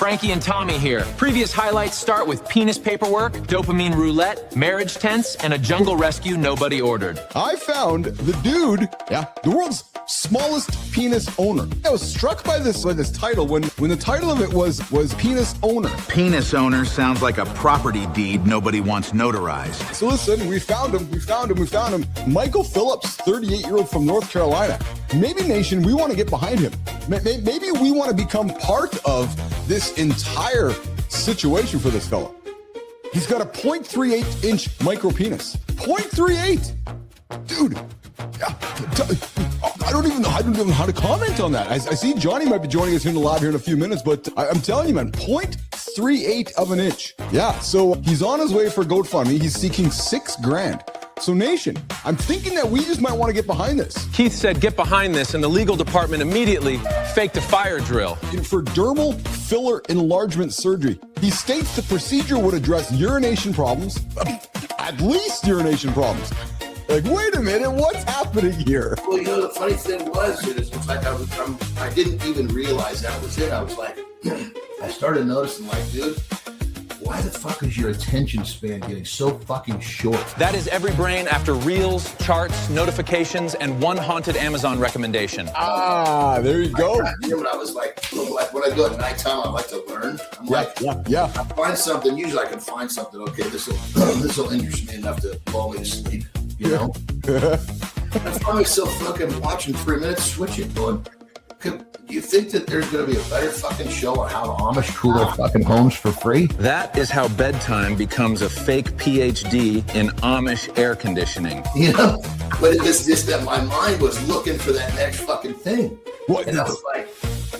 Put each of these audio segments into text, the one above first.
Frankie and Tommy here. Previous highlights start with penis paperwork, dopamine roulette, marriage tents, and a jungle rescue nobody ordered. I found the dude, the world's smallest penis owner. I was struck by this title when the title of it was penis owner. Penis owner sounds like a property deed nobody wants notarized. So listen, we found him. Michael Phillips, 38-year-old from North Carolina. Maybe Nation, we want to get behind him. Maybe we want to become part of this entire situation for this fella. He's got a 0.38-inch micro penis. 0.38, dude. I don't even know how to comment on that. I see Johnny might be joining us here in the lab here in a few minutes, but I'm telling you, man, 0.38 of an inch. Yeah, so he's on his way for GoFundMe. He's seeking $6,000. So Nation, I'm thinking that we just might want to get behind this. Keith said get behind this, and the legal department immediately faked a fire drill. For dermal filler enlargement surgery, he states the procedure would address urination problems, at least urination problems. Like, wait a minute, what's happening here? Well, you know, the funny thing was, it's like I didn't even realize that was it. I was like, I started noticing, like, dude, why the fuck is your attention span getting so fucking short? That is every brain after reels, charts, notifications, and one haunted Amazon recommendation. Ah, there you go. I was like when I go at nighttime, I like to learn. I'm yeah. I find something. Usually, I can find something. Okay, this will interest me enough to lull me to sleep. You know. I find myself fucking watching 3 minutes, switching, going. Do you think that there's going to be a better fucking show on how the Amish cool their fucking homes for free? That is how bedtime becomes a fake PhD in Amish air conditioning. You know, but it was just that my mind was looking for that next fucking thing. What? And I was like,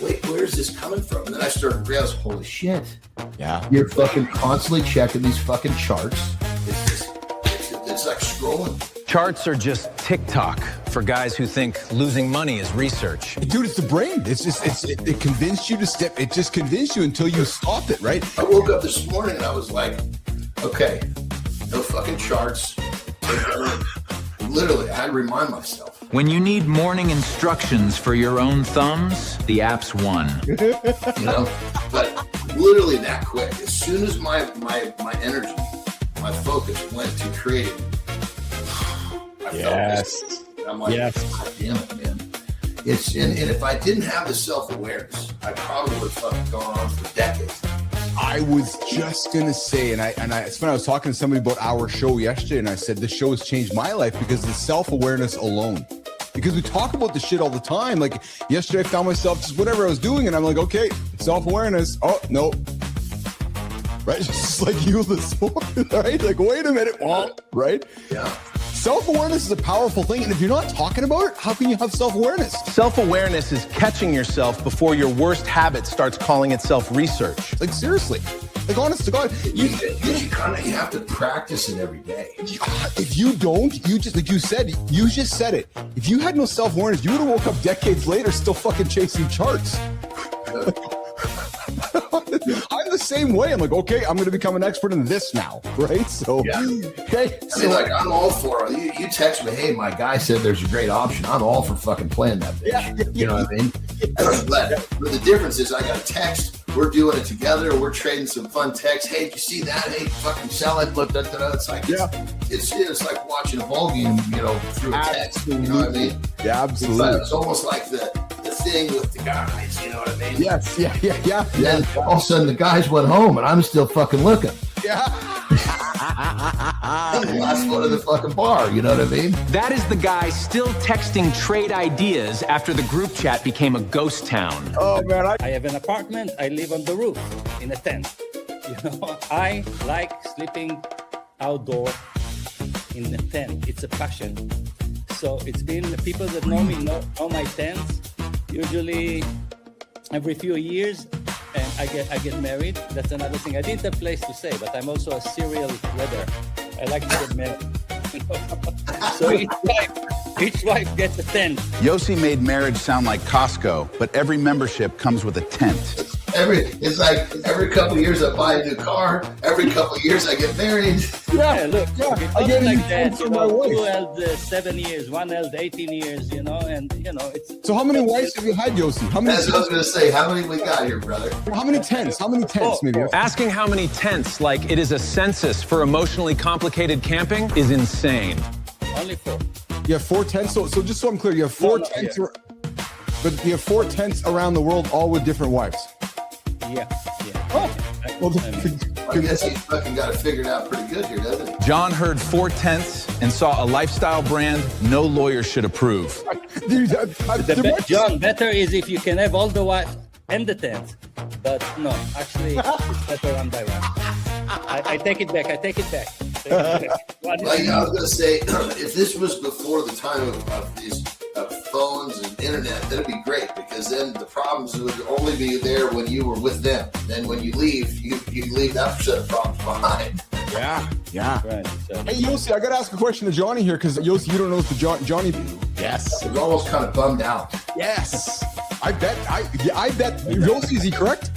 wait, where's this coming from? And then I started realizing, holy shit. Yeah. You're fucking constantly checking these fucking charts. It's like scrolling. Charts are just TikTok for guys who think losing money is research. Dude, it's the brain. It convinced you to step. It just convinced you until you stopped it, right? I woke up this morning and I was like, okay, no fucking charts. Literally, I had to remind myself. When you need morning instructions for your own thumbs, the app's won. You know, but literally that quick. As soon as my energy, my focus went to creating, Yes. I'm like, God damn it, man. And if I didn't have the self-awareness, I probably would have fucking gone on for decades. I was just gonna say, and it's funny, I was talking to somebody about our show yesterday, and I said this show has changed my life because of the self-awareness alone. Because we talk about this shit all the time. Like yesterday, I found myself just whatever I was doing, and I'm like, okay, self-awareness. Oh no. Right, just like you this morning, right? Like, wait a minute, right? Yeah. Self-awareness is a powerful thing, and if you're not talking about it, how can you have self-awareness? Self-awareness is catching yourself before your worst habit starts calling itself research. Like, seriously. Like, honest to God. You have to practice it every day. If you don't, you just, like you just said it. If you had no self-awareness, you would have woke up decades later still fucking chasing charts. I'm the same way. I'm like, okay, I'm going to become an expert in this now, right? So, okay. I mean, like, I'm all for it. You text me, hey, my guy said there's a great option. I'm all for fucking playing that bitch. You know what I mean? But the difference is I got a text. We're doing it together. We're trading some fun texts. Hey, did you see that? Hey, fucking sell it. It's like, it's like watching a ball game, you know, through a text. You know what I mean? Yeah, absolutely. It's almost like the thing with the guys, you know what I mean? Yes, yeah. Then all of a sudden the guys went home and I'm still fucking looking. Yeah. I'm the last one to the fucking bar, you know what I mean? That is the guy still texting trade ideas after the group chat became a ghost town. Oh, man. I have an apartment. I live on the roof in a tent. You know, I like sleeping outdoor in a tent. It's a passion. So it's been the people that know me know my tents. Usually every few years, and I get married. That's another thing. I didn't have a place to say, but I'm also a serial weather. I like to get married. So each wife gets a tent. Yossi made marriage sound like Costco, but every membership comes with a tent. It's like every couple of years I buy a new car. Every couple of years I get married. Yeah, look, Yeah, it I goes get like it that. from You my know, wife. two held 7 years, one held 18 years, you know, and you know, it's. So how many wives have you had, Yossi? How many? That's what I was gonna say. How many we got here, brother? How many tenths? How many tenths, maybe? Asking how many tenths, like it is a census for emotionally complicated camping, is insane. Only 4. You have 4 tenths. So just so I'm clear, you have 4 No, tenths, yeah. but you have 4 tenths around the world, all with different wives. Yeah. Oh, well, I guess he fucking got it figured out pretty good here, doesn't he? Jon heard 4 tenths and saw a lifestyle brand no lawyer should approve. dude, John, better is if you can have all the wives and the tent. But no, actually, it's better one by one. I take it back. What is Like it? I was gonna say, if this was before the time of these phones and internet, that'd be great because then the problems would only be there when you were with them. Then when you leave, you leave that set of problems behind. yeah. Right. So. Hey, Yossi, I gotta ask a question to Johnny here because Yossi, you don't know the Johnny. Yes, We're almost kind of bummed out. yes. I bet. Yossi, is he correct?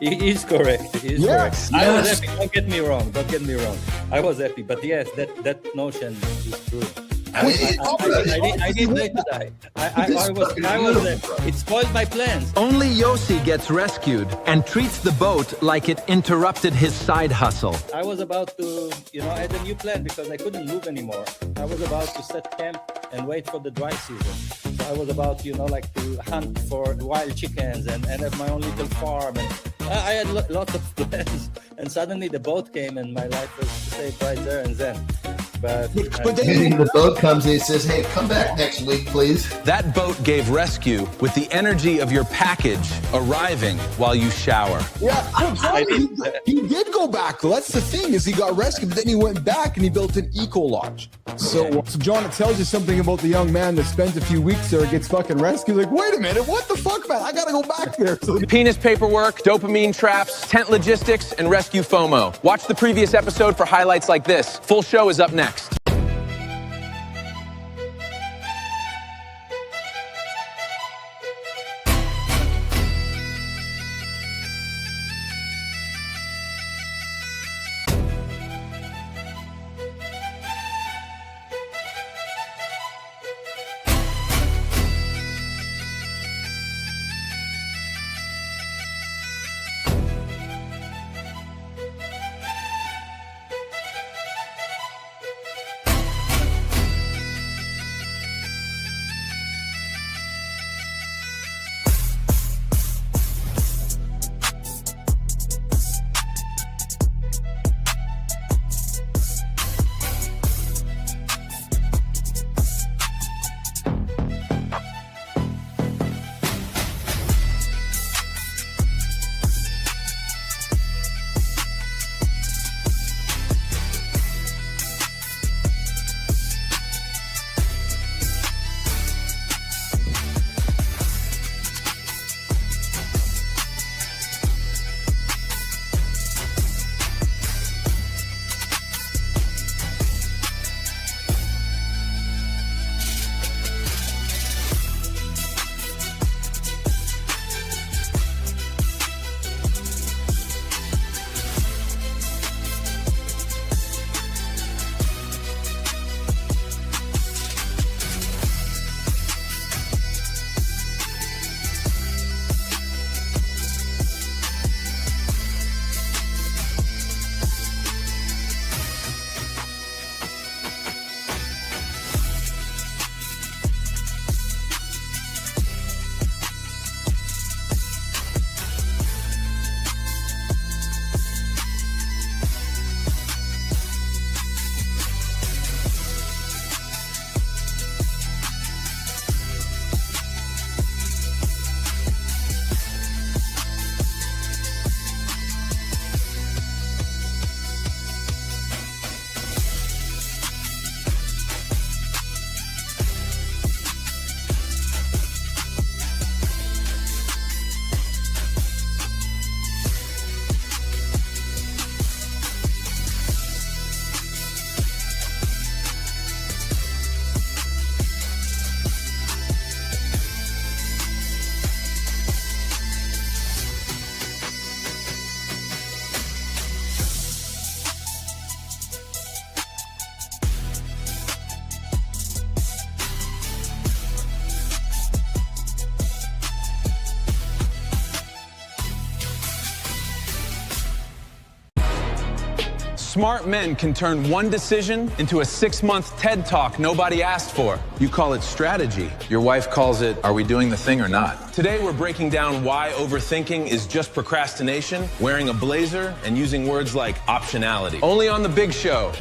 He is correct. He is Yes, correct. I was yes. happy. Don't get me wrong. I was happy. But yes, that notion is true. I didn't like to die. I was it spoiled my plans. Only Yossi gets rescued and treats the boat like it interrupted his side hustle. I was about to, I had a new plan because I couldn't move anymore. I was about to set camp and wait for the dry season. So I was about, to hunt for wild chickens and have my own little farm. And I had lots of plans. And suddenly the boat came and my life was saved right there and then. But then The boat comes and he says, "Hey, come back next week, please." That boat gave rescue with the energy of your package arriving while you shower. yeah, he did go back. Though. That's the thing is he got rescued, but then he went back and he built an eco lodge. So John, it tells you something about the young man that spends a few weeks there, gets fucking rescued. Like, wait a minute, what the fuck, man? I gotta go back there. So Penis paperwork, dopamine traps, tent logistics, and rescue FOMO. Watch the previous episode for highlights like this. Full show is up next. smart men can turn one decision into a 6-month TED Talk nobody asked for. You call it strategy. Your wife calls it, are we doing the thing or not? Today, we're breaking down why overthinking is just procrastination, wearing a blazer, and using words like optionality. Only on The Big Show.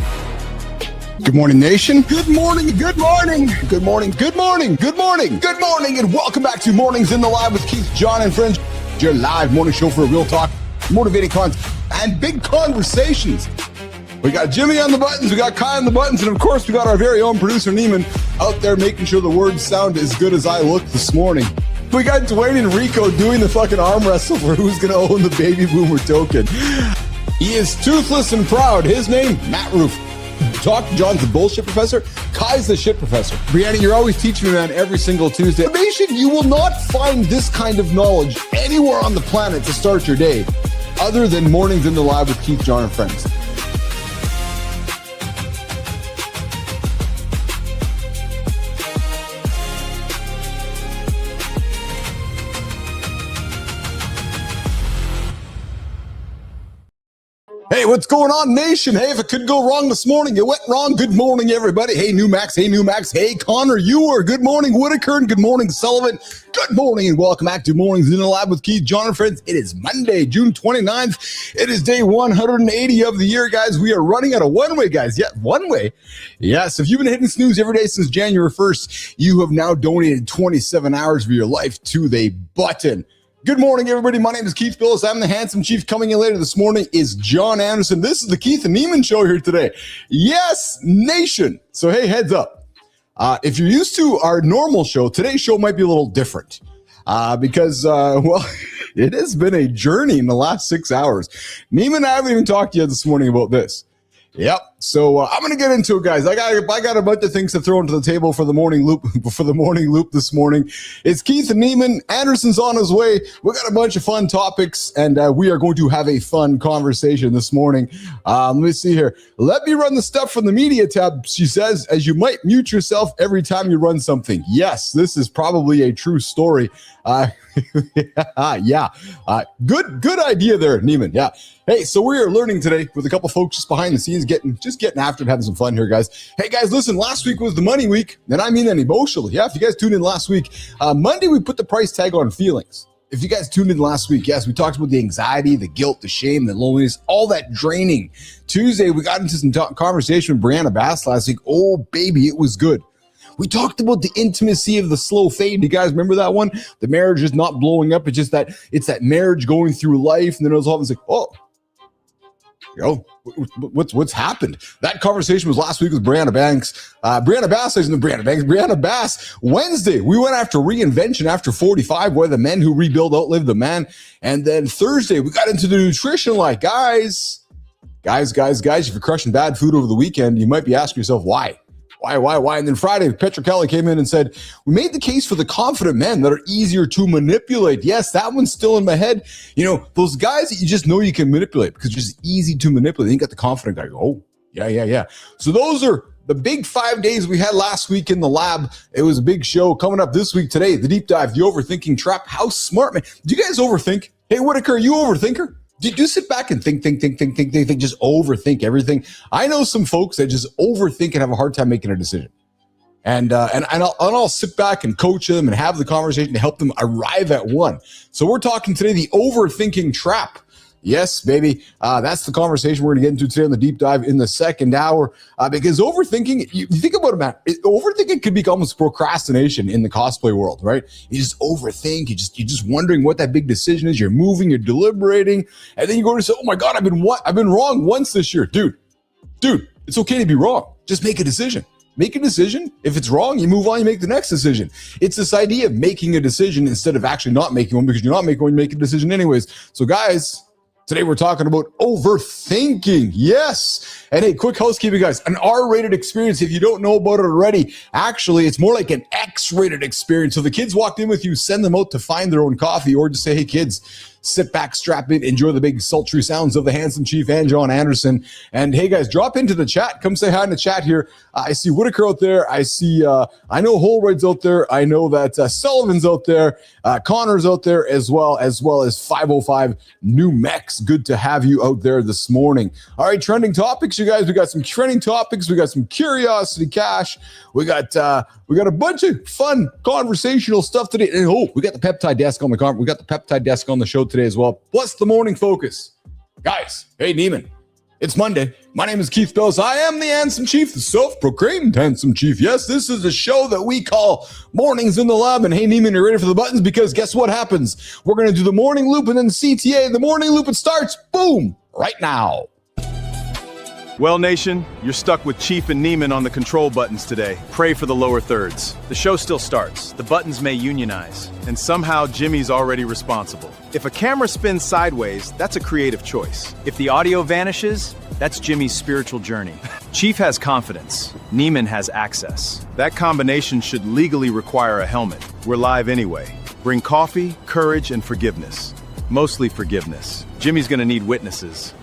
Good morning, nation. Good morning, good morning, good morning, good morning, good morning, good morning, and welcome back to Mornings in the Live with Keith, Jon, and friends. Your live morning show for real talk, motivating content, and big conversations. We got Jimmy on the buttons, we got Kai on the buttons, and of course, we got our very own producer, Neiman, out there making sure the words sound as good as I look this morning. We got Dwayne and Rico doing the fucking arm wrestle for who's going to own the baby boomer token. He is toothless and proud. His name, Matt Roof. Talk to John's the bullshit professor. Kai's the shit professor. Brianna, you're always teaching me, man, every single Tuesday. Nation, you will not find this kind of knowledge anywhere on the planet to start your day other than Mornings in the Live with Keith, Jon, and friends. Hey, what's going on, nation? Hey, if it could go wrong this morning, it went wrong. Good morning, everybody. Hey, New Max. Hey, New Max. Hey, Connor Ewer. Good morning, Whitaker. And good morning, Sullivan. Good morning, and welcome back to Mornings in the Lab with Keith, Jon, and friends. It is Monday, June 29th. It is day 180 of the year, guys. We are running out of one way, guys. Yeah, one way. Yes, if you've been hitting snooze every day since January 1st, you have now donated 27 hours of your life to the button. Good morning, everybody. My name is Keith Billis. I'm the handsome chief. Coming in later this morning is Jon Anderson. This is the Keith and Neiman show here today. Yes, nation. So, hey, heads up. If you're used to our normal show, today's show might be a little different because, well, it has been a journey in the last 6 hours. Neiman and I haven't even talked yet this morning about this. Yep. So I'm going to get into it, guys. I got a bunch of things to throw into the table for the morning loop this morning. It's Keith and Neiman. Anderson's on his way. We got a bunch of fun topics, and we are going to have a fun conversation this morning. Let me see here. Let me run the stuff from the media tab, she says, as you might mute yourself every time you run something. Yes, this is probably a true story. Yeah. Good idea there, Neiman. Yeah. Hey, so we are learning today with a couple folks just behind the scenes, getting after it, having some fun here, guys. Hey, guys, listen, last week was the money week, and I mean that emotionally. Yeah, if you guys tuned in last week, Monday we put the price tag on feelings. If you guys tuned in last week, yes, we talked about the anxiety, the guilt, the shame, the loneliness, all that draining. Tuesday, we got into some conversation with Brianna Bass last week. Oh, baby, it was good. We talked about the intimacy of the slow fade. Do you guys remember that one? The marriage is not blowing up. It's just that it's that marriage going through life. And then it was all like, oh, what's happened? That conversation was last week with Brianna Bass. Wednesday, we went after reinvention after 45, where the men who rebuild outlive the man. And then Thursday, we got into the nutrition, like, guys, if you're crushing bad food over the weekend, you might be asking yourself, why? And then Friday, Petra Kelly came in and said, we made the case for the confident men that are easier to manipulate. Yes, that one's still in my head. You know, those guys that you just know you can manipulate because they're just easy to manipulate. Then you got the confident guy. Oh, yeah. So those are the big 5 days we had last week in the lab. It was a big show. Coming up this week today, the deep dive, the overthinking trap. How smart, man. Do you guys overthink? Hey, Whitaker, are you an overthinker? Do you sit back and think, just overthink everything? I know some folks that just overthink and have a hard time making a decision. And I'll sit back and coach them and have the conversation to help them arrive at one. So we're talking today, the overthinking trap. Yes, baby. That's the conversation we're going to get into today on the deep dive in the second hour. Because overthinking, you think about it, man, overthinking could be almost procrastination in the cosplay world, right? You just overthink. You're just wondering what that big decision is. You're moving, you're deliberating, and then you go to say, "Oh my God, I've been wrong once this year, dude. It's okay to be wrong. Just make a decision." Make a decision. If it's wrong, you move on, you make the next decision. It's this idea of making a decision instead of actually not making one, because you're not making one, you make a decision anyways. So guys, today we're talking about overthinking. Yes. And hey, quick housekeeping, guys. An R-rated experience, if you don't know about it already, actually, it's more like an X-rated experience. So the kids walked in with you, send them out to find their own coffee, or just say, hey, kids, sit back, strap in, enjoy the big sultry sounds of the handsome chief and Jon Anderson. And hey, guys, drop into the chat. Come say hi in the chat here. I see Whitaker out there. I see, I know Holroyd's out there. I know that Sullivan's out there. Connor's out there as well as 505 New Mex Max, good to have you out there this morning. All right, trending topics, you guys. We got some trending topics. We got some curiosity cash. We got a bunch of fun conversational stuff today. And we got the peptide desk on the show today as well. Plus the morning focus. Guys, hey, Neiman. It's Monday. My name is Keith Bells. I am the handsome chief, the self-proclaimed handsome chief. Yes, this is a show that we call Mornings in the Lab. And hey, Neiman, you're ready for the buttons? Because guess what happens? We're going to do the morning loop and then CTA. The morning loop, it starts, boom, right now. Well, Nation, you're stuck with Chief and Neiman on the control buttons today. Pray for the lower thirds. The show still starts. The buttons may unionize. And somehow Jimmy's already responsible. If a camera spins sideways, that's a creative choice. If the audio vanishes, that's Jimmy's spiritual journey. Chief has confidence. Neiman has access. That combination should legally require a helmet. We're live anyway. Bring coffee, courage, and forgiveness. Mostly forgiveness. Jimmy's gonna need witnesses.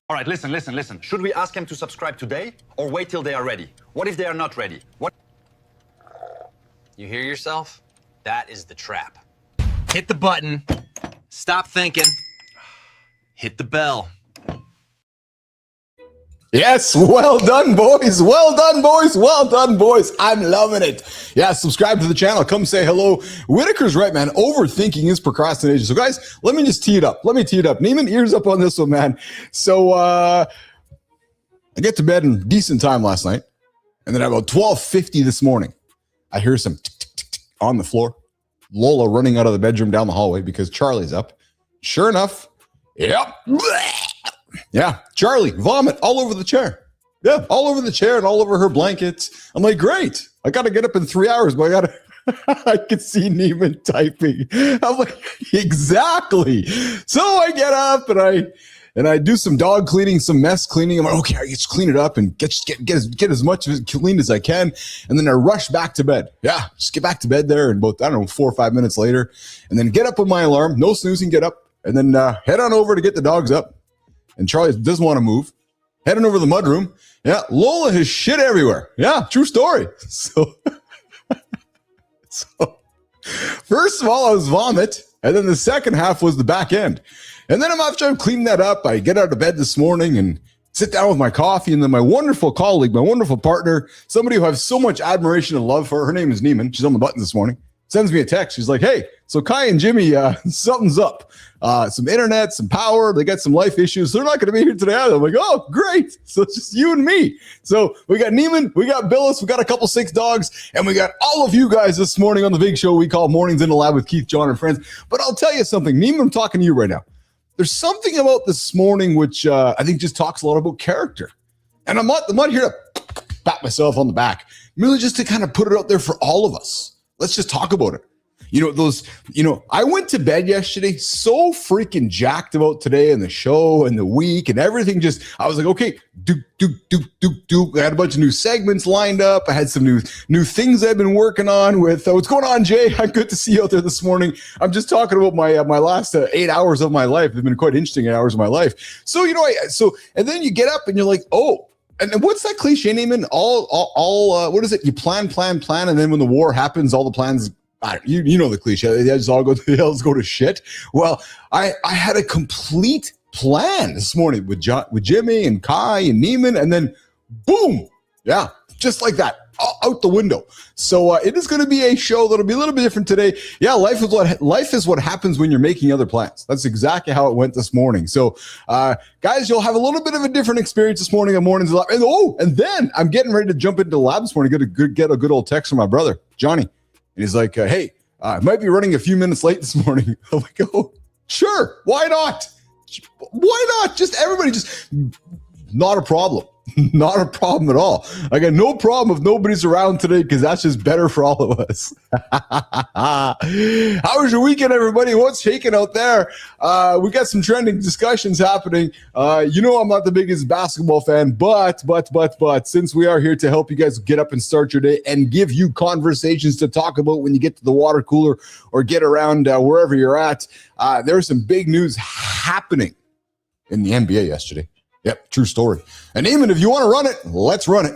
All right, listen. Should we ask them to subscribe today or wait till they are ready? What if they are not ready? What? You hear yourself? That is the trap. Hit the button. Stop thinking. Hit the bell. Yes, well done, boys. Well done, boys. Well done, boys. I'm loving it. Yeah, subscribe to the channel. Come say hello. Whitaker's right, man. Overthinking is procrastination. So, guys, let me just tee it up. Neiman, ears up on this one, man. So, I get to bed in decent time last night. And then at about 12:50 this morning, I hear some tick, tick, tick, tick on the floor. Lola running out of the bedroom down the hallway because Charlie's up. Sure enough, yep. Yeah, Charlie, vomit all over the chair. Yeah, all over the chair and all over her blankets. I'm like, great. I got to get up in 3 hours, but I could see Neiman typing. I'm like, exactly. So I get up and I do some dog cleaning, some mess cleaning. I'm like, okay, I just clean it up and get as much of it cleaned as I can. And then I rush back to bed. Yeah, just get back to bed there and about, 4 or 5 minutes later. And then get up with my alarm. No snoozing, get up. And then head on over to get the dogs up. And Charlie doesn't want to move. Heading over to the mudroom. Yeah, Lola has shit everywhere. Yeah, true story. So first of all, I was vomit. And then the second half was the back end. And then after I'm cleaning that up, I get out of bed this morning and sit down with my coffee. And then my wonderful colleague, my wonderful partner, somebody who I have so much admiration and love for, her name is Neiman. She's on the buttons this morning. Sends me a text. She's like, hey, so Kai and Jimmy, something's up. Some internet, some power. They got some life issues. They're not going to be here today either. I'm like, oh, great. So it's just you and me. So we got Neiman, we got Billis, we got a couple 6 dogs, and we got all of you guys this morning on the big show we call Mornings in the Lab with Keith, Jon, and friends. But I'll tell you something. Neiman, I'm talking to you right now. There's something about this morning which I think just talks a lot about character. And I'm not here to pat myself on the back. Merely just to kind of put it out there for all of us. Let's just talk about it. I went to bed yesterday so freaking jacked about today and the show and the week and everything. I was like, okay, do. I had a bunch of new segments lined up. I had some new things I've been working on with. What's going on, Jay? I'm good to see you out there this morning. I'm just talking about my last 8 hours of my life. They've been quite interesting 8 hours of my life. So, and then you get up and you're like, oh, and what's that cliche name in all what is it? You plan. And then when the war happens, all the plans, you know the cliche. They just all go to shit. Well, I had a complete plan this morning with Jimmy and Kai and Neiman, and then boom, yeah, just like that, out the window. So it is going to be a show that'll be a little bit different today. Yeah, life is what happens when you're making other plans. That's exactly how it went this morning. So guys, you'll have a little bit of a different experience this morning on Mornings Lab. And then I'm getting ready to jump into the lab this morning. Get a good old text from my brother Johnny. And he's like, hey, I might be running a few minutes late this morning. I'm like, oh, sure. Why not? Just everybody, not a problem. Not a problem at all. I got no problem if nobody's around today because that's just better for all of us. How was your weekend, everybody? What's shaking out there? We got some trending discussions happening. I'm not the biggest basketball fan, but since we are here to help you guys get up and start your day and give you conversations to talk about when you get to the water cooler or get around wherever you're at, there's some big news happening in the NBA yesterday. Yep, true story. And Eamon, if you want to run it, let's run it.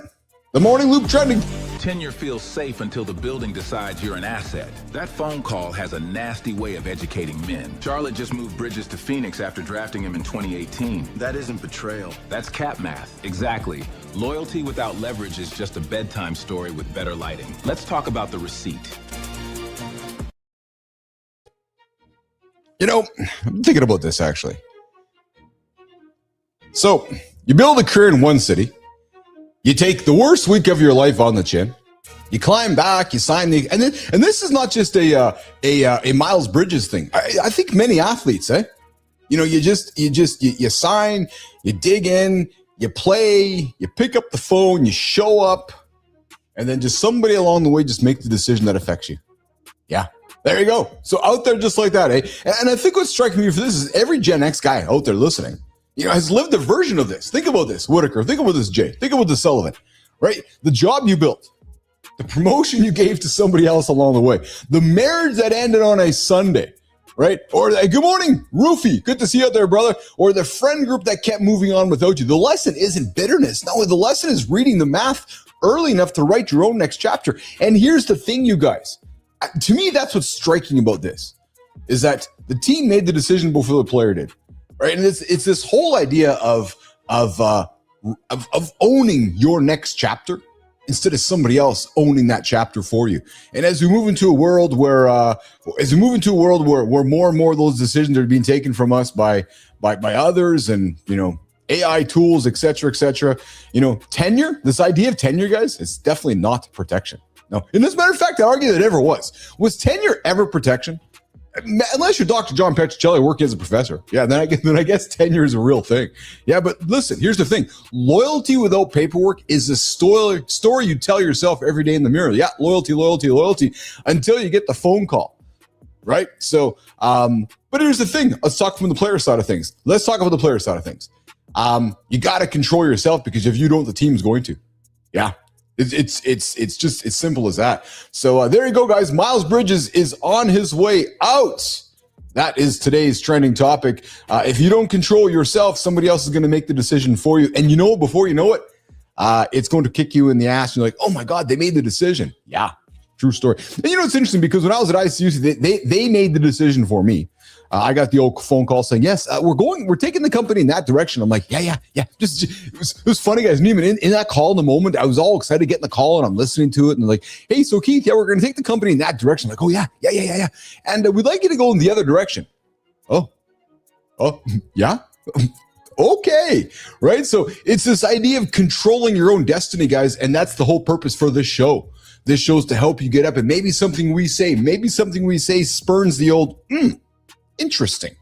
The Morning Loop trending Tenure feels safe until the building decides you're an asset. That phone call has a nasty way of educating men. Charlotte just moved Bridges to Phoenix after drafting him in 2018. That isn't betrayal. That's cap math. Exactly. Loyalty without leverage is just a bedtime story with better lighting. Let's talk about the receipt. You know, I'm thinking about this actually. So you build a career in one city. You take the worst week of your life on the chin. You climb back. You sign the and this is not just a Miles Bridges thing. I think many athletes, you know, you sign, you dig in, you play, you pick up the phone, you show up, and then just somebody along the way just make the decision that affects you. Yeah. There you go. So out there just like that, And I think what's striking me for this is every Gen X guy out there listening, you know, has lived a version of this. Think about this, Whitaker. Think about this, Jay. Think about this, Sullivan, right? The job you built, the promotion you gave to somebody else along the way, the marriage that ended on a Sunday, right? Or good morning, Roofy. Good to see you out there, brother. Or the friend group that kept moving on without you. The lesson isn't bitterness. No, the lesson is reading the math early enough to write your own next chapter. And here's the thing, you guys. To me, that's what's striking about this, is that the team made the decision before the player did. Right, and it's this whole idea of owning your next chapter instead of somebody else owning that chapter for you. And as we move into a world where more and more of those decisions are being taken from us by others, and you know, AI tools, et cetera, you know, tenure. This idea of tenure, guys, it's definitely not protection. No, and as a matter of fact, I argue that it ever was. Was tenure ever protection? Unless you're Dr. John Petrocelli working as a professor. Yeah, then I guess tenure is a real thing. Yeah, but listen, here's the thing. Loyalty without paperwork is a story you tell yourself every day in the mirror. Yeah, loyalty, until you get the phone call, right? So, but here's the thing. Let's talk from the player side of things. You got to control yourself, because if you don't, the team's going to. Yeah. It's just as simple as that. So there you go, guys. Miles Bridges is on his way out. That is today's trending topic. If you don't control yourself, somebody else is going to make the decision for you. And you know, before you know it, it's going to kick you in the ass. You're like, oh my God, they made the decision. Yeah, true story. And you know, it's interesting because when I was at ICUC, they made the decision for me. I got the old phone call saying, yes, we're taking the company in that direction. I'm like, yeah. Just it was funny, guys. Neiman, in that call in the moment, I was all excited getting the call, and I'm listening to it, and like, hey, so Keith, yeah, we're going to take the company in that direction. I'm like, oh yeah. And we'd like you to go in the other direction. Oh, yeah. Okay. Right. So it's this idea of controlling your own destiny, guys. And that's the whole purpose for this show. This show's to help you get up, and maybe something we say spurns the old, interesting.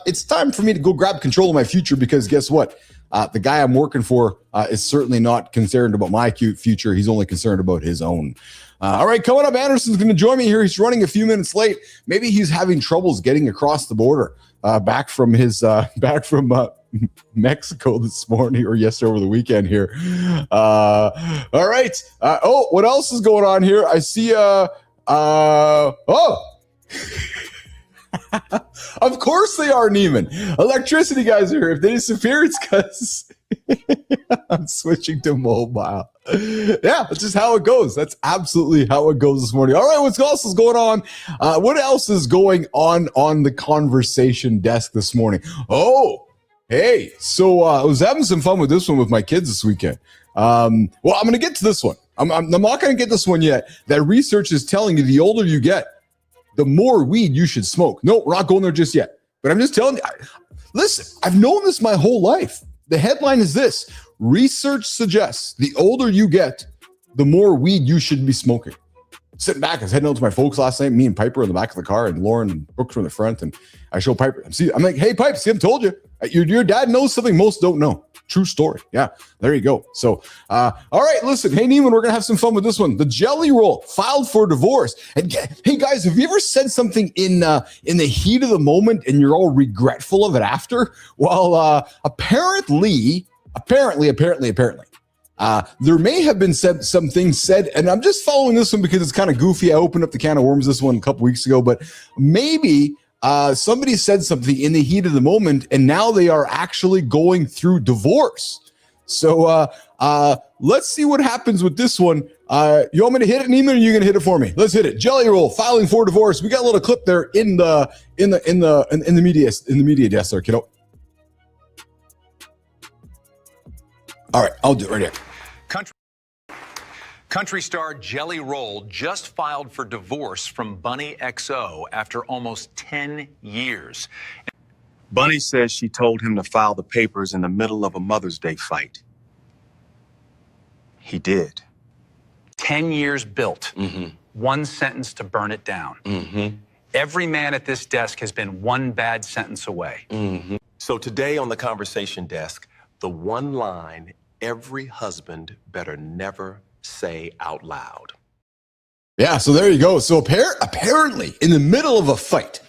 It's time for me to go grab control of my future, because guess what? The guy I'm working for is certainly not concerned about my future. He's only concerned about his own. All right, coming up, Anderson's going to join me here. He's running a few minutes late. Maybe he's having troubles getting across the border back from Mexico this morning, or yesterday over the weekend here. All right. What else is going on here? I see. Of course they are, Neiman. Electricity guys are here. If they disappear, it's because I'm switching to mobile. Yeah, that's just how it goes. That's absolutely how it goes this morning. All right, what else is going on? What else is going on the conversation desk this morning? Oh, hey, so I was having some fun with this one with my kids this weekend. Well, I'm going to get to this one. I'm not going to get this one yet. That research is telling you the older you get, the more weed you should smoke. No, we're not going there just yet. But I'm just telling you, listen, I've known this my whole life. The headline is this: research suggests the older you get, the more weed you should be smoking. Sitting back, I was heading out to my folks last night, me and Piper in the back of the car, and Lauren and Brooks were in the front, and I show Piper. I'm like, hey, Piper, see, I told you. Your dad knows something most don't know. True story. Yeah, there you go. So, all right, listen. Hey, Neiman, we're going to have some fun with this one. The Jelly Roll filed for divorce. And hey, guys, have you ever said something in the heat of the moment and you're all regretful of it after? Well, apparently, there may have been some things said, and I'm just following this one because it's kind of goofy. I opened up the can of worms this one a couple weeks ago, but maybe somebody said something in the heat of the moment, and now they are actually going through divorce. So let's see what happens with this one. You want me to hit it, Neiman, or are you gonna hit it for me? Let's hit it. Jelly roll, filing for divorce. We got a little clip there in the media desk there, kiddo. All right, I'll do it right here. Country star Jelly Roll just filed for divorce from Bunny XO after almost 10 years. Bunny says she told him to file the papers in the middle of a Mother's Day fight. He did. 10 years built. One sentence to burn it down. Every man at this desk has been one bad sentence away. So today on the conversation desk, the one line every husband better never say out loud. Yeah, so there you go. So apparently in the middle of a fight,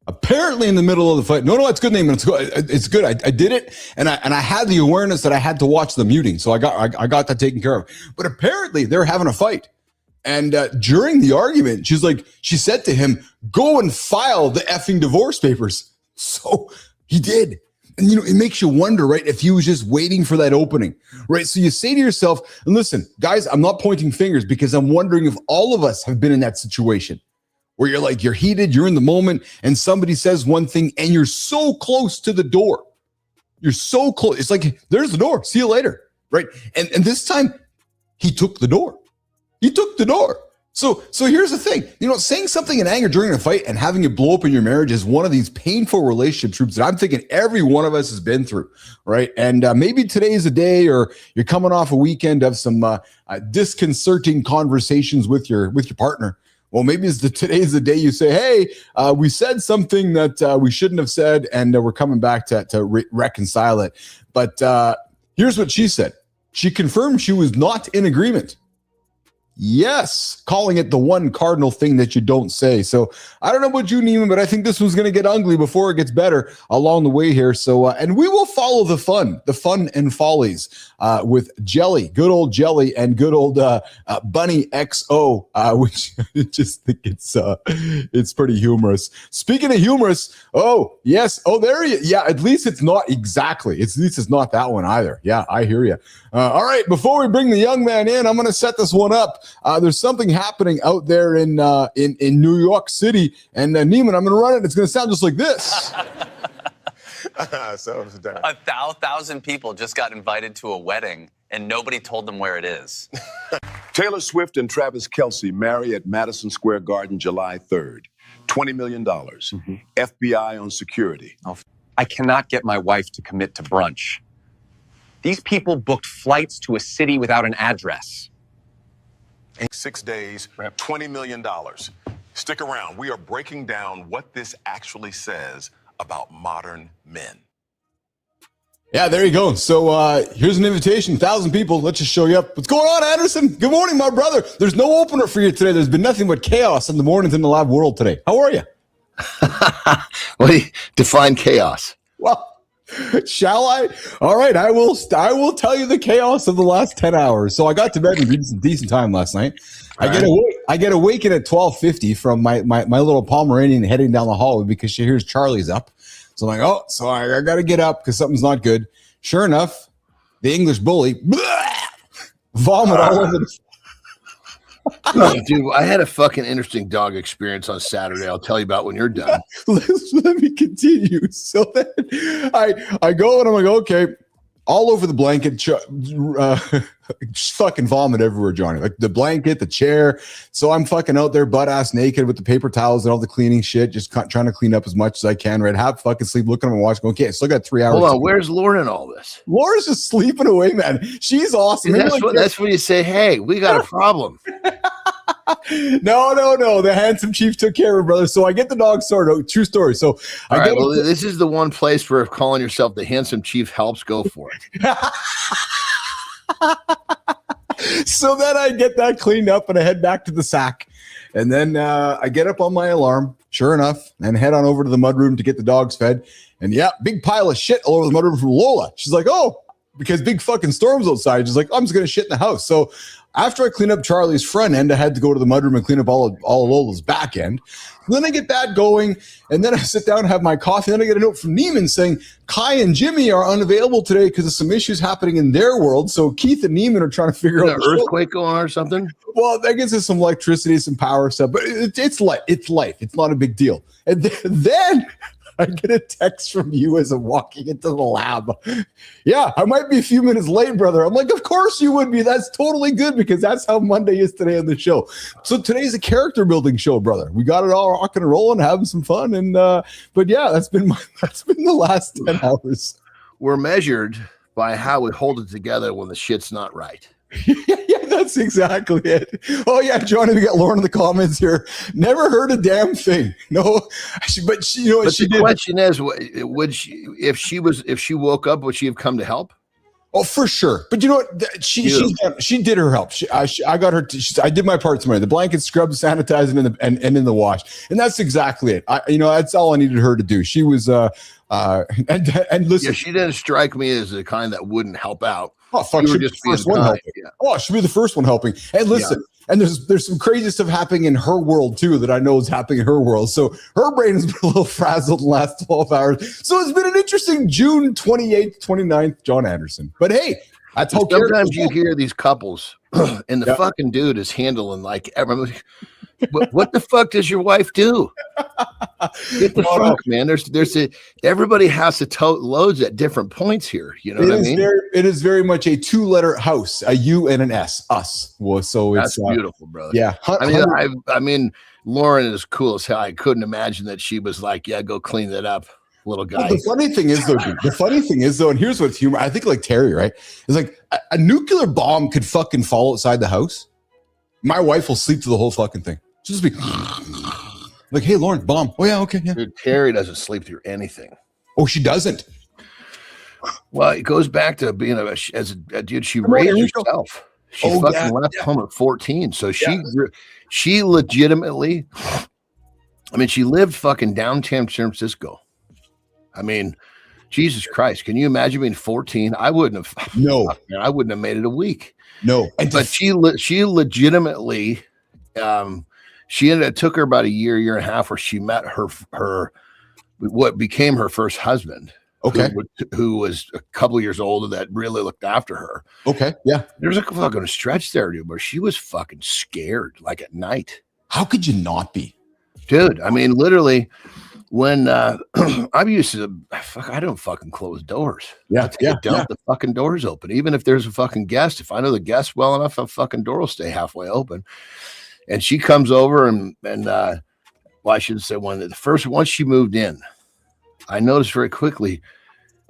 no, it's good, name. It's good. I did it, and I had the awareness that I had to watch the muting, so I got that taken care of. But apparently they're having a fight, and during the argument, she said to him, "Go and file the effing divorce papers." So he did. And, it makes you wonder, right, if he was just waiting for that opening, right? So you say to yourself, and listen, guys, I'm not pointing fingers because I'm wondering if all of us have been in that situation where you're heated, you're in the moment, and somebody says one thing and you're so close to the door. You're so close. It's like, there's the door. See you later, right? And this time, he took the door. So here's the thing, saying something in anger during a fight and having it blow up in your marriage is one of these painful relationship truths that I'm thinking every one of us has been through, right? And maybe today is a day, or you're coming off a weekend of some disconcerting conversations with your partner. Well, maybe today's the day you say, hey, we said something that we shouldn't have said, and we're coming back to reconcile it. But here's what she said. She confirmed she was not in agreement. Yes, calling it the one cardinal thing that you don't say. So I don't know about you, Neiman, but I think this was going to get ugly before it gets better along the way here. So, and we will follow the fun and follies with Jelly, good old Jelly, and good old Bunny XO, which I just think it's pretty humorous. Speaking of humorous, there you, yeah, at least it's not exactly. At least it's not that one either. Yeah, I hear you. All right, before we bring the young man in, I'm going to set this one up. There's something happening out there in New York City, and Neiman, I'm going to run it. It's going to sound just like this. So 1,000 people just got invited to a wedding, and nobody told them where it is. Taylor Swift and Travis Kelce marry at Madison Square Garden July 3rd. $20 million. FBI on security. I cannot get my wife to commit to brunch. These people booked flights to a city without an address. 6 days, $20 million. Stick around. We are breaking down what this actually says about modern men. Yeah, there you go. So here's an invitation, 1,000 people. Let's just show you up. What's going on, Anderson? Good morning, my brother. There's no opener for you today. There's been nothing but chaos in the mornings in the lab world today. How are you? Well, define chaos. Well, shall I? All right, I will tell you the chaos of the last 10 hours. So I got to bed in decent time last night. I get awakened at 12:50 from my little Pomeranian heading down the hallway because she hears Charlie's up. So I'm like, so I got to get up because something's not good. Sure enough, the English bully vomit all over the Dude, I had a fucking interesting dog experience on Saturday. I'll tell you about when you're done. Let me continue. So then I go and I'm like, okay, all over the blanket, just fucking vomit everywhere, Johnny. Like the blanket, the chair. So I'm fucking out there butt ass naked with the paper towels and all the cleaning shit, just trying to clean up as much as I can, right? Have fucking sleep, looking at my watch, going, okay, I still got 3 hours. Hold on, where's Lauren in all this? Laura's just sleeping away, man. She's awesome. That's when you say, hey, we got a problem. No. The handsome chief took care of her, brother. So I get the dog sorted out. True story. So this is the one place where calling yourself the handsome chief helps. Go for it. So then I get that cleaned up and I head back to the sack. And then I get up on my alarm, sure enough, and head on over to the mudroom to get the dogs fed. And yeah, big pile of shit all over the mudroom from Lola. She's like, oh, because big fucking storms outside. She's like, I'm just going to shit in the house. So after I clean up Charlie's front end, I had to go to the mudroom and clean up all of Lola's back end. And then I get that going, and then I sit down and have my coffee. And then I get a note from Neiman saying Kai and Jimmy are unavailable today because of some issues happening in their world. So Keith and Neiman are trying to figure out an earthquake going on or something. Well, I guess there's some electricity, some power stuff, but it's life. It's not a big deal. And then I get a text from you as I'm walking into the lab. Yeah, I might be a few minutes late, brother. I'm like, of course you would be. That's totally good because that's how Monday is today on the show. So today's a character building show, brother. We got it all rocking and rolling, having some fun. And but yeah, that's been the last 10 hours. We're measured by how we hold it together when the shit's not right. Yeah, that's exactly it. Oh yeah, Johnny, we got Lauren in the comments here. Never heard a damn thing. No, but she, you know, but she the did. Question is, would she, if she woke up, would she have come to help? Oh, for sure. But you know what? She did her help. I got her. I did my part tomorrow. The blanket scrub, sanitizing, and in the wash, and that's exactly it. That's all I needed her to do. She was and listen. Yeah, she didn't strike me as the kind that wouldn't help out. Oh, fuck, she'd be the first one helping. Yeah. Oh, she'll be the first one helping. And listen, and there's some crazy stuff happening in her world too that I know is happening in her world. So her brain has been a little frazzled in the last 12 hours. So it's been an interesting June 28th, 29th, John Anderson. But hey, that's how sometimes you hear these couples and the fucking dude is handling like everyone. What the fuck does your wife do? Get the fuck, man. Everybody has to tote loads at different points here. You know what I mean? It is very much a 2-letter house, a U and an S, us. Well, so that's it's beautiful, brother. Yeah. I mean, Lauren is cool as hell. I couldn't imagine that she was like, yeah, go clean that up, little guy. Well, the funny thing is though, and here's what's humor. I think like Terry, right? It's like a nuclear bomb could fucking fall outside the house. My wife will sleep through the whole fucking thing. She'll just be like, hey, Lauren, bomb. Oh, yeah, okay, yeah. Dude, Terry doesn't sleep through anything. Oh, she doesn't? Well, it goes back to being as a dude, she raised herself. She left home at 14. So she legitimately, I mean, she lived fucking downtown San Francisco. I mean, Jesus Christ. Can you imagine being 14? I wouldn't have. No. I wouldn't have made it a week. No. But she legitimately, it took her about a year and a half where she met her what became her first husband. Okay. Who was a couple of years older that really looked after her. Okay. Yeah. There's a fucking stretch there, dude, where she was fucking scared, like at night. How could you not be? Dude, I mean, literally, when I'm used to, I don't fucking close doors. The fucking doors open. Even if there's a fucking guest, if I know the guest well enough, a fucking door will stay halfway open. And she comes over and well, I shouldn't say once she moved in, I noticed very quickly,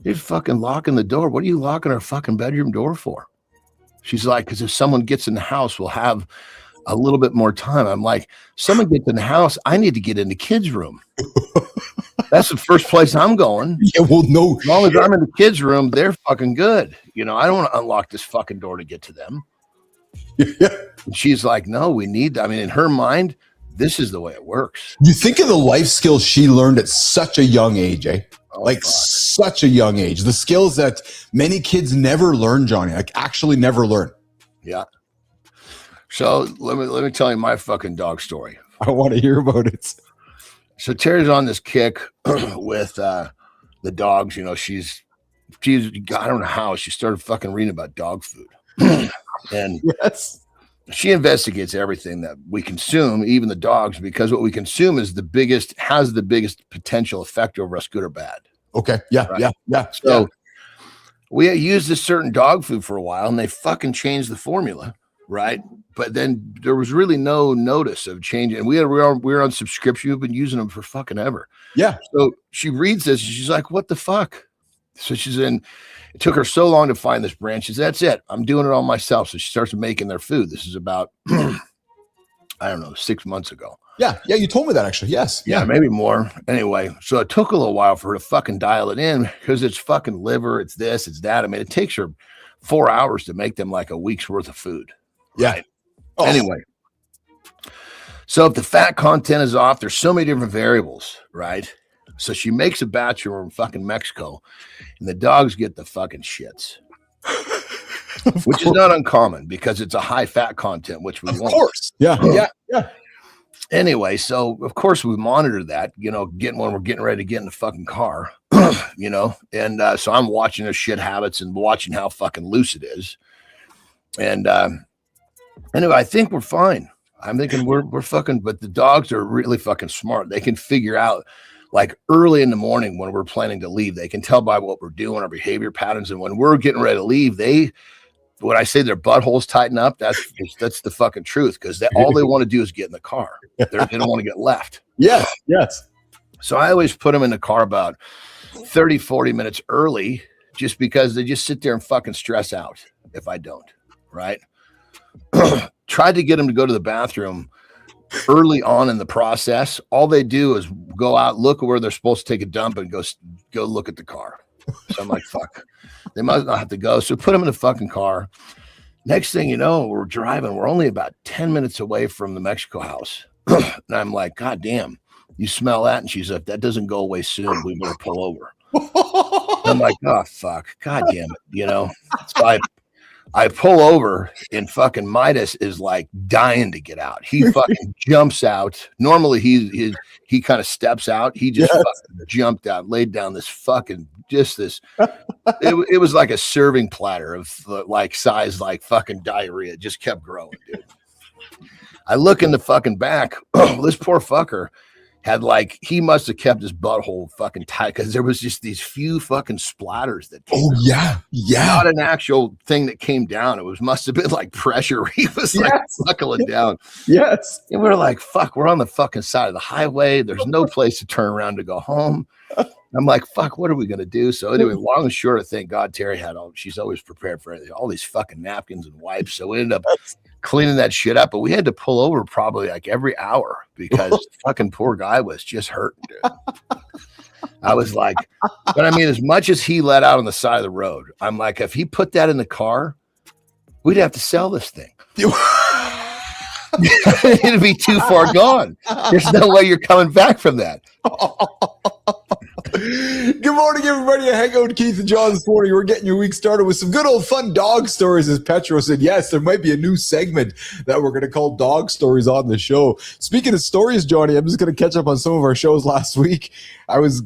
you're fucking locking the door. What are you locking our fucking bedroom door for? She's like, because if someone gets in the house, we'll have a little bit more time. I'm like, someone gets in the house, I need to get in the kids' room. That's the first place I'm going. Yeah, well, no. As long as I'm in the kids' room, they're fucking good. You know, I don't want to unlock this fucking door to get to them. Yeah. And she's like, no, we need, I mean, in her mind, this is the way it works. You think of the life skills she learned at such a young age, eh? Such a young age. The skills that many kids never learn, Johnny, like actually never learn. Yeah. So let me tell you my fucking dog story. I want to hear about it. So Terry's on this kick with the dogs. You know, she's I don't know how she started fucking reading about dog food. And yes, she investigates everything that we consume, even the dogs, because what we consume has the biggest potential effect over us, good or bad. Okay. Yeah. Right? Yeah. So we used this certain dog food for a while and they fucking changed the formula. Right. But then there was really no notice of change. And we were on subscription. We've been using them for fucking ever. Yeah. So she reads this and she's like, what the fuck? So it took her so long to find this brand. She says, that's it. I'm doing it all myself. So she starts making their food. This is about, I don't know, 6 months ago. Yeah. Yeah. You told me that actually. Yes. Yeah. Maybe more. Anyway. So it took a little while for her to fucking dial it in because it's fucking liver. It's this, it's that. I mean, it takes her 4 hours to make them like a week's worth of food. Yeah. Right? Oh. Anyway. So if the fat content is off, there's so many different variables, right? So she makes a batch from fucking Mexico and the dogs get the fucking shits. which is not uncommon because it's a high fat content, which we want. Of course. Yeah. Anyway, so of course we monitor that, when we're getting ready to get in the fucking car, and so I'm watching their shit habits and watching how fucking loose it is. And anyway, I think we're fine. I'm thinking we're fucking, but the dogs are really fucking smart. They can figure out like early in the morning when we're planning to leave, they can tell by what we're doing, our behavior patterns. And when we're getting ready to leave, when I say their buttholes tighten up, that's the fucking truth. Cause all they want to do is get in the car. They don't want to get left. Yes. So I always put them in the car about 30, 40 minutes early, just because they just sit there and fucking stress out if I don't. Right. Tried to get them to go to the bathroom early on in the process. All they do is go out, look where they're supposed to take a dump, and go look at the car. So I'm like, fuck, they must not have to go. So put them in the fucking car. Next thing you know, we're driving. We're only about 10 minutes away from the Mexico house. And I'm like, God damn, you smell that? And she's like, that doesn't go away soon. We better pull over. I'm like, oh, fuck. God damn it. So I pull over and fucking Midas is like dying to get out. He fucking jumps out. Normally he kind of steps out. He just fucking jumped out, laid down this fucking, it was like a serving platter of like size, like fucking diarrhea. It just kept growing, dude. I look in the fucking back. This poor fucker had he must have kept his butthole fucking tight because there was just these few fucking splatters that came out. Not an actual thing that came down. It must have been like pressure. He was like buckling down. Yes. And we're like, fuck, we're on the fucking side of the highway. There's no place to turn around to go home. I'm like, fuck, what are we going to do? So anyway, long and short, thank God Terry she's always prepared for anything, all these fucking napkins and wipes. So we ended up cleaning that shit up, but we had to pull over probably like every hour because the fucking poor guy was just hurting, dude. I was like, but I mean, as much as he let out on the side of the road, I'm like, if he put that in the car, we'd have to sell this thing. It'd be too far gone. There's no way you're coming back from that. Good morning, everybody. I hang out with Keith and Jon this morning. We're getting your week started with some good old fun dog stories. As Petro said, yes, there might be a new segment that we're going to call Dog Stories on the show. Speaking of stories, Johnny, I'm just going to catch up on some of our shows last week.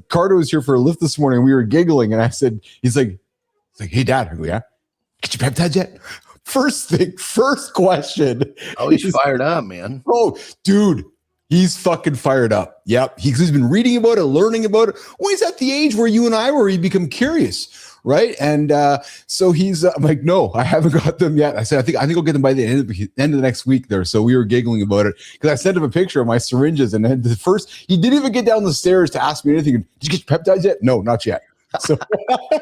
Carter was here for a lift this morning. We were giggling, and I said, he's like, hey, Dad. I go, yeah? Get your peptides yet? First question. Oh, he's fired up, man. Oh, dude. He's fucking fired up. Yep. He's been reading about it, learning about it. Well, he's at the age where you and I were, you become curious, right? And so he's I'm like, no, I haven't got them yet. I said, I think I'll get them by the end of the next week there. So we were giggling about it because I sent him a picture of my syringes, and then he didn't even get down the stairs to ask me anything. Did you get your peptides yet? No, not yet. So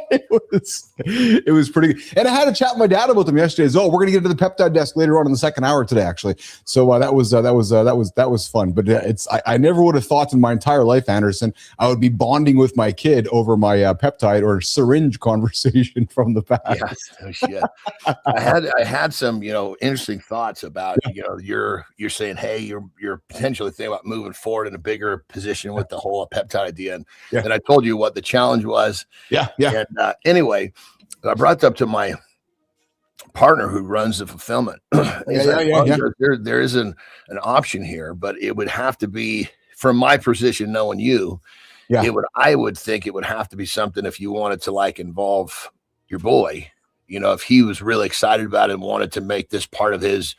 it was pretty good. And I had a chat with my dad about them yesterday as well. We're gonna get to the peptide desk later on in the second hour today, actually. So that was fun. But I never would have thought in my entire life, Anderson, I would be bonding with my kid over my peptide or syringe conversation from the past. Yes, no shit. I had some interesting thoughts about you're saying, hey, you're potentially thinking about moving forward in a bigger position with the whole peptide idea, and I told you what the challenge was. Yeah. And anyway, I brought it up to my partner who runs the fulfillment. There is an option here, but it would have to be, from my position, knowing you, I would think it would have to be something if you wanted to involve your boy. If he was really excited about it and wanted to make this part of his,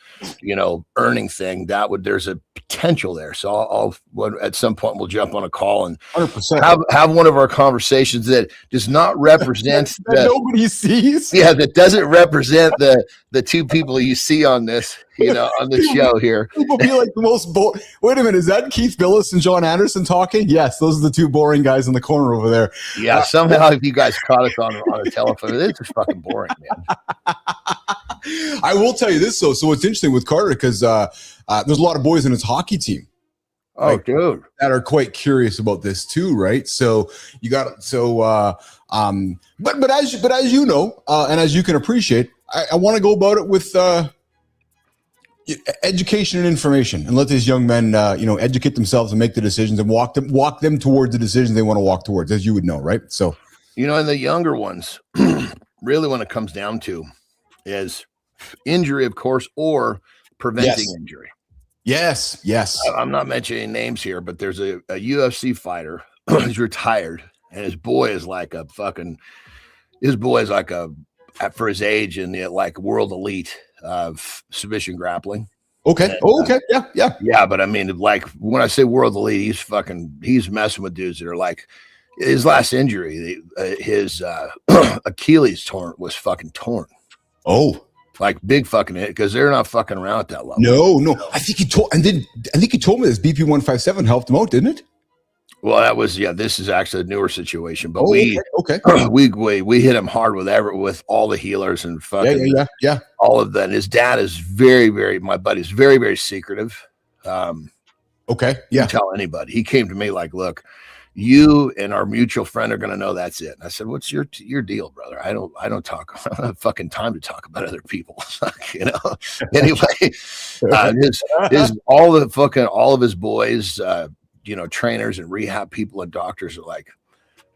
earning thing, there's a potential there. So I'll at some point we'll jump on a call and 100%. have one of our conversations that does not represent that nobody sees. Yeah, that doesn't represent the two people you see on this, on the show here. People be like the most boring. Wait a minute, is that Keith Billis and John Anderson talking? Yes, those are the two boring guys in the corner over there. Yeah, somehow if you guys caught us on a telephone, it's just fucking boring, man. I will tell you this though. So it's interesting with Carter because there's a lot of boys in his hockey team. Oh, dude, that are quite curious about this too, right? So you got but as you know, and as you can appreciate, I want to go about it with education and information, and let these young men, educate themselves and make the decisions and walk them towards the decisions they want to walk towards, as you would know, right? So, and the younger ones, really when it comes down to is injury, of course, or preventing injury. Yes. I'm not mentioning names here, but there's a UFC fighter. He's retired, and his boy is like a for his age in the like world elite of submission grappling. Okay. And, yeah. But I mean, like when I say world elite, he's messing with dudes that are like his last injury. His Achilles was fucking torn. Oh, like big fucking hit because they're not fucking around at that level. No. I think he told me this BP 157 helped him out, didn't it? Well, that was this is actually a newer situation, but we hit him hard with all the healers and fucking all of that. And his dad is my buddy's very, very secretive. Didn't tell anybody. He came to me like, look, you and our mutual friend are going to know that's it. And I said, what's your deal, brother? I don't talk. I don't have fucking time to talk about other people. Anyway, all of his boys, trainers and rehab people and doctors are like,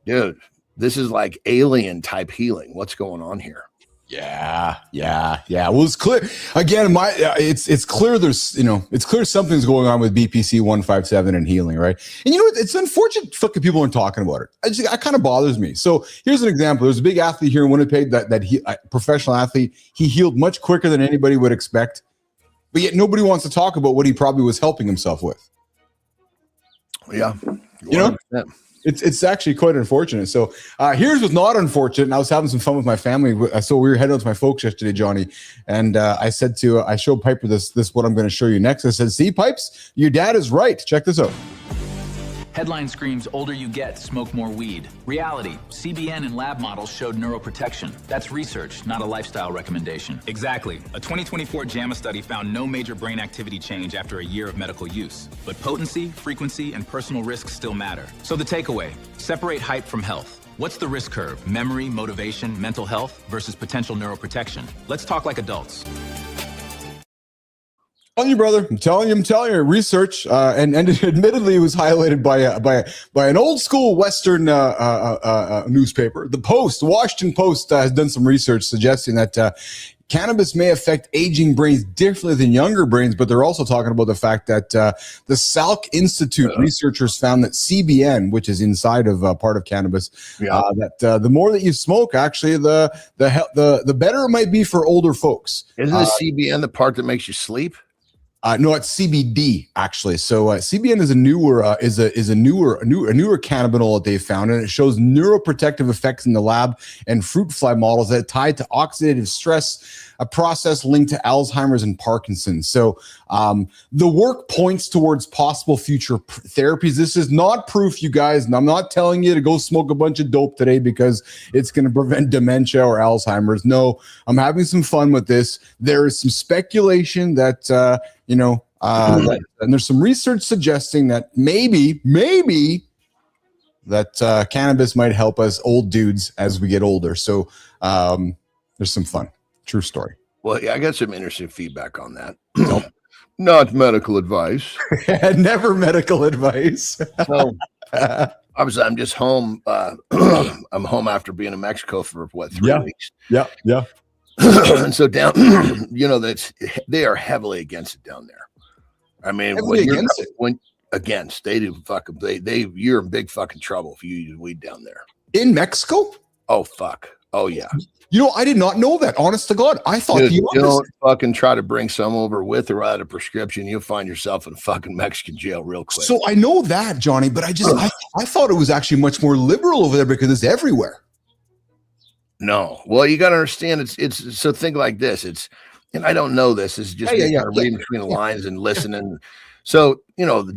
dude, this is like alien type healing. What's going on here? Yeah. Well, it's clear again. It's clear it's clear something's going on with BPC 157 and healing, right? And you know what? It's unfortunate fucking people aren't talking about it. It kind of bothers me. So here's an example. There's a big athlete here in Winnipeg professional athlete. He healed much quicker than anybody would expect, but yet nobody wants to talk about what he probably was helping himself with. Yeah, it's actually quite unfortunate. So here's what's not unfortunate. And I was having some fun with my family. So we were heading out to my folks yesterday, Johnny, and I showed Piper this what I'm going to show you next. I said, see, Pipes, your dad is right. Check this out. Headline screams, older you get, smoke more weed. Reality, CBN and lab models showed neuroprotection. That's research, not a lifestyle recommendation. Exactly. A 2024 JAMA study found no major brain activity change after a year of medical use. But potency, frequency, and personal risks still matter. So the takeaway, separate hype from health. What's the risk curve? Memory, motivation, mental health versus potential neuroprotection. Let's talk like adults. Telling you, brother. I'm telling you. Research, and admittedly, it was highlighted by an old school Western newspaper. The Washington Post, has done some research suggesting that cannabis may affect aging brains differently than younger brains, but they're also talking about the fact that the Salk Institute researchers found that CBN, which is inside of part of cannabis, that the more that you smoke, actually, the better it might be for older folks. Isn't the CBN the part that makes you sleep? No, it's CBD actually. So CBN is a newer cannabinoid that they found, and it shows neuroprotective effects in the lab and fruit fly models that tied to oxidative stress, a process linked to Alzheimer's and Parkinson's. So the work points towards possible future therapies. This is not proof, you guys, and I'm not telling you to go smoke a bunch of dope today because it's going to prevent dementia or Alzheimer's. No, I'm having some fun with this. There is some speculation that and there's some research suggesting that maybe that cannabis might help us old dudes as we get older. So there's some fun. True story. Well, yeah, I got some interesting feedback on that. Not medical advice. Never medical advice. So, I'm just home. I'm home after being in Mexico for 3 weeks. Yeah. And so down, they are heavily against it down there. I mean, you're in big fucking trouble if you use weed down there in Mexico. Oh fuck. Oh yeah. I did not know that. Honest to God, I thought you don't fucking try to bring some over with or without a prescription. You'll find yourself in a fucking Mexican jail real quick. So I know that, Johnny, but I thought it was actually much more liberal over there because it's everywhere. No, well, you got to understand. It's so think like this. And I don't know this. It's just reading between the lines and listening. So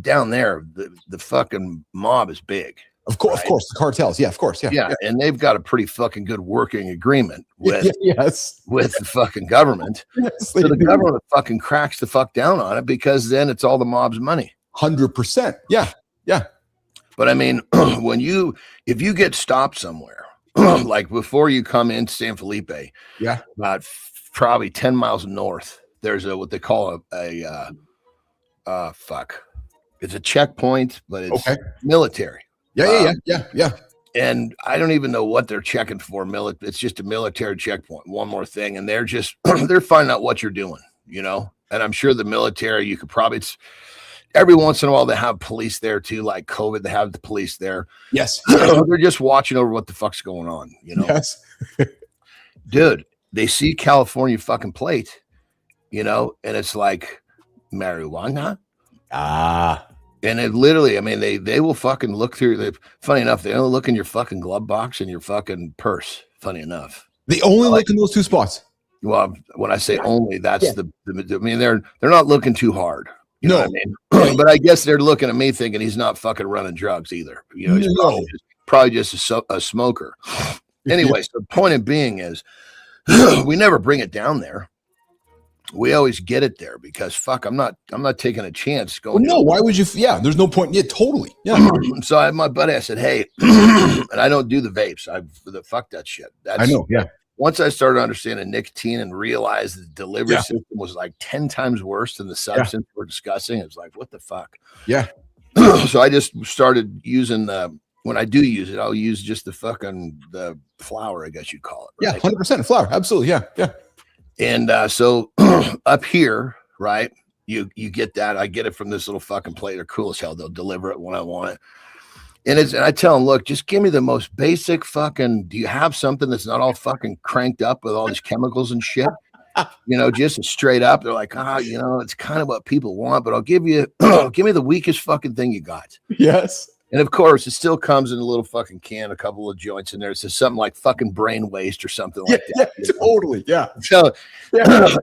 down there, the fucking mob is big. Of course, the cartels. Yeah, of course. Yeah, and they've got a pretty fucking good working agreement with with the fucking government. Yes, so the government fucking cracks the fuck down on it because then it's all the mob's money. 100%. Yeah. But I mean, if you get stopped somewhere, like before you come into San Felipe, about probably 10 miles north, there's what they call it's a checkpoint, but it's military. Yeah. And I don't even know what they're checking for. It's just a military checkpoint. One more thing. And they're just, they're finding out what you're doing, you know? And I'm sure the military, you could probably, every once in a while they have police there too, like COVID, they have the police there. Yes. They're just watching over what the fuck's going on, you know? Yes. Dude, they see California fucking plate, you know, and it's like marijuana. And it literally, I mean, they will fucking look through the, funny enough, they only look in your fucking glove box and your fucking purse, funny enough. They only look in those two spots. Well, when I say only, that's I mean, they're not looking too hard. You know what I mean? But I guess they're looking at me thinking he's not fucking running drugs either. You know, he's probably just a smoker. Anyway, so the point of being is we never bring it down there. We always get it there because fuck, I'm not taking a chance going. Well, no, why would you? Yeah, there's no point. Yeah, totally. Yeah. So I had my buddy, I said, hey, and I don't do the vapes. Fuck that shit. I know. Yeah. Once I started understanding nicotine and realized the delivery system was like 10 times worse than the substance we're discussing, it was like, what the fuck? Yeah. So I just started using when I do use it, I'll use just the flower, I guess you'd call it. Right? Yeah, 100% flower. Absolutely. Yeah. Yeah. And so up here, right, you get that. I get it from this little fucking plate. They're cool as hell. They'll deliver it when I want it. And I tell them, look, just give me the most basic fucking, do you have something that's not all fucking cranked up with all these chemicals and shit? You know, just straight up. They're like, you know, it's kind of what people want, but I'll give you, give me the weakest fucking thing you got. Yes. And of course, it still comes in a little fucking can, a couple of joints in there. It says something like fucking brain waste or something like that. Yeah, totally. Yeah. So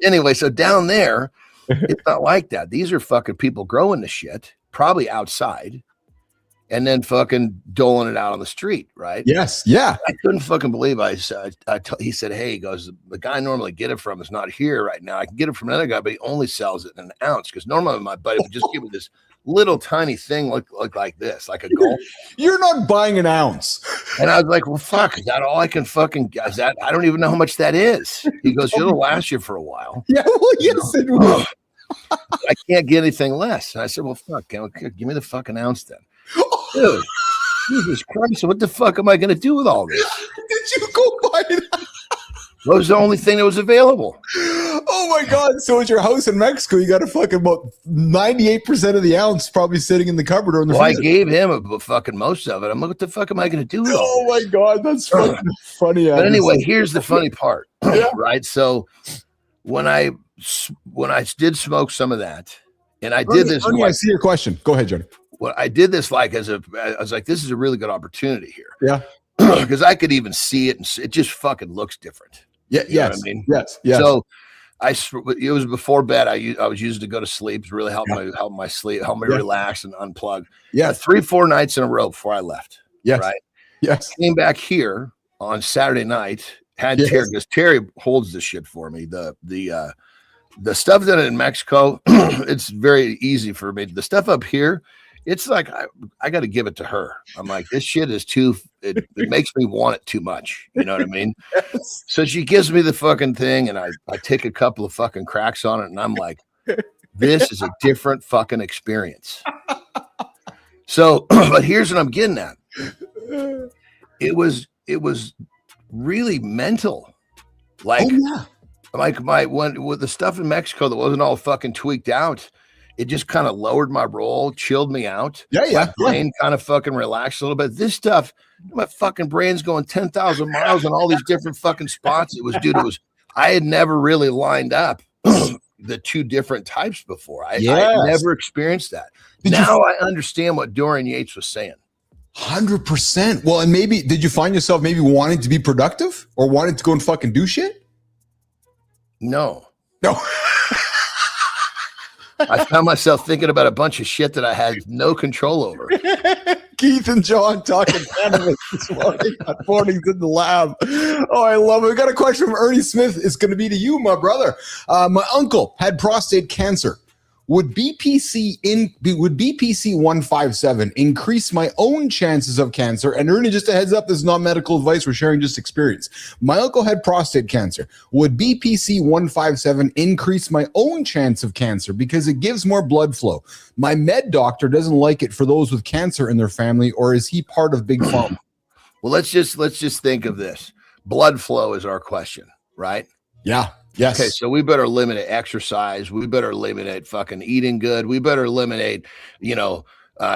anyway, so down there, it's not like that. These are fucking people growing the shit, probably outside, and then fucking doling it out on the street, right? Yes. Yeah. I couldn't fucking believe he said, hey, he goes, the guy I normally get it from is not here right now. I can get it from another guy, but he only sells it in an ounce. Because normally my buddy would just give me this little tiny thing look like this, like a golf. You're not buying an ounce. And I was like, well, fuck, is that all I can fucking, I don't even know how much that is. He goes, it'll last you for a while. Yeah, well, yes, it will. I can't get anything less. And I said, well, fuck, give me the fucking ounce then. Dude, Jesus Christ, what the fuck am I going to do with all this? Did you go buy it? That was the only thing that was available. Oh my God. So at your house in Mexico, you got a fucking about 98% of the ounce probably sitting in the cupboard or in the freezer. I gave him a fucking most of it. I'm like, what the fuck am I going to do with all Oh my God. That's fucking funny. But anyway, here's the funny part, right? So when I did smoke some of that, and I did this. I see your question. Go ahead, Johnny. Well, I did this I was like, this is a really good opportunity here. Yeah. Because I could even see it, and it just fucking looks different. Yeah. You know what I mean? Yes. Yes. So it was before bed. I was using it to go to sleep. It really helped my sleep, help me relax and unplug. Yeah. 3-4 nights in a row before I left. Yes. Right. Yes. Came back here on Saturday night. Had Terry, because Terry holds this shit for me. The stuff that in Mexico, it's very easy for me. The stuff up here, it's like I got to give it to her. I'm like, this shit is it makes me want it too much. You know what I mean? Yes. So she gives me the fucking thing, and I take a couple of fucking cracks on it, and I'm like, this is a different fucking experience. So, but here's what I'm getting at. It was really mental. Like, with the stuff in Mexico that wasn't all fucking tweaked out, it just kind of lowered my roll, chilled me out. My brain kind of fucking relaxed a little bit. This stuff, my fucking brain's going 10,000 miles in all these different fucking spots. I had never really lined up the two different types before. I never experienced that. Now I understand what Dorian Yates was saying. 100%. Well, and maybe, did you find yourself maybe wanting to be productive or wanting to go and fucking do shit? No. I found myself thinking about a bunch of shit that I had no control over. Keith and Jon talking cannabis this morning on Mornings in the Lab. Oh, I love it. We got a question from Ernie Smith. It's going to be to you, my brother. My uncle had prostate cancer. Would BPC 157 increase my own chances of cancer? And Ernie, just a heads up, this is not medical advice. We're sharing just experience. My uncle had prostate cancer. Would BPC 157 increase my own chance of cancer because it gives more blood flow? My med doctor doesn't like it for those with cancer in their family, or is he part of Big Pharma? Well, let's just think of this. Blood flow is our question, right? Yeah. Yes. Okay, so we better eliminate exercise. We better eliminate fucking eating good. We better eliminate,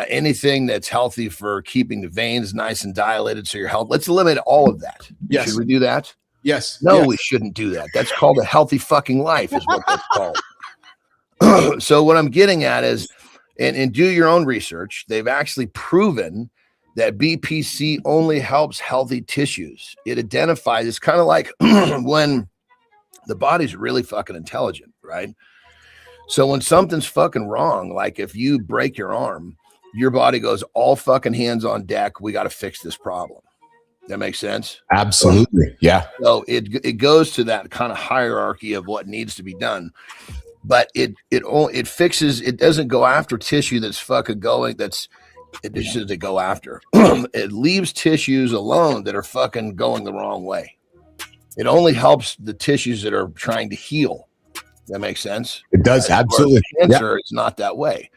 anything that's healthy for keeping the veins nice and dilated so you're healthy. Let's eliminate all of that. Yes. Should we do that? Yes. No, yes. we shouldn't do that. That's called a healthy fucking life is what that's called. So what I'm getting at is, and do your own research. They've actually proven that BPC only helps healthy tissues. It identifies, it's kind of like when the body's really fucking intelligent, right? So when something's fucking wrong, like if you break your arm, your body goes all fucking hands on deck. We got to fix this problem. That makes sense? Absolutely. Yeah. So it goes to that kind of hierarchy of what needs to be done. But it fixes, it doesn't go after tissue that's fucking going, it should go after. It leaves tissues alone that are fucking going the wrong way. It only helps the tissues that are trying to heal. That makes sense? It does. Absolutely. Cancer is not that way.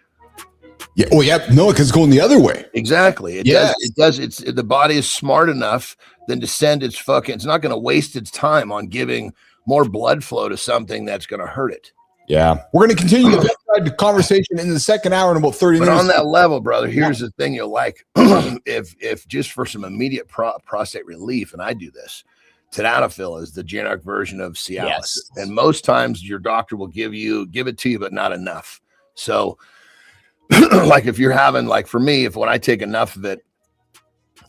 Yeah. Oh, yeah. No, because it's going the other way. Exactly. It does. It's the body is smart enough then to send its fucking, it's not going to waste its time on giving more blood flow to something that's going to hurt it. Yeah. We're going to continue the conversation in the second hour in about 30 but minutes. On that level, brother, here's the thing you'll like. if just for some immediate prostate relief, and I do this, tadalafil is the generic version of Cialis. Yes. And most times your doctor will give it to you, but not enough. So like if you're having, like for me, when I take enough of it,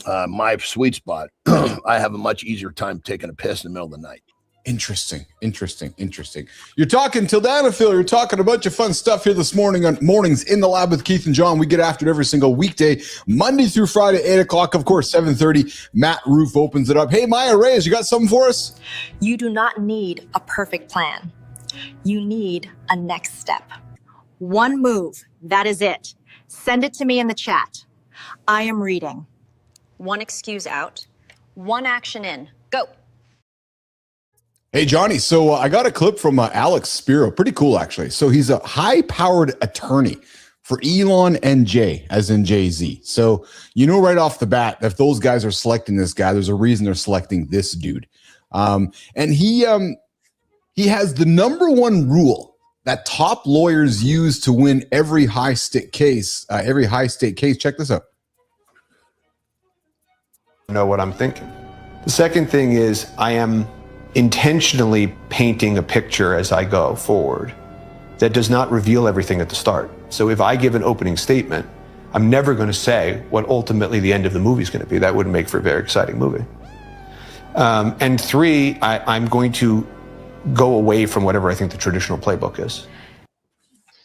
my sweet spot, I have a much easier time taking a piss in the middle of the night. Interesting. You're talking Tadalafil. You're talking a bunch of fun stuff here this morning on Mornings in the Lab with Keith and Jon. We get after it every single weekday, Monday through Friday, 8 o'clock, of course, 7:30. Matt Roof opens it up. Hey, Maya Reyes, you got something for us? You do not need a perfect plan. You need a next step. One move. That is it. Send it to me in the chat. I am reading. One excuse out. One action in. Go. Hey, Johnny. So I got a clip from Alex Spiro. Pretty cool, actually. So he's a high-powered attorney for Elon and Jay, as in Jay-Z. So right off the bat, if those guys are selecting this guy, there's a reason they're selecting this dude. And he has the number one rule that top lawyers use to win every high-stake case. Check this out. Know what I'm thinking. The second thing is I am intentionally painting a picture as I go forward that does not reveal everything at the start. So if I give an opening statement, I'm never going to say what ultimately the end of the movie is going to be. That wouldn't make for a very exciting movie. And three, I'm going to go away from whatever I think the traditional playbook is.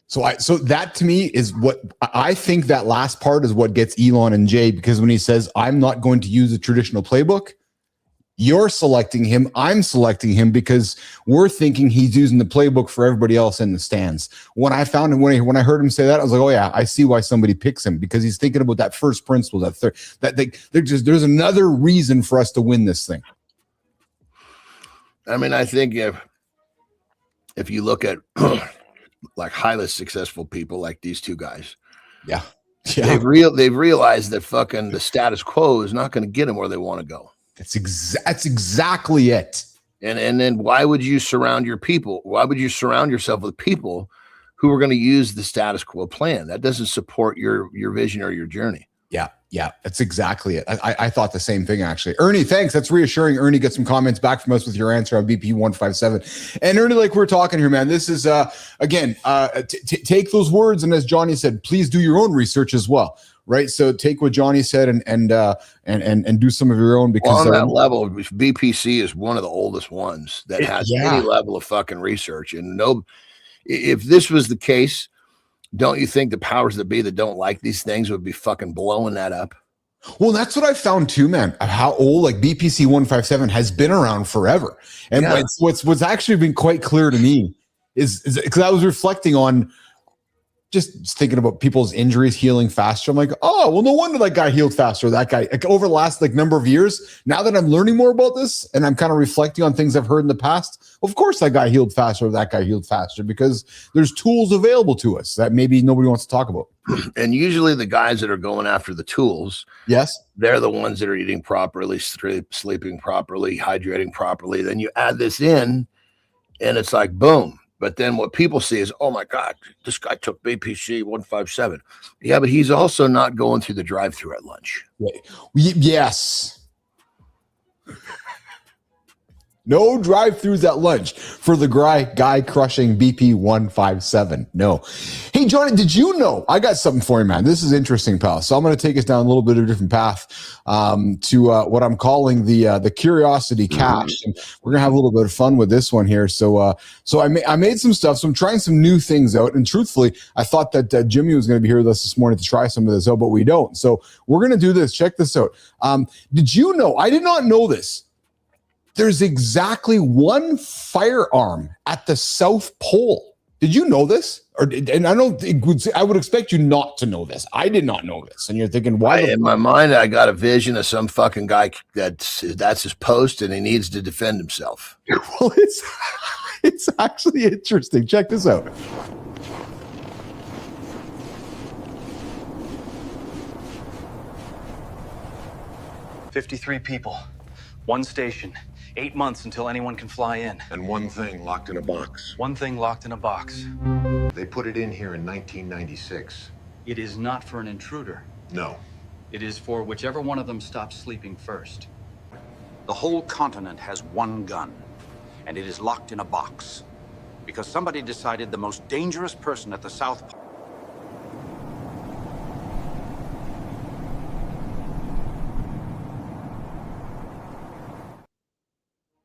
So that to me is what I think. That last part is what gets Elon and Jay, because when he says, I'm not going to use the traditional playbook, you're selecting him, I'm selecting him, because we're thinking he's using the playbook for everybody else in the stands. When I found him, when I heard him say that, I was like, oh yeah, I see why somebody picks him, because he's thinking about that first principle, there's another reason for us to win this thing. I mean, I think if you look at like highly successful people like these two guys, they've realized that fucking the status quo is not going to get them where they want to go. That's exactly it. And then why would you surround your people? Why would you surround yourself with people who are going to use the status quo plan? That doesn't support your vision or your journey. Yeah, that's exactly it. I thought the same thing, actually. Ernie, thanks. That's reassuring. Ernie, get some comments back from us with your answer on BP 157. And Ernie, like we're talking here, man, this is, again, take those words. And as Johnny said, please do your own research as well, right? So take what Johnny said and do some of your own. Because on that level, BPC is one of the oldest ones that has any level of fucking research. And if this was the case, don't you think the powers that be that don't like these things would be fucking blowing that up? Well, that's what I found too, man. How old like BPC 157 has been around forever. And what's actually been quite clear to me is because I was reflecting on just thinking about people's injuries healing faster. I'm like, oh, well, no wonder that guy healed faster. That guy, like, over the last number of years, now that I'm learning more about this and I'm kind of reflecting on things I've heard in the past, of course that guy healed faster, that guy healed faster, because there's tools available to us that maybe nobody wants to talk about. And usually the guys that are going after the tools, yes, they're the ones that are eating properly, sleeping properly, hydrating properly. Then you add this in and it's like, boom. But then what people see is, oh my God, this guy took BPC 157. Yeah, but he's also not going through the drive-through at lunch. Yes. No drive-thrus at lunch for the guy crushing BP 157. No. Hey, Johnny, did you know? I got something for you, man. This is interesting, pal. So I'm going to take us down a little bit of a different path to what I'm calling the curiosity cache. And we're going to have a little bit of fun with this one here. So I made some stuff. So I'm trying some new things out. And truthfully, I thought that Jimmy was going to be here with us this morning to try some of this out, but we don't. So we're going to do this. Check this out. Did you know? I did not know this. There's exactly one firearm at the South Pole. Did you know this? And I would expect you not to know this. I did not know this. And you're thinking, why? In my mind, I got a vision of some fucking guy that's his post and he needs to defend himself. Well, it's actually interesting. Check this out. "53 people, one station. 8 months until anyone can fly in. And one thing locked in a box. One thing locked in a box. They put it in here in 1996. It is not for an intruder. No. It is for whichever one of them stops sleeping first. The whole continent has one gun, and it is locked in a box. Because somebody decided the most dangerous person at the South Pole.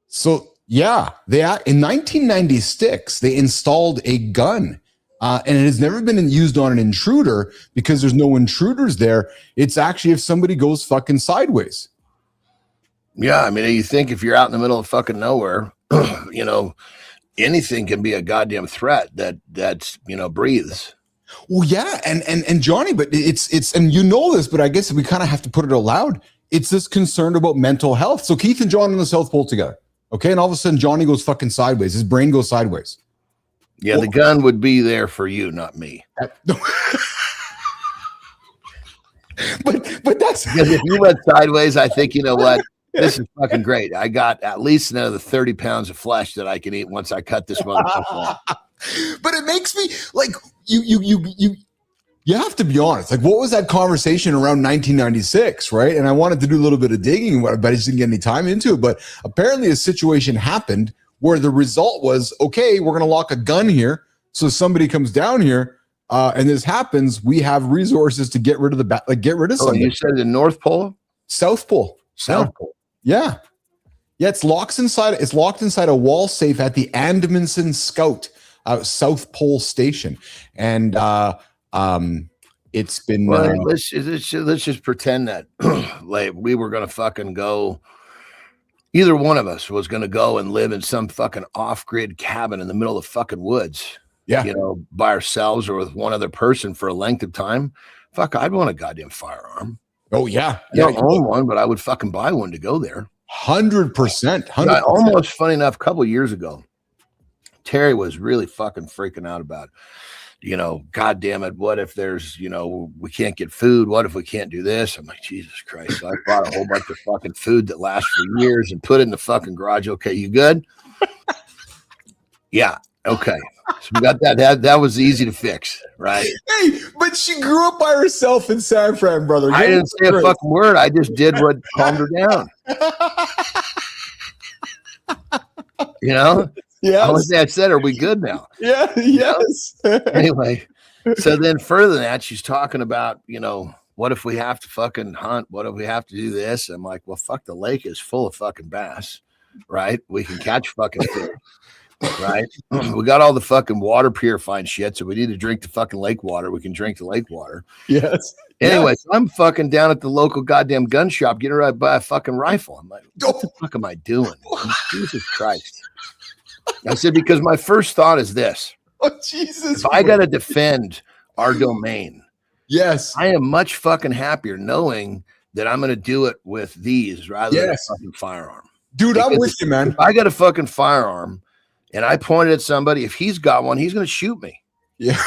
So yeah, in 1996 they installed a gun, and it has never been used on an intruder because there's no intruders there. It's actually if somebody goes fucking sideways. Yeah, I mean, you think if you're out in the middle of fucking nowhere, anything can be a goddamn threat that's breathes. Well, yeah, and Johnny, but it's and you know this, but I guess we kind of have to put it out loud. It's this concern about mental health. So Keith and Jon on the South Pole together. Okay, and all of a sudden Johnny goes fucking sideways. His brain goes sideways. Yeah, the gun would be there for you, not me. But that's because if you went sideways, I think, you know what? This is fucking great. I got at least another 30 pounds of flesh that I can eat once I cut this motherfucker off. But it makes me like you have to be honest. Like, what was that conversation around 1996, right? And I wanted to do a little bit of digging, but I just didn't get any time into it. But apparently a situation happened where the result was, okay, we're going to lock a gun here. So somebody comes down here and this happens. We have resources to get rid of get rid of somebody. You said the North Pole? South Pole. South Pole. Yeah. Yeah, it's locked inside a wall safe at the Andmanson Scout South Pole Station. And it's been let's just pretend that like we were gonna fucking go, either one of us was gonna go and live in some fucking off-grid cabin in the middle of the fucking woods, by ourselves or with one other person for a length of time. Fuck, I'd want a goddamn firearm. Oh yeah, I don't own one, but I would fucking buy one to go there. 100%. Almost funny enough, a couple of years ago, Terry was really fucking freaking out about, God damn it, what if there's, we can't get food? What if we can't do this? I'm like, Jesus Christ. So I bought a whole bunch of fucking food that lasts for years and put it in the fucking garage. Okay, you good? Yeah, okay. So we got that. That was easy to fix, right? Hey, but she grew up by herself in San Fran, brother. I didn't say a fucking word. I just did what calmed her down. Yeah. I said, are we good now? Yeah. Yes. Anyway, so then further than that, she's talking about, what if we have to fucking hunt? What if we have to do this? I'm like, well, fuck, the lake is full of fucking bass, right? We can catch fucking fish, right? We got all the fucking water purifying shit, so we need to drink the fucking lake water. We can drink the lake water. Yes. Anyway, so I'm fucking down at the local goddamn gun shop, getting ready to buy a fucking rifle. I'm like, what the fuck am I doing? Jesus Christ. I said, because my first thought is this. Oh, Jesus. If I got to defend our domain. Yes. I am much fucking happier knowing that I'm going to do it with these rather than a fucking firearm. Dude, because I'm with you, man. If I got a fucking firearm and I pointed at somebody, if he's got one, he's going to shoot me. Yeah.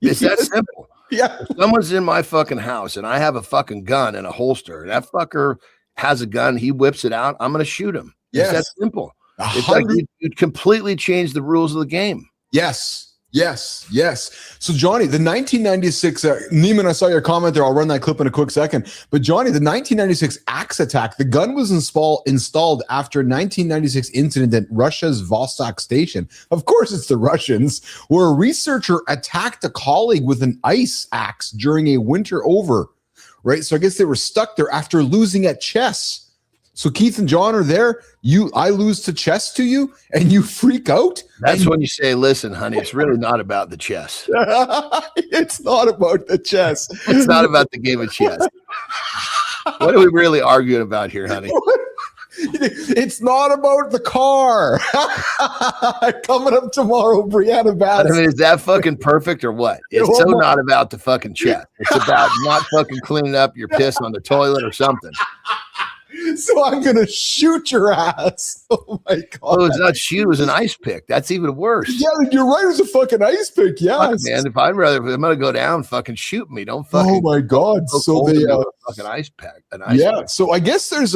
It's that simple. Yeah. If someone's in my fucking house and I have a fucking gun and a holster, and that fucker has a gun, he whips it out, I'm going to shoot him. It's that simple. It's like you'd completely change the rules of the game. Yes. Yes, yes. So, Johnny, the 1996, Neiman, I saw your comment there. I'll run that clip in a quick second. But, Johnny, the 1996 axe attack, the gun was installed after a 1996 incident at Russia's Vostok station. Of course, it's the Russians, where a researcher attacked a colleague with an ice axe during a winter over, right? So, I guess they were stuck there after losing at chess. So Keith and Jon are there. I lose to chess to you, and you freak out. That's when you say, "Listen, honey, it's really not about the chess. It's not about the chess. It's not about the game of chess. What are we really arguing about here, honey? It's not about the car. Coming up tomorrow, Brianna Bass. I mean, is that fucking perfect or what? It's so not about the fucking chess. It's about not fucking cleaning up your piss on the toilet or something." So I'm gonna shoot your ass. Oh my god! Oh, it's not shoot. It was an ice pick. That's even worse. Yeah, you're right. It was a fucking ice pick. Yeah, man. If I'm gonna go down, fucking shoot me. Don't fucking. Oh my god! So they fucking ice pack. Pick. So I guess there's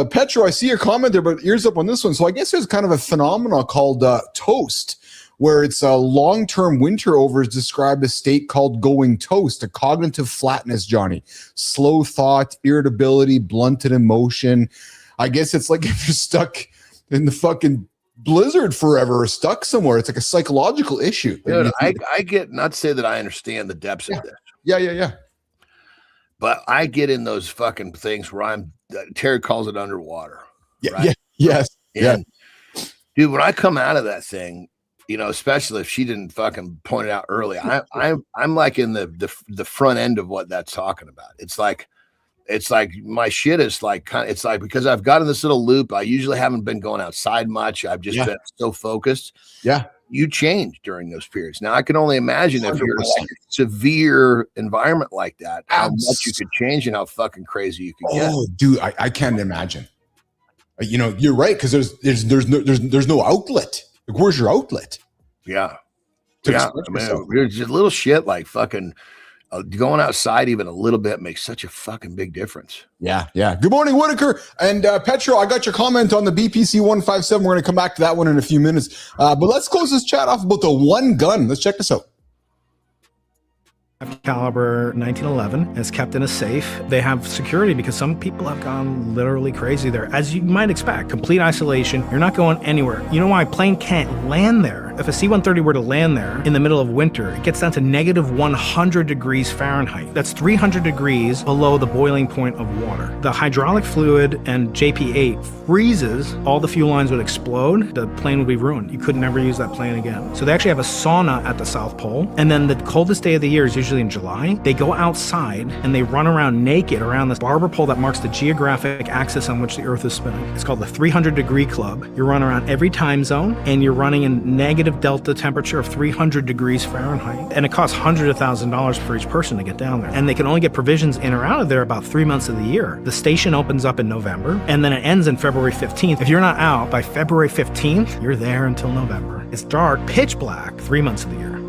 Petro. I see your comment there, but ears up on this one. So I guess there's kind of a phenomenon called toast, where it's a long-term winter over is described a state called going toast, a cognitive flatness, Johnny. Slow thought, irritability, blunted emotion. I guess it's like if you're stuck in the fucking blizzard forever or stuck somewhere. It's like a psychological issue. Dude, I get, not to say that I understand the depths of this. Yeah. But I get in those fucking things where Terry calls it underwater. Yeah, right? Yes. Dude, when I come out of that thing, you know, especially if she didn't fucking point it out early, I'm like in the front end of what that's talking about. It's like my shit is like it's like because I've got in this little loop. I usually haven't been going outside much. I've just been so focused. Yeah, you change during those periods. Now I can only imagine if you're in a severe environment like that, how much you could change and how fucking crazy you could get. Oh, dude, I can't imagine. You know, you're right because there's no outlet. Like, where's your outlet? Yeah. I mean, there's just little shit like fucking going outside even a little bit makes such a fucking big difference. Yeah. Good morning, Whitaker. And Petro, I got your comment on the BPC 157. We're going to come back to that one in a few minutes. But let's close this chat off about the one gun. Let's check this out. Caliber 1911 is kept in a safe. They have security because some people have gone literally crazy there. As you might expect, complete isolation. You're not going anywhere. You know why? A plane can't land there. If a C-130 were to land there in the middle of winter, it gets down to negative 100 degrees Fahrenheit. That's 300 degrees below the boiling point of water. The hydraulic fluid and JP-8 freezes. All the fuel lines would explode. The plane would be ruined. You could never use that plane again. So they actually have a sauna at the South Pole. And then the coldest day of the year is usually in July. They go outside and they run around naked around this barber pole that marks the geographic axis on which the Earth is spinning. It's called the 300 degree club. You run around every time zone and you're running in negative delta temperature of 300 degrees Fahrenheit. And it costs hundreds of thousands of dollars for each person to get down there. And they can only get provisions in or out of there about 3 months of the year. The station opens up in November and then it ends in February 15th. If you're not out by February 15th, you're there until November. It's dark, pitch black, 3 months of the year.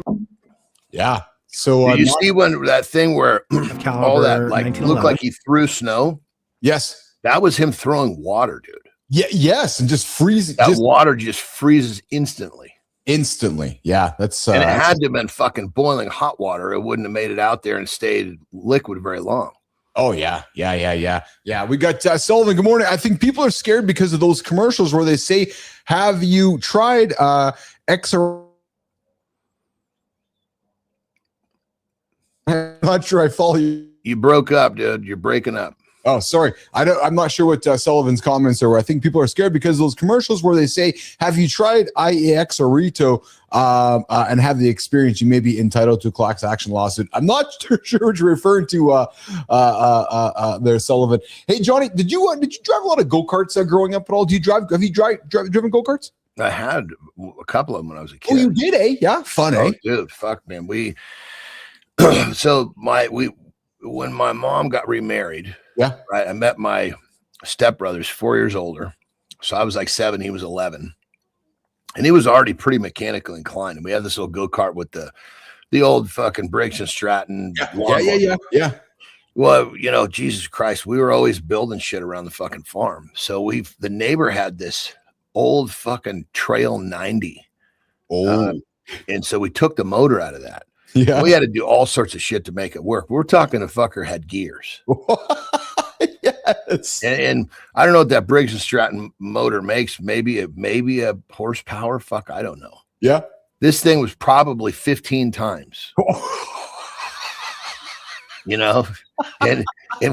Yeah. So did you see when that thing where all that like looked like he threw snow? Yes. That was him throwing water, dude. Yeah, yes, and just freezing. That water just freezes instantly. Yeah, that's and it had to have been fucking boiling hot water. It wouldn't have made it out there and stayed liquid very long. Oh yeah. We got Sullivan. Good morning. I think people are scared because of those commercials where they say, "Have you tried X or?" I'm not sure I follow you. You broke up, dude. You're breaking up. Oh, sorry. I'm not sure what Sullivan's comments are. I think people are scared because of those commercials where they say, "Have you tried IEX or Rito and have the experience? You may be entitled to a class action lawsuit." I'm not sure what you're referring to there, Sullivan. Hey, Johnny, did you drive a lot of go-karts growing up at all? Have you driven go-karts? I had a couple of them when I was a kid. Oh, you did, eh? Yeah, fun, eh? Dude, fuck, man. When my mom got remarried, yeah, right, I met my stepbrother's 4 years older. So I was like 7, he was 11. And he was already pretty mechanically inclined. And we had this little go-kart with the old fucking Briggs and Stratton. Yeah. Well, you know, Jesus Christ, we were always building shit around the fucking farm. So the neighbor had this old fucking Trail 90. And so we took the motor out of that. Yeah. We had to do all sorts of shit to make it work. We're talking the fucker had gears. Yes. And I don't know what that Briggs and Stratton motor makes. Maybe a horsepower. Fuck, I don't know. Yeah. This thing was probably 15 times. You know, and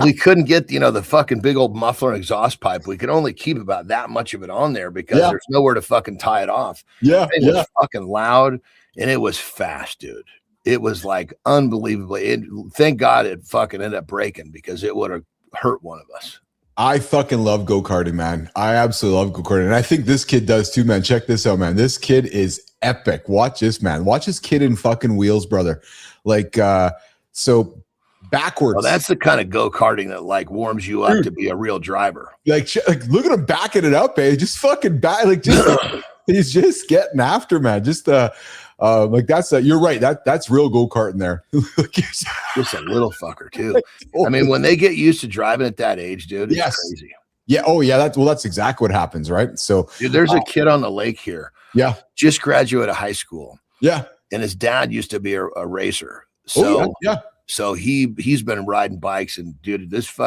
we couldn't get, you know, the fucking big old muffler and exhaust pipe. We could only keep about that much of it on there because there's nowhere to fucking tie it off. Yeah. It was fucking loud and it was fast, dude. It was like unbelievable. Thank God it fucking ended up breaking because it would have hurt one of us. I fucking love go-karting, man. I absolutely love go-karting. And I think this kid does too, man. Check this out, man. This kid is epic. Watch this, man. Watch this kid in fucking wheels, brother. Like, so backwards. Well, that's the kind of go-karting that like warms you up to be a real driver. Like look at him backing it up, eh? Just fucking back, like just he's just getting after, man. Just like that's you're right. That's real go-karting there. Just a little fucker too. I mean, when they get used to driving at that age, dude, it's crazy. Yeah. Oh, yeah. That's exactly what happens, right? So, dude, there's a kid on the lake here. Yeah. Just graduated high school. Yeah. And his dad used to be a racer. So So he's been riding bikes, and dude, this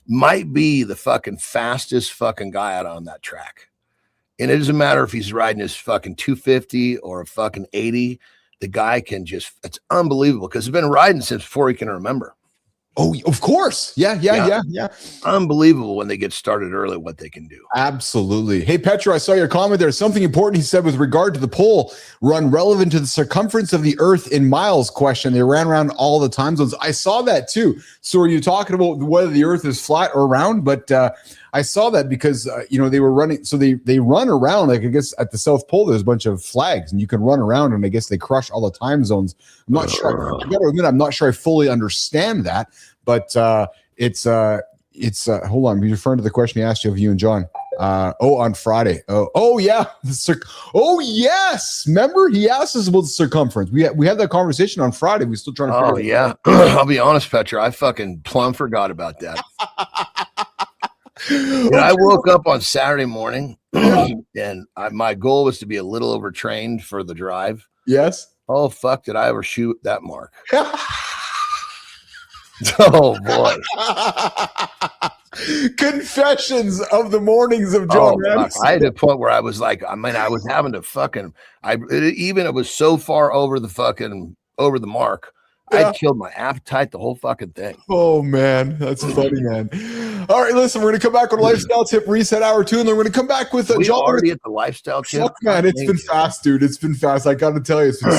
might be the fucking fastest fucking guy out on that track. And it doesn't matter if he's riding his fucking 250 or a fucking 80. The guy can it's unbelievable because he's been riding since before he can remember. Oh, of course. Yeah. Unbelievable when they get started early, what they can do. Absolutely. Hey, Petra, I saw your comment there. Something important he said with regard to the poll run relevant to the circumference of the earth in miles question. They ran around all the time zones. I saw that too. So are you talking about whether the earth is flat or round? But I saw that because, you know, they were running. So they run around, like I guess at the South Pole, there's a bunch of flags and you can run around, and I guess they crush all the time zones. I'm not sure. I gotta admit, I'm not sure I fully understand that, but it's hold on. We're referring to the question he asked you of you and John. On Friday. Oh yeah. Oh yes. Remember he asked us about the circumference. We had that conversation on Friday. We're still trying to figure it out. I'll be honest, Petra. I fucking plumb forgot about that. I woke up on Saturday morning and my goal was to be a little overtrained for the drive. Yes. Oh, fuck. Did I overshoot that mark? Oh, boy. Confessions of the mornings of John Ramsey. I had a point where I was like, I was having to fucking, it was so far over the mark. I killed my appetite, the whole fucking thing. Oh, man. That's funny, man. All right, listen, we're going to come back with lifestyle tip reset hour 2, and then we're going to come back with John. Already at the lifestyle tip? Fuck, man, it's been fast, dude. It's been fast. I got to tell you, it's been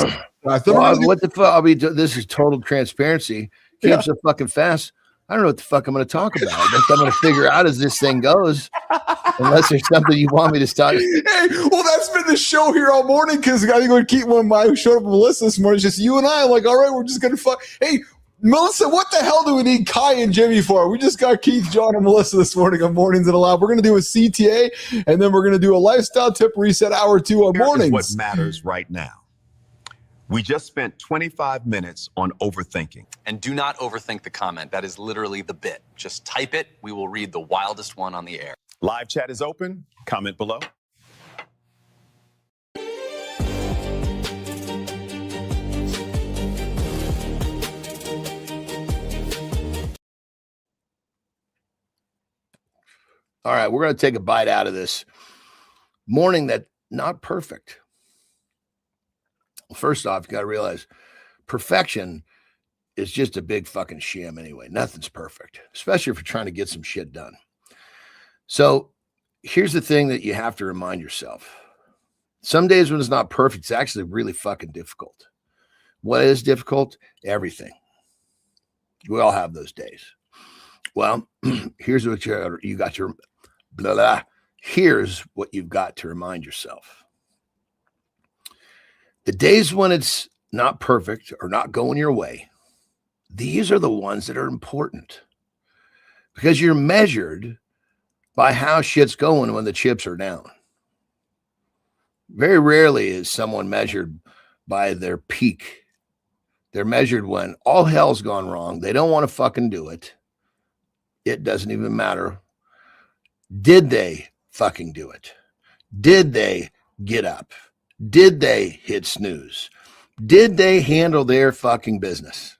fast. What the fuck? I mean, this is total transparency. Keeps so fucking fast. I don't know what the fuck I'm going to talk about. I guess I'm going to figure out as this thing goes, unless there's something you want me to start. Hey, well, that's been the show here all morning because I think we're keep one of my who showed up with Melissa this morning. It's just you and I. I'm like, all right, we're just going to fuck. Hey, Melissa, what the hell do we need Kai and Jimmy for? We just got Keith, Jon, and Melissa this morning on Mornings in a Lab. We're going to do a CTA, and then we're going to do a lifestyle tip reset hour 2 on mornings. What matters right now. We just spent 25 minutes on overthinking. And do not overthink the comment. That is literally the bit. Just type it. We will read the wildest one on the air. Live chat is open. Comment below. All right, we're going to take a bite out of this morning that not perfect. First off, you got to realize perfection is just a big fucking sham anyway. Nothing's perfect, especially if you're trying to get some shit done. So here's the thing that you have to remind yourself. Some days when it's not perfect, it's actually really fucking difficult. What is difficult? Everything. We all have those days. Well, here's what you got to blah, blah. Here's what you've got to remind yourself. The days when it's not perfect or not going your way, these are the ones that are important because you're measured by how shit's going when the chips are down. Very rarely is someone measured by their peak. They're measured when all hell's gone wrong. They don't want to fucking do it. It doesn't even matter. Did they fucking do it? Did they get up? Did they hit snooze? Did they handle their fucking business?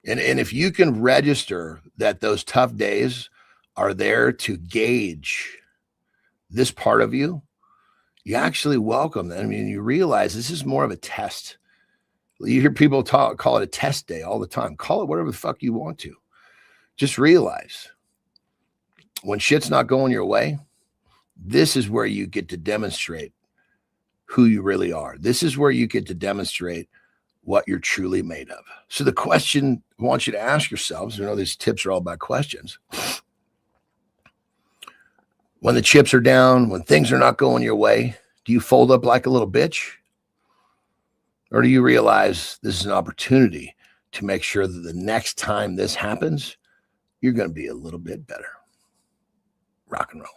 And if you can register that those tough days are there to gauge this part of you, you actually welcome them. I mean, you realize this is more of a test. You hear people call it a test day all the time. Call it whatever the fuck you want to. Just realize when shit's not going your way, this is where you get to demonstrate who you really are. This is where you get to demonstrate what you're truly made of. So the question I want you to ask yourselves, you know, these tips are all about questions. When the chips are down, when things are not going your way, do you fold up like a little bitch? Or do you realize this is an opportunity to make sure that the next time this happens, you're going to be a little bit better? Rock and roll.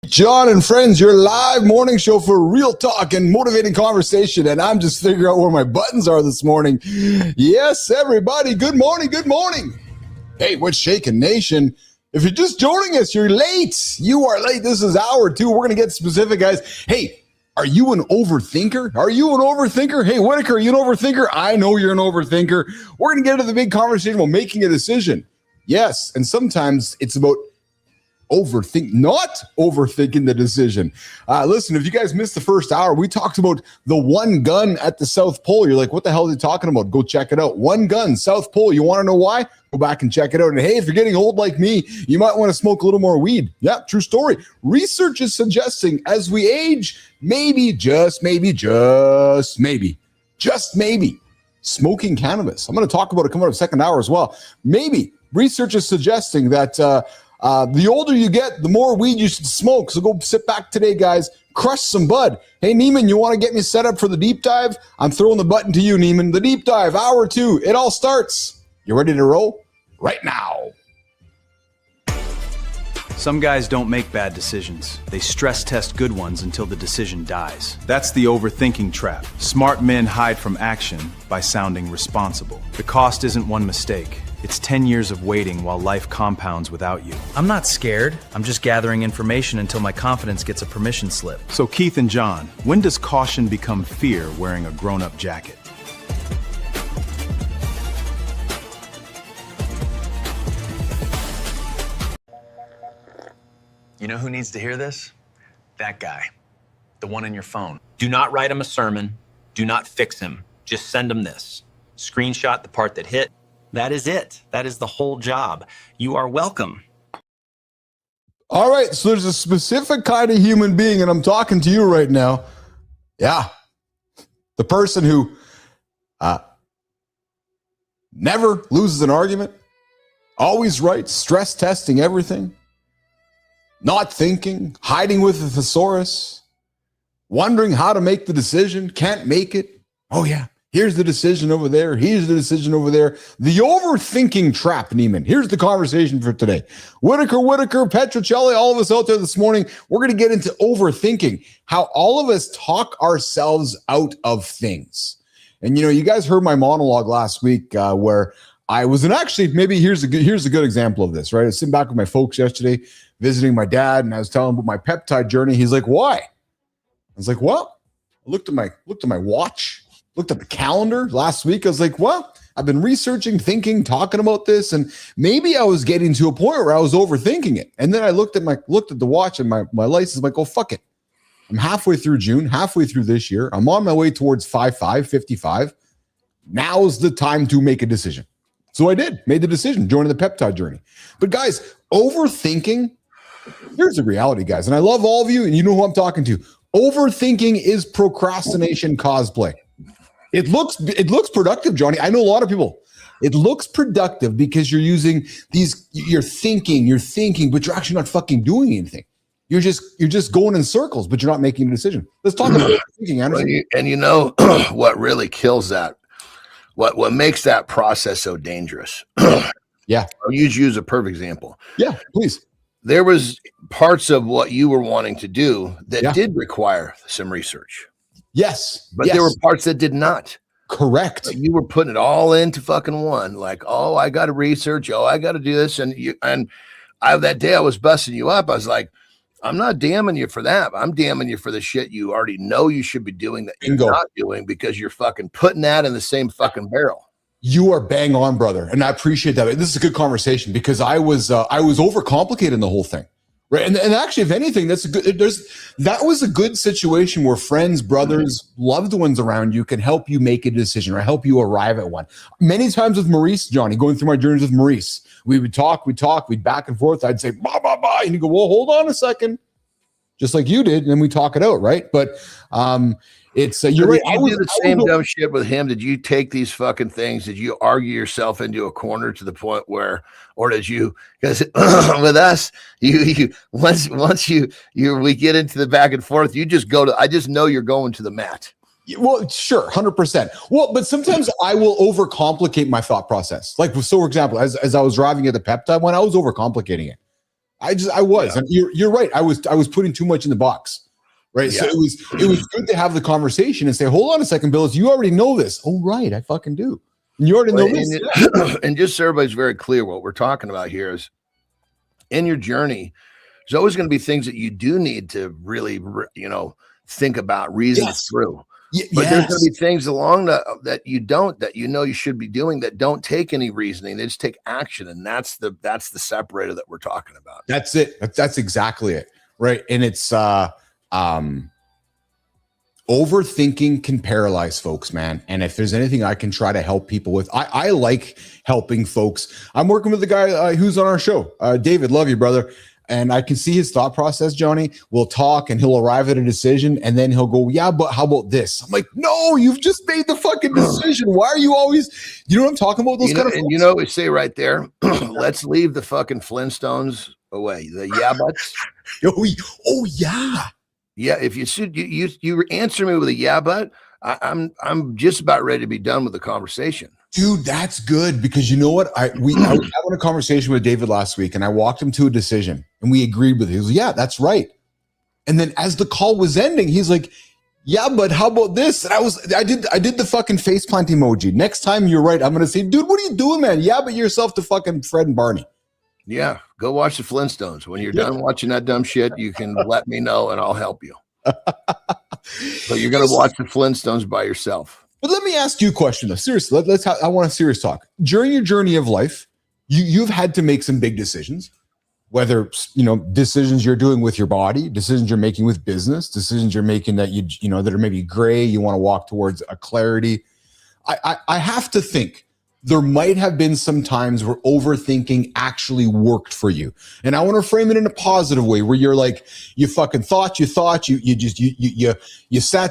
Jon and friends, your live morning show for real talk and motivating conversation. And I'm just figuring out where my buttons are this morning. Yes, everybody. Good morning. Good morning. Hey, what's shaking, nation? If you're just joining us, you're late. You are late. This is hour 2. We're going to get specific, guys. Hey, are you an overthinker? Are you an overthinker? Hey, Whitaker, are you an overthinker? I know you're an overthinker. We're going to get into the big conversation about making a decision. Yes, and sometimes it's about not overthinking the decision. Listen, if you guys missed the first hour, we talked about the one gun at the South Pole. You're like, what the hell is he talking about? Go check it out. One gun, South Pole. You want to know why? Go back and check it out. And hey, if you're getting old like me, you might want to smoke a little more weed. Yeah, true story. Research is suggesting as we age, maybe, just maybe, smoking cannabis. I'm going to talk about it coming up second hour as well. Maybe. Research is suggesting that the older you get, the more weed you should smoke. So go sit back today, guys. Crush some bud. Hey, Neiman, you want to get me set up for the deep dive? I'm throwing the button to you, Neiman. The deep dive, hour 2. It all starts. You ready to roll? Right now. Some guys don't make bad decisions. They stress test good ones until the decision dies. That's the overthinking trap. Smart men hide from action by sounding responsible. The cost isn't one mistake. It's 10 years of waiting while life compounds without you. I'm not scared. I'm just gathering information until my confidence gets a permission slip. So Keith and Jon, when does caution become fear wearing a grown-up jacket? You know who needs to hear this? That guy. The one in your phone. Do not write him a sermon. Do not fix him. Just send him this. Screenshot the part that hit. That is it. That is the whole job. You are welcome. All right, so there's a specific kind of human being, and I'm talking to you right now. Yeah. The person who never loses an argument, always right, stress testing everything, not thinking, hiding with a thesaurus, wondering how to make the decision, can't make it. Oh, yeah. Here's the decision over there. Here's the decision over there. The overthinking trap, Neiman. Here's the conversation for today. Whitaker, Petrocelli, all of us out there this morning, we're going to get into overthinking, how all of us talk ourselves out of things. And, you know, you guys heard my monologue last week where I was maybe here's a good example of this, right? I was sitting back with my folks yesterday, visiting my dad, and I was telling him about my peptide journey. He's like, why? I was like, well, I looked at my watch. Looked at the calendar last week. I was like, well, I've been researching, thinking, talking about this, and maybe I was getting to a point where I was overthinking it. And then I looked at the watch and my license. I'm like, oh, fuck it. I'm halfway through June, halfway through this year. I'm on my way towards 55. Now's the time to make a decision. So I made the decision, joining the peptide journey. But guys, overthinking, here's the reality, guys. And I love all of you, and you know who I'm talking to. Overthinking is procrastination cosplay. It looks productive, Johnny. I know a lot of people. It looks productive because you're using you're thinking, but you're actually not fucking doing anything. You're just going in circles, but you're not making a decision. Let's talk about thinking, Anderson. And you know what really kills that? What makes that process so dangerous? Yeah. I'll use a perfect example. Yeah, please. There was parts of what you were wanting to do that did require some research. Yes. But there were parts that did not. Correct. Like you were putting it all into fucking one. Like, oh, I got to research. Oh, I got to do this. And that day I was busting you up. I was like, I'm not damning you for that. I'm damning you for the shit you already know you should be doing that you're not doing because you're fucking putting that in the same fucking barrel. You are bang on, brother. And I appreciate that. This is a good conversation because I was overcomplicating the whole thing. Right. And actually, if anything, that was a good situation where friends, brothers, loved ones around you can help you make a decision or help you arrive at one. Many times with Maurice, Johnny, going through my journeys with Maurice, we would talk, we'd back and forth. I'd say, blah, blah, blah. And you go, well, hold on a second. Just like you did. And then we talk it out. Right. But you're right. You do the same dumb shit with him. Did you take these fucking things? Did you argue yourself into a corner to the point where, or did you? Because with us, once we get into the back and forth, you just go to. I just know you're going to the mat. Well, sure, 100%. Well, but sometimes I will overcomplicate my thought process. Like, so for example, as I was driving at the peptide one, I was overcomplicating it. I was, and you're right. I was putting too much in the box. Right. Yeah. So it was good to have the conversation and say, hold on a second, Billis, you already know this. Oh, right. I fucking do. And you already know this. And just so everybody's very clear, what we're talking about here is in your journey, there's always going to be things that you do need to really, think about, reason through. But there's going to be things along that you should be doing that don't take any reasoning. They just take action. And that's the separator that we're talking about. That's it. That's exactly it. Right. And it's, overthinking can paralyze folks, man. And if there's anything I can try to help people with, I like helping folks. I'm working with the guy who's on our show, David. Love you, brother. And I can see his thought process, Johnny. We'll talk and he'll arrive at a decision and then he'll go, yeah, but how about this? I'm like, no, you've just made the fucking decision. Why are you always, you know what I'm talking about? Those kind of folks? You know what we say right there? Let's leave the fucking Flintstones away. The yeah buts. Oh yeah. Yeah, if you answer me with a yeah, but I'm just about ready to be done with the conversation. Dude, that's good because you know what? I was having a conversation with David last week and I walked him to a decision and we agreed with it. He was like, yeah, that's right. And then as the call was ending, he's like, yeah, but how about this? And I did the fucking face plant emoji. Next time you're right, I'm gonna say, dude, what are you doing, man? Yeah, but yourself to fucking Fred and Barney. Yeah, go watch the Flintstones. When you're done watching that dumb shit, you can let me know and I'll help you. But you're gonna watch the Flintstones by yourself. But let me ask you a question though. Seriously, I want a serious talk. During your journey of life, you've had to make some big decisions, whether decisions you're doing with your body, decisions you're making with business, decisions you're making that that are maybe gray. You want to walk towards a clarity. I have to think there might have been some times where overthinking actually worked for you. And I want to frame it in a positive way where you're like, you fucking thought, you sat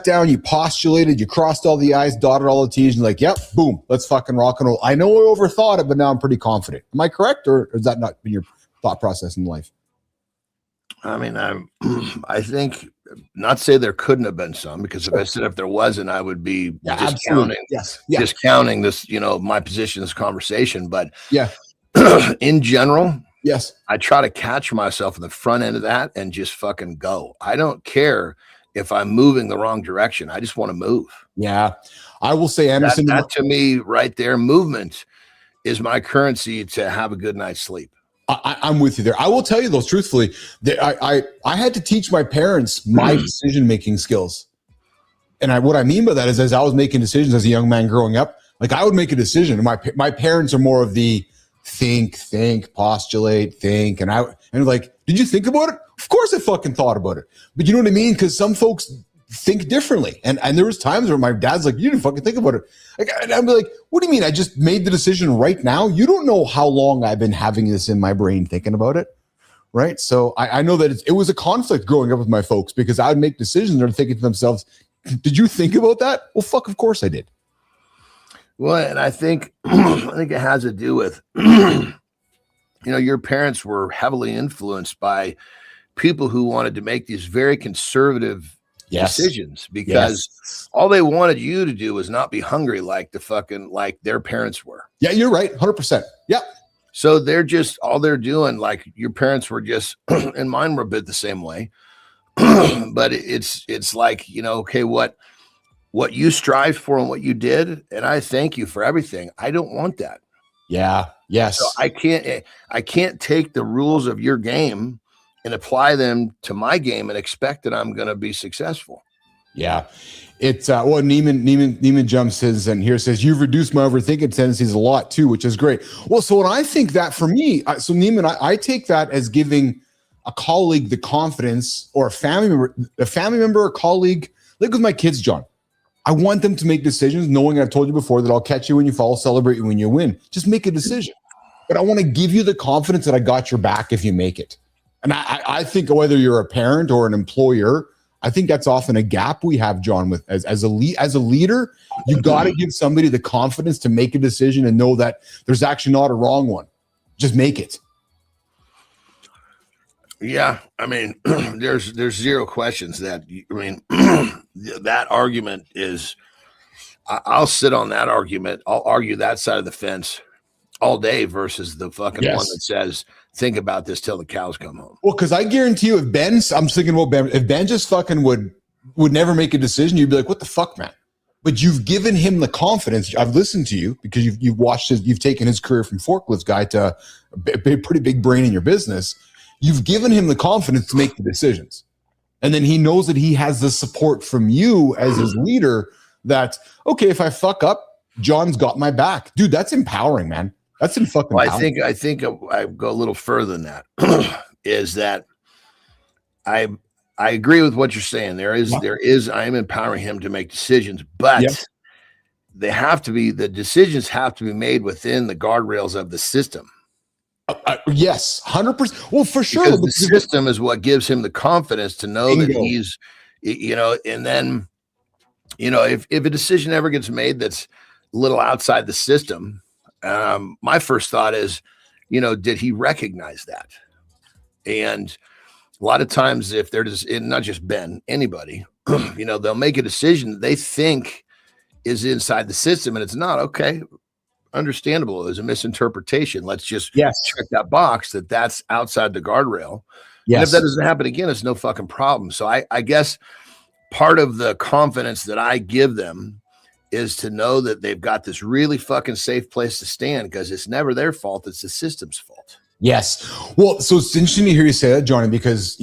down, you postulated, you crossed all the I's, dotted all the T's, and like, yep, boom, let's fucking rock and roll. I know I overthought it, but now I'm pretty confident. Am I correct? Or has that not been your thought process in life? I mean, I think not to say there couldn't have been some, because if I said if there wasn't, I would be discounting this, my position in this conversation. But in general, I try to catch myself in the front end of that and just fucking go. I don't care if I'm moving the wrong direction. I just want to move. Yeah. I will say, Anderson, that to me right there, movement is my currency to have a good night's sleep. I'm with you there. I will tell you though, truthfully, that I had to teach my parents my decision-making skills. And what I mean by that is, as I was making decisions as a young man growing up, like I would make a decision and my parents are more of the think, postulate, think. And like, did you think about it? Of course I fucking thought about it. But you know what I mean? Because some folks think differently. And there was times where my dad's like, you didn't fucking think about it. And I'd be like, what do you mean? I just made the decision right now. You don't know how long I've been having this in my brain thinking about it. Right. So I know that it was a conflict growing up with my folks because I would make decisions and they're thinking to themselves, did you think about that? Well, fuck, of course I did. Well, and I think it has to do with your parents were heavily influenced by people who wanted to make these very conservative decisions because all they wanted you to do was not be hungry like their parents were. Yeah, you're right. 100%. Yeah. So all they're doing, like your parents were just, and mine were a bit the same way, but it's like, okay, what you strived for and what you did. And I thank you for everything. I don't want that. Yeah. Yes. So I can't take the rules of your game and apply them to my game and expect that I'm going to be successful. Yeah. It's Neiman jumps his and here says, you've reduced my overthinking tendencies a lot too, which is great. Well, so when I think that for me, so Neiman, I take that as giving a colleague the confidence, or a family member, or colleague, like with my kids, John. I want them to make decisions knowing I've told you before that I'll catch you when you fall, celebrate you when you win. Just make a decision. But I want to give you the confidence that I got your back if you make it. And I think whether you're a parent or an employer, I think that's often a gap we have, John, with as a leader, you got to give somebody the confidence to make a decision and know that there's actually not a wrong one. Just make it. Yeah, I mean, there's zero questions that, that argument is, I'll sit on that argument. I'll argue that side of the fence all day versus the fucking one that says, think about this till the cows come home. Well, because I guarantee you, I'm thinking about Ben, if Ben just fucking would never make a decision, you'd be like, what the fuck, man? But you've given him the confidence. I've listened to you because you've watched you've taken his career from forklift guy to a pretty big brain in your business. You've given him the confidence to make the decisions. And then he knows that he has the support from you as his leader that, okay, if I fuck up, John's got my back. Dude, that's empowering, man. That's in fucking I think I go a little further than that. Is that I agree with what you're saying. There is I am empowering him to make decisions, but the decisions have to be made within the guardrails of the system. Yes, 100%. Well, for sure. Because the system is what gives him the confidence to know that he's, and then, if a decision ever gets made that's a little outside the system, my first thought is, did he recognize that? And a lot of times, if they're just, not just Ben, anybody, they'll make a decision that they think is inside the system and it's not. Okay. Understandable. There's a misinterpretation. Let's just check that box that's outside the guardrail. Yes. And if that doesn't happen again, it's no fucking problem. So I guess part of the confidence that I give them is to know that they've got this really fucking safe place to stand, because it's never their fault. It's the system's fault. Yes. Well, so it's interesting to hear you say that, Johnny, because,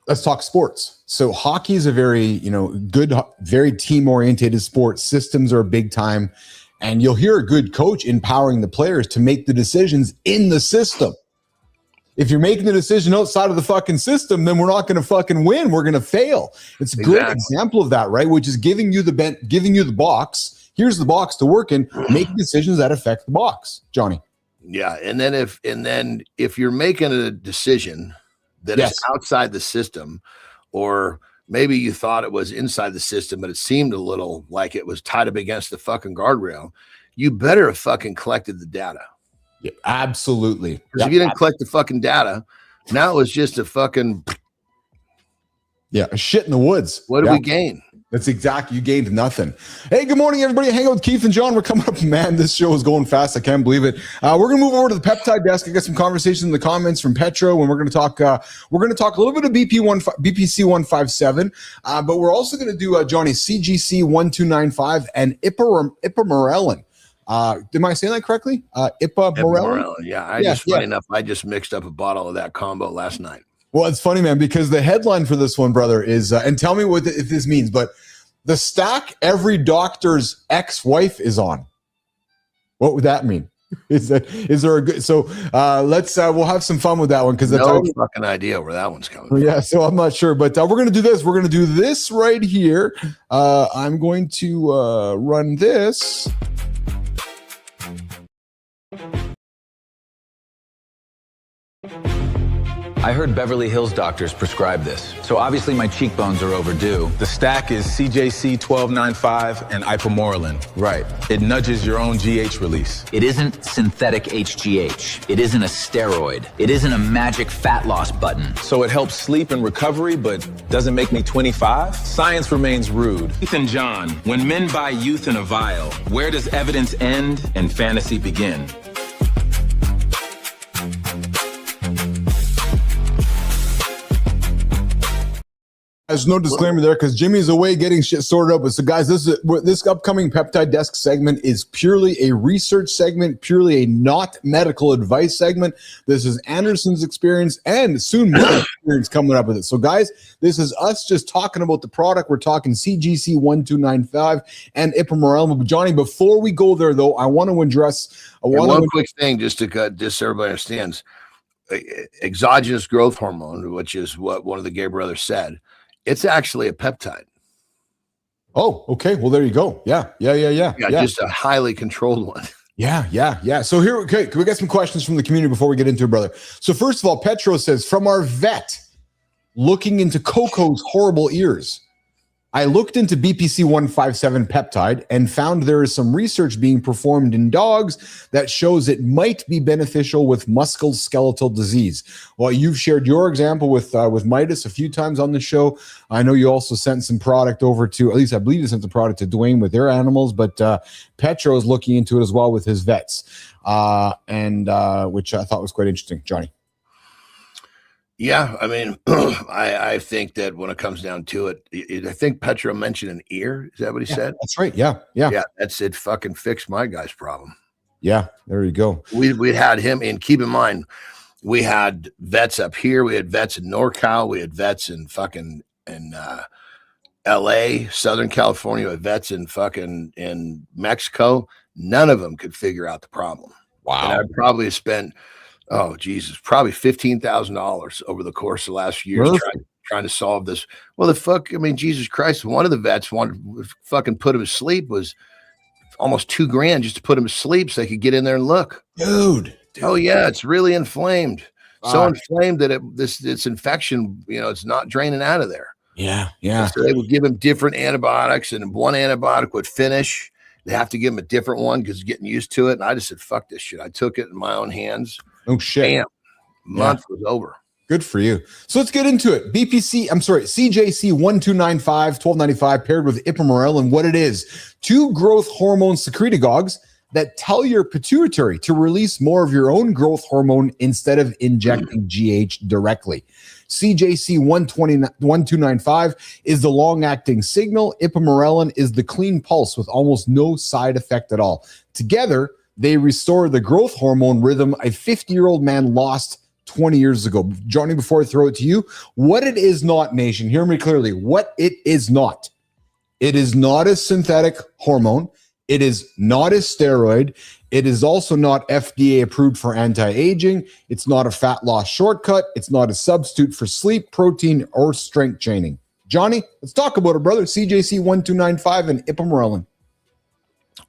let's talk sports. So hockey is a very, good, very team-oriented sport. Systems are big time. And you'll hear a good coach empowering the players to make the decisions in the system. If you're making the decision outside of the fucking system, then we're not going to fucking win. We're going to fail. It's a great example of that, right? Which is giving you the box. Here's the box to work in. Make decisions that affect the box, Johnny. Yeah, and then if you're making a decision that is outside the system, or maybe you thought it was inside the system, but it seemed a little like it was tied up against the fucking guardrail, you better have fucking collected the data. Yeah, absolutely. Because if you didn't collect the fucking data, now it was just a fucking a shit in the woods. What do we gain? That's exactly, you gained nothing. Hey, good morning, everybody. Hang out with Keith and Jon. We're coming up, man. This show is going fast. I can't believe it. We're going to move over to the peptide desk. I got some conversation in the comments from Petro, and we're going to talk. We're going to talk a little bit of BPC 157, but we're also going to do Johnny CGC 1295 and ipamorelin. Am I saying that correctly? Ipamorelin. Yeah, funny enough, I just mixed up a bottle of that combo last night. Well, it's funny, man, because the headline for this one, brother, is, and tell me if this means, but the stack every doctor's ex-wife is on. What would that mean? Is there a good, so we'll have some fun with that one, because that's no fucking idea where that one's coming from. Yeah, so I'm not sure, but we're going to do this. We're going to do this right here. I'm going to run this. I heard Beverly Hills doctors prescribe this, so obviously my cheekbones are overdue. The stack is CJC 1295 and ipamorelin. Right. It nudges your own GH release. It isn't synthetic HGH. It isn't a steroid. It isn't a magic fat loss button. So it helps sleep and recovery, but doesn't make me 25? Science remains rude. Keith Jon, when men buy youth in a vial, where does evidence end and fantasy begin? There's no disclaimer there because Jimmy's away getting shit sorted out. But so, guys, this upcoming Peptide Desk segment is purely a research segment, purely a not medical advice segment. This is Anderson's experience and soon my experience coming up with it. So, guys, this is us just talking about the product. We're talking CGC 1295 and ipamorelin. But Johnny, before we go there, though, I want to address one quick thing just so everybody understands. Exogenous growth hormone, which is what one of the Gay brothers said. It's actually a peptide. Oh, okay. Well, there you go. Yeah. Just a highly controlled one. Yeah. So here, okay, we got some questions from the community before we get into it, brother. So first of all, Petro says, from our vet looking into Coco's horrible ears, I looked into BPC 157 peptide and found there is some research being performed in dogs that shows it might be beneficial with musculoskeletal disease. Well, you've shared your example with Midas a few times on the show. I know you also sent some product over to, at least I believe you sent the product to Dwayne with their animals, but Petro is looking into it as well with his vets, and which I thought was quite interesting. Johnny. Yeah, I mean, I think that when it comes down to it, I think Petro mentioned an ear. Is that what he said? That's right. Yeah. That's it. Fucking fixed my guy's problem. Yeah, there you go. We had him, and keep in mind, we had vets up here. We had vets in NorCal. We had vets in fucking L.A., Southern California. We had vets in Mexico. None of them could figure out the problem. Wow. And I'd probably spent. Oh, Jesus, probably $15,000 over the course of the last year trying to solve this. Well, Jesus Christ, one of the vets wanted to fucking put him to sleep was almost $2,000 just to put him to sleep so they could get in there and look. Dude. Oh, yeah, it's really inflamed. So inflamed that this infection, it's not draining out of there. Yeah. So they would give him different antibiotics, and one antibiotic would finish. They have to give him a different one because he's getting used to it. And I just said, fuck this shit. I took it in my own hands. Oh shit. Damn. Month was over. Good for you. So let's get into it. CJC 1295, 1295 paired with ipamorelin. What it is, 2 growth hormone secretagogues that tell your pituitary to release more of your own growth hormone instead of injecting GH directly. CJC 1295 is the long-acting signal. Ipamorelin is the clean pulse with almost no side effect at all. Together, they restore the growth hormone rhythm a 50-year-old man lost 20 years ago. Johnny, before I throw it to you, what it is not, nation, hear me clearly, what it is not. It is not a synthetic hormone. It is not a steroid. It is also not FDA approved for anti-aging. It's not a fat loss shortcut. It's not a substitute for sleep, protein, or strength training. Johnny, let's talk about it, brother. CJC 1295 and ipamorelin.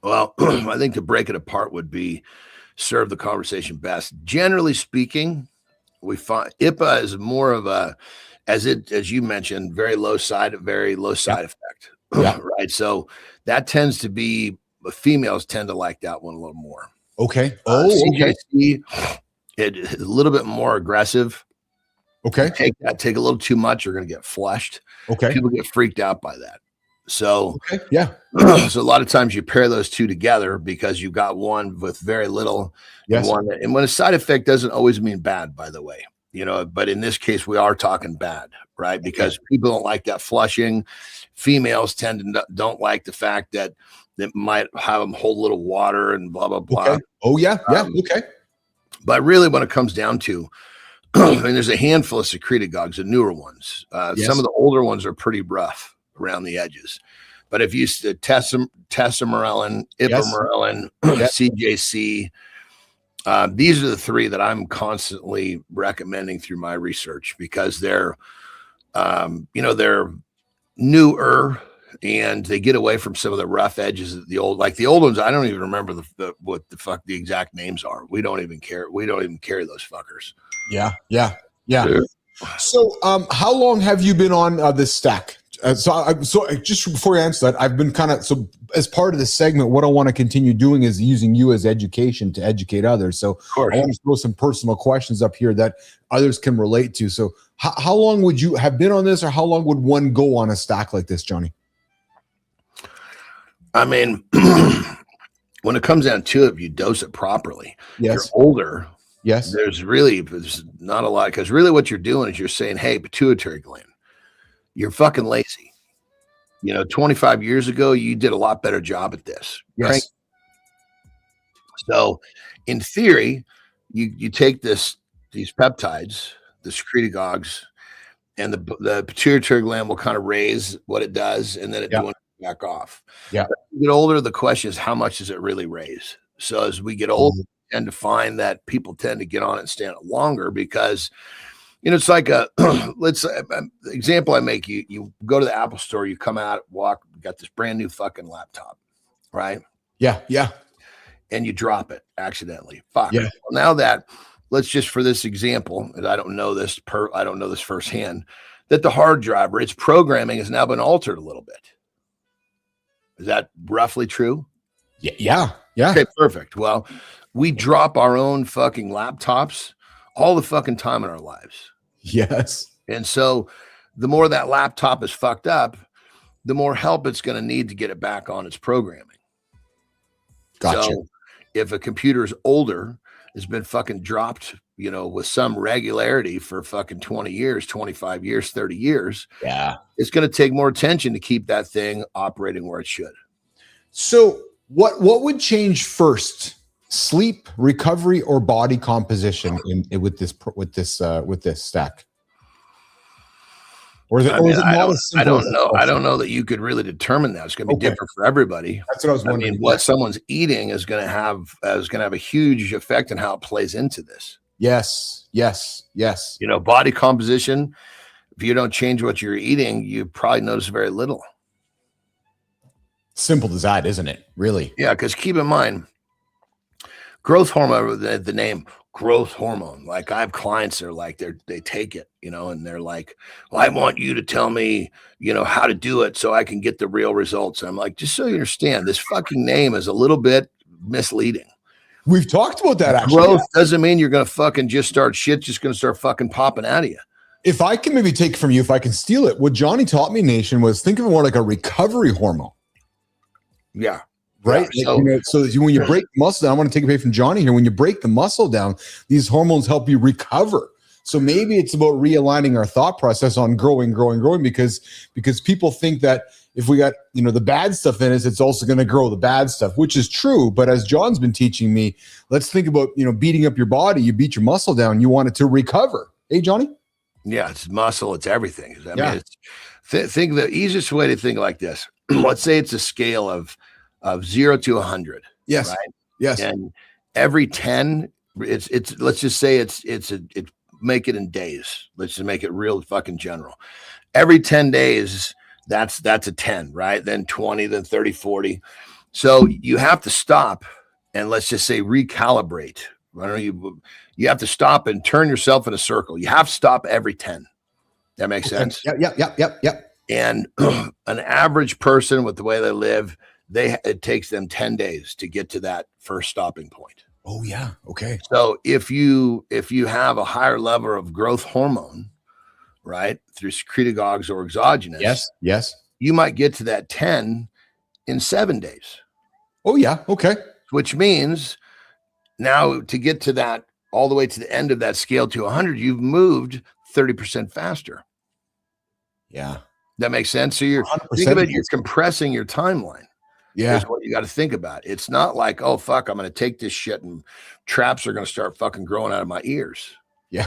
Well, I think to break it apart would be serve the conversation best. Generally speaking, we find IPA is more of a, as you mentioned, very low side effect. Yeah. Right. So that tends to be, females tend to like that one a little more. Okay. CJC, it is a little bit more aggressive. Okay. Take a little too much, you're going to get flushed. Okay. People get freaked out by that. So, yeah. So a lot of times you pair those two together because you've got one with very little. Yes. And when a side effect doesn't always mean bad, by the way, but in this case, we are talking bad, right? Because people don't like that flushing. Females don't like the fact that it might have them hold a little water and blah, blah, blah. Okay. Oh, yeah. Okay. But really, when it comes down to, I mean, there's a handful of secretagogues, the newer ones. Some of the older ones are pretty rough around the edges. But if you tesamorelin, ipamorelin, CJC, these are the 3 that I'm constantly recommending through my research because they're, they're newer and they get away from some of the rough edges of the old ones. I don't even remember what the fuck the exact names are. We don't even care. We don't even carry those fuckers. Yeah. Yeah. So, how long have you been on this stack? So just before you answer that, I've been so as part of this segment, what I want to continue doing is using you as education to educate others. So I want to throw some personal questions up here that others can relate to. So how long would you have been on this, or how long would one go on a stack like this, Johnny? I mean, when it comes down to it, if you dose it properly, if you're older, there's not a lot, because really what you're doing is you're saying, hey, pituitary gland, you're fucking lazy. 25 years ago, you did a lot better job at this. Yes. Right? So in theory, you take these peptides, the secretagogues, and the pituitary gland will kind of raise what it does, and then it will back off. Yeah. As we get older, the question is, how much does it really raise? So as we get older, we tend to find that people tend to get on it and stand it longer, because it's like example I make, you go to the Apple store, you come out, walk, you got this brand new fucking laptop, right? Yeah. And you drop it accidentally. Fuck. Yeah. Well, now that, let's just, for this example, and I don't know this firsthand, that the hard drive, its programming has now been altered a little bit. Is that roughly true? Yeah. Okay, perfect. Well, we drop our own fucking laptops all the fucking time in our lives. Yes. And so the more that laptop is fucked up, the more help it's going to need to get it back on its programming. Gotcha. So if a computer's older, has been fucking dropped, with some regularity for fucking 20 years, 25 years, 30 years. Yeah. It's going to take more attention to keep that thing operating where it should. So what would change first? Sleep, recovery, or body composition with this stack? Or is it, I don't know. I don't know that you could really determine that. It's going to be different for everybody. That's what I was wondering. I mean, what someone's eating is going to have a huge effect on how it plays into this. Yes. Body composition. If you don't change what you're eating, you probably notice very little. Simple as that, isn't it? Really? Yeah, because keep in mind, growth hormone, the name growth hormone. Like, I have clients that are like, they take it, and they're like, well, I want you to tell me, how to do it so I can get the real results. And I'm like, just so you understand, this fucking name is a little bit misleading. We've talked about that, actually. Growth doesn't mean you're going to fucking just start fucking popping out of you. If I can maybe take it from you, if I can steal it, what Johnny taught me, Nation, was think of it more like a recovery hormone. Yeah. Right. Yeah, so when you break the muscle down, I want to take away from Johnny here. When you break the muscle down, these hormones help you recover. So maybe it's about realigning our thought process on growing, because people think that if we got, the bad stuff in us, it's also going to grow the bad stuff, which is true. But as John's been teaching me, let's think about, beating up your body. You beat your muscle down. You want it to recover. Hey, Johnny? Yeah, it's muscle. It's everything. I mean, think the easiest way to think like this. Let's say it's a scale of 0 to 100. Yes. Right? Yes. And every 10, it's let's just say it's make it in days. Let's just make it real fucking general. Every 10 days, that's a 10, right? Then 20, then 30, 40. So you have to stop and let's just say recalibrate. I don't know, you have to stop and turn yourself in a circle. You have to stop every 10. That makes sense? Yep. And an average person with the way they live, it takes them 10 days to get to that first stopping point. Oh yeah. Okay. So if you have a higher level of growth hormone, right, through secretagogues or exogenous, yes, you might get to that 10 in 7 days. Oh yeah. Okay. Which means now to get to that all the way to the end of that scale to 100, you've moved 30% faster. Yeah. That makes sense. So you're compressing your timeline. Yeah. Is what you got to think about. It's not like, oh, fuck, I'm going to take this shit and traps are going to start fucking growing out of my ears. Yeah.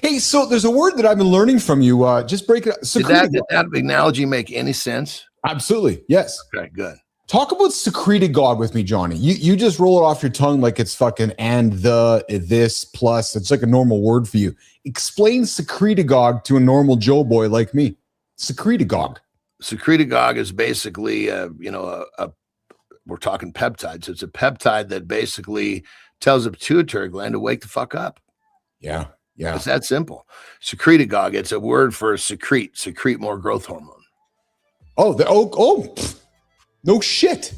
Hey, so there's a word that I've been learning from you. Just break it up. Did that analogy make any sense? Absolutely. Yes. Okay, good. Talk about secretagogue with me, Johnny. You just roll it off your tongue like it's fucking this plus. It's like a normal word for you. Explain secretagogue to a normal Joe boy like me. Secretagogue. Secretagogue is basically, we're talking peptides. It's a peptide that basically tells the pituitary gland to wake the fuck up. Yeah. Yeah. It's that simple. Secretagogue, it's a word for secrete more growth hormone. Oh, no shit.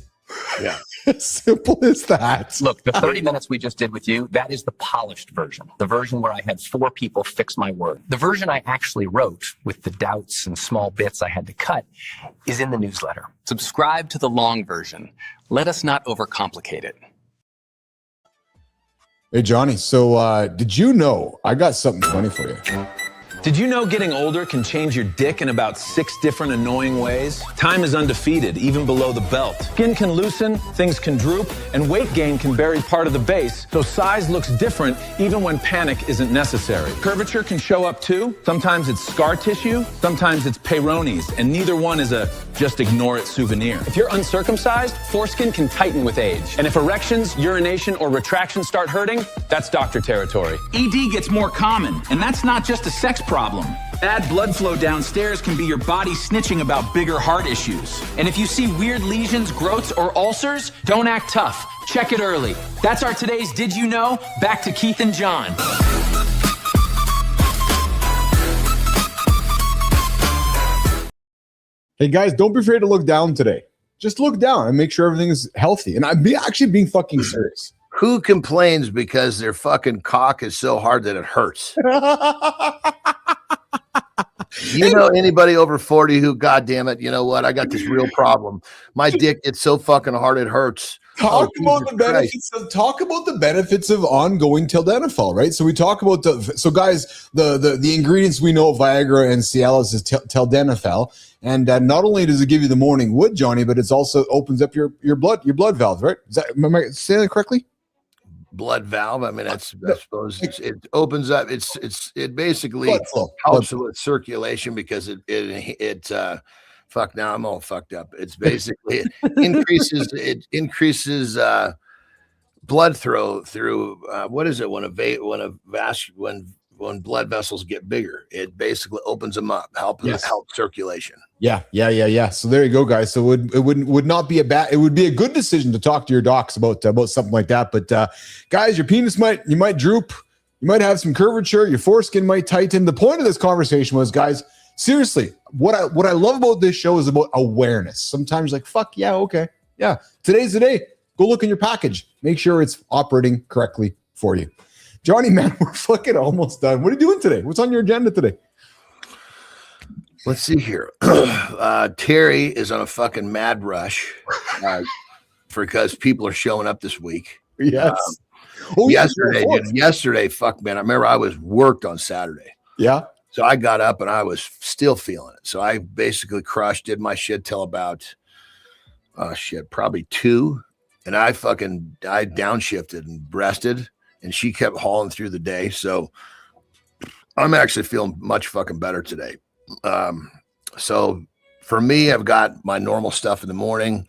Yeah. As simple as that. Look, the 30 minutes we just did with you, that is the polished version. The version where I had 4 people fix my word. The version I actually wrote with the doubts and small bits I had to cut is in the newsletter. Subscribe to the long version. Let us not overcomplicate it. Hey, Johnny. So did you know I got something funny for you? Did you know getting older can change your dick in about 6 different annoying ways? Time is undefeated, even below the belt. Skin can loosen, things can droop, and weight gain can bury part of the base, so size looks different even when panic isn't necessary. Curvature can show up too. Sometimes it's scar tissue, sometimes it's Peyronie's, and neither one is a just ignore it souvenir. If you're uncircumcised, foreskin can tighten with age. And if erections, urination, or retraction start hurting, that's doctor territory. ED gets more common, and that's not just a sex problem. Bad blood flow downstairs can be your body snitching about bigger heart issues. And if you see weird lesions, growths, or ulcers, don't act tough. Check it early. That's our today's Did You Know? Back to Keith and Jon. Hey, guys, don't be afraid to look down today. Just look down and make sure everything is healthy. And I'm actually being fucking serious. Who complains because their fucking cock is so hard that it hurts? You know anybody over 40 who, God damn it, you know what? I got this real problem. My dick gets so fucking hard it hurts. Talk about the benefits of ongoing Tildenafil, right? So we talk about guys, the ingredients we know of Viagra and Cialis is Tildenafil, and not only does it give you the morning wood, Johnny, but it's also opens up your blood valve, right? Am I saying that correctly? Blood valve. I mean, I suppose it opens up. It basically helps with circulation because it fuck, now I'm all fucked up. It's basically it increases blood flow through what is it when blood vessels get bigger, it basically opens them up, help circulation. Yeah. So there you go, guys. So it would not be it would be a good decision to talk to your docs about something like that. But guys, your penis might droop, you might have some curvature, your foreskin might tighten. The point of this conversation was, guys, seriously, what I love about this show is about awareness. Sometimes like, fuck yeah, okay. Yeah. Today's the day. Go look in your package. Make sure it's operating correctly for you. Johnny, man, we're fucking almost done. What are you doing today? What's on your agenda today? Let's see here. Terry is on a fucking mad rush because people are showing up this week. Yes. Yesterday, fuck, man. I remember I was worked on Saturday. Yeah. So I got up and I was still feeling it. So I basically did my shit till about, probably 2. And I downshifted and breasted. And she kept hauling through the day. So I'm actually feeling much fucking better today. So for me, I've got my normal stuff in the morning.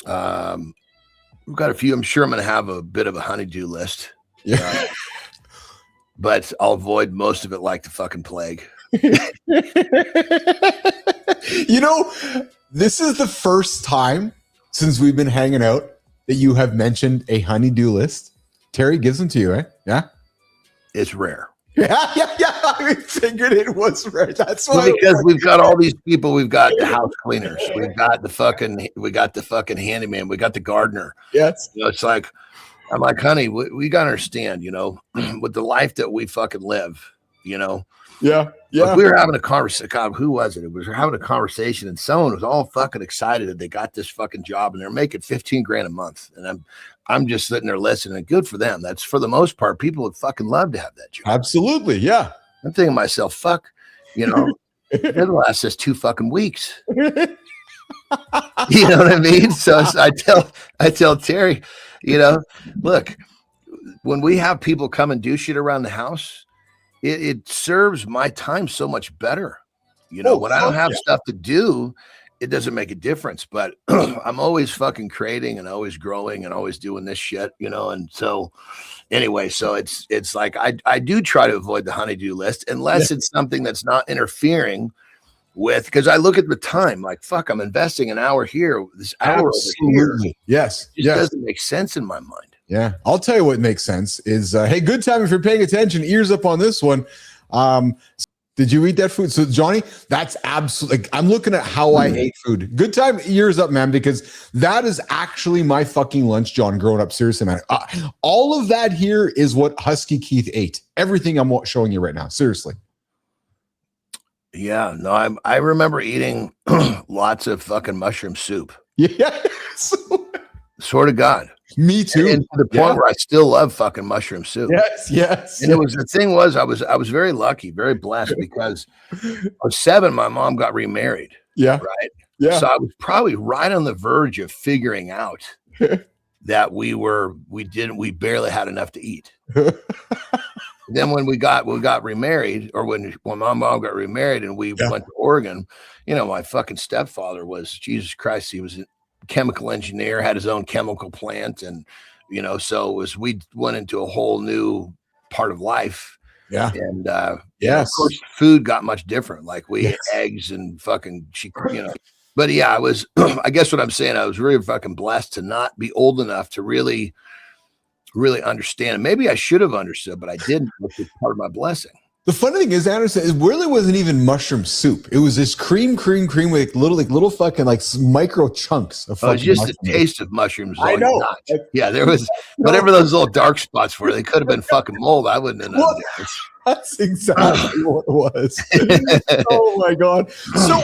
We've got a few. I'm sure I'm going to have a bit of a honeydew list. Yeah. But I'll avoid most of it like the fucking plague. You know, this is the first time since we've been hanging out that you have mentioned a honeydew list. Terry gives them to you, right? Yeah. It's rare. Yeah. I figured it was rare. That's why. Because we've got all these people. We've got the house cleaners. We've got the fucking handyman. We got the gardener. Yes. You know, it's like, I'm like, honey, we got to understand, you know, with the life that we fucking live, you know. Yeah. Like we were having a conversation. God, who was it? We were having a conversation, and someone was all fucking excited that they got this fucking job, and they're making $15,000 a month. And I'm just sitting there listening, and good for them. That's for the most part, people would fucking love to have that job. Absolutely, yeah. I'm thinking to myself, fuck, you know, it'll last us 2 fucking weeks. You know what I mean? So I tell Terry, you know, look, when we have people come and do shit around the house, it serves my time so much better. You know, when I don't have stuff to do, it doesn't make a difference. But I'm always fucking creating and always growing and always doing this shit, you know. And so anyway, so it's like I do try to avoid the honeydew list unless it's something that's not interfering with, because I look at the time like, fuck, I'm investing an hour here, this hour over here. Yes. It doesn't make sense in my mind. Yeah. I'll tell you what makes sense is, hey, good time if you're paying attention. Ears up on this one. Did you eat that food? So, Johnny, that's absolutely, I'm looking at how I ate food. Good time, ears up, man, because that is actually my fucking lunch, John, growing up. Seriously, man. All of that here is what Husky Keith ate. Everything I'm showing you right now. Seriously. Yeah, no, I remember eating lots of fucking mushroom soup. Yeah. Swear to God. Me too. And to the point where I still love fucking mushroom soup. Yes. And it was, the thing was, I was very lucky, very blessed, because I was 7, my mom got remarried. Yeah. Right. Yeah. So I was probably right on the verge of figuring out that we barely had enough to eat. Then when we got remarried, or when my mom got remarried and we went to Oregon, my fucking stepfather was, Jesus Christ, he was a chemical engineer, had his own chemical plant. And, so as we went into a whole new part of life. Yeah. And, of course, food got much different. Like we ate eggs and fucking, but yeah, I was, I guess what I'm saying, I was really fucking blessed to not be old enough to really understand. And maybe I should have understood, but I didn't, which is part of my blessing. The funny thing is, Anderson, it really wasn't even mushroom soup. It was this cream with little fucking micro chunks of. Oh, it's just the taste of mushrooms. I know. Yeah, there was whatever those little dark spots were. They could have been fucking mold. I wouldn't have known. That's exactly what it was. Oh my God! So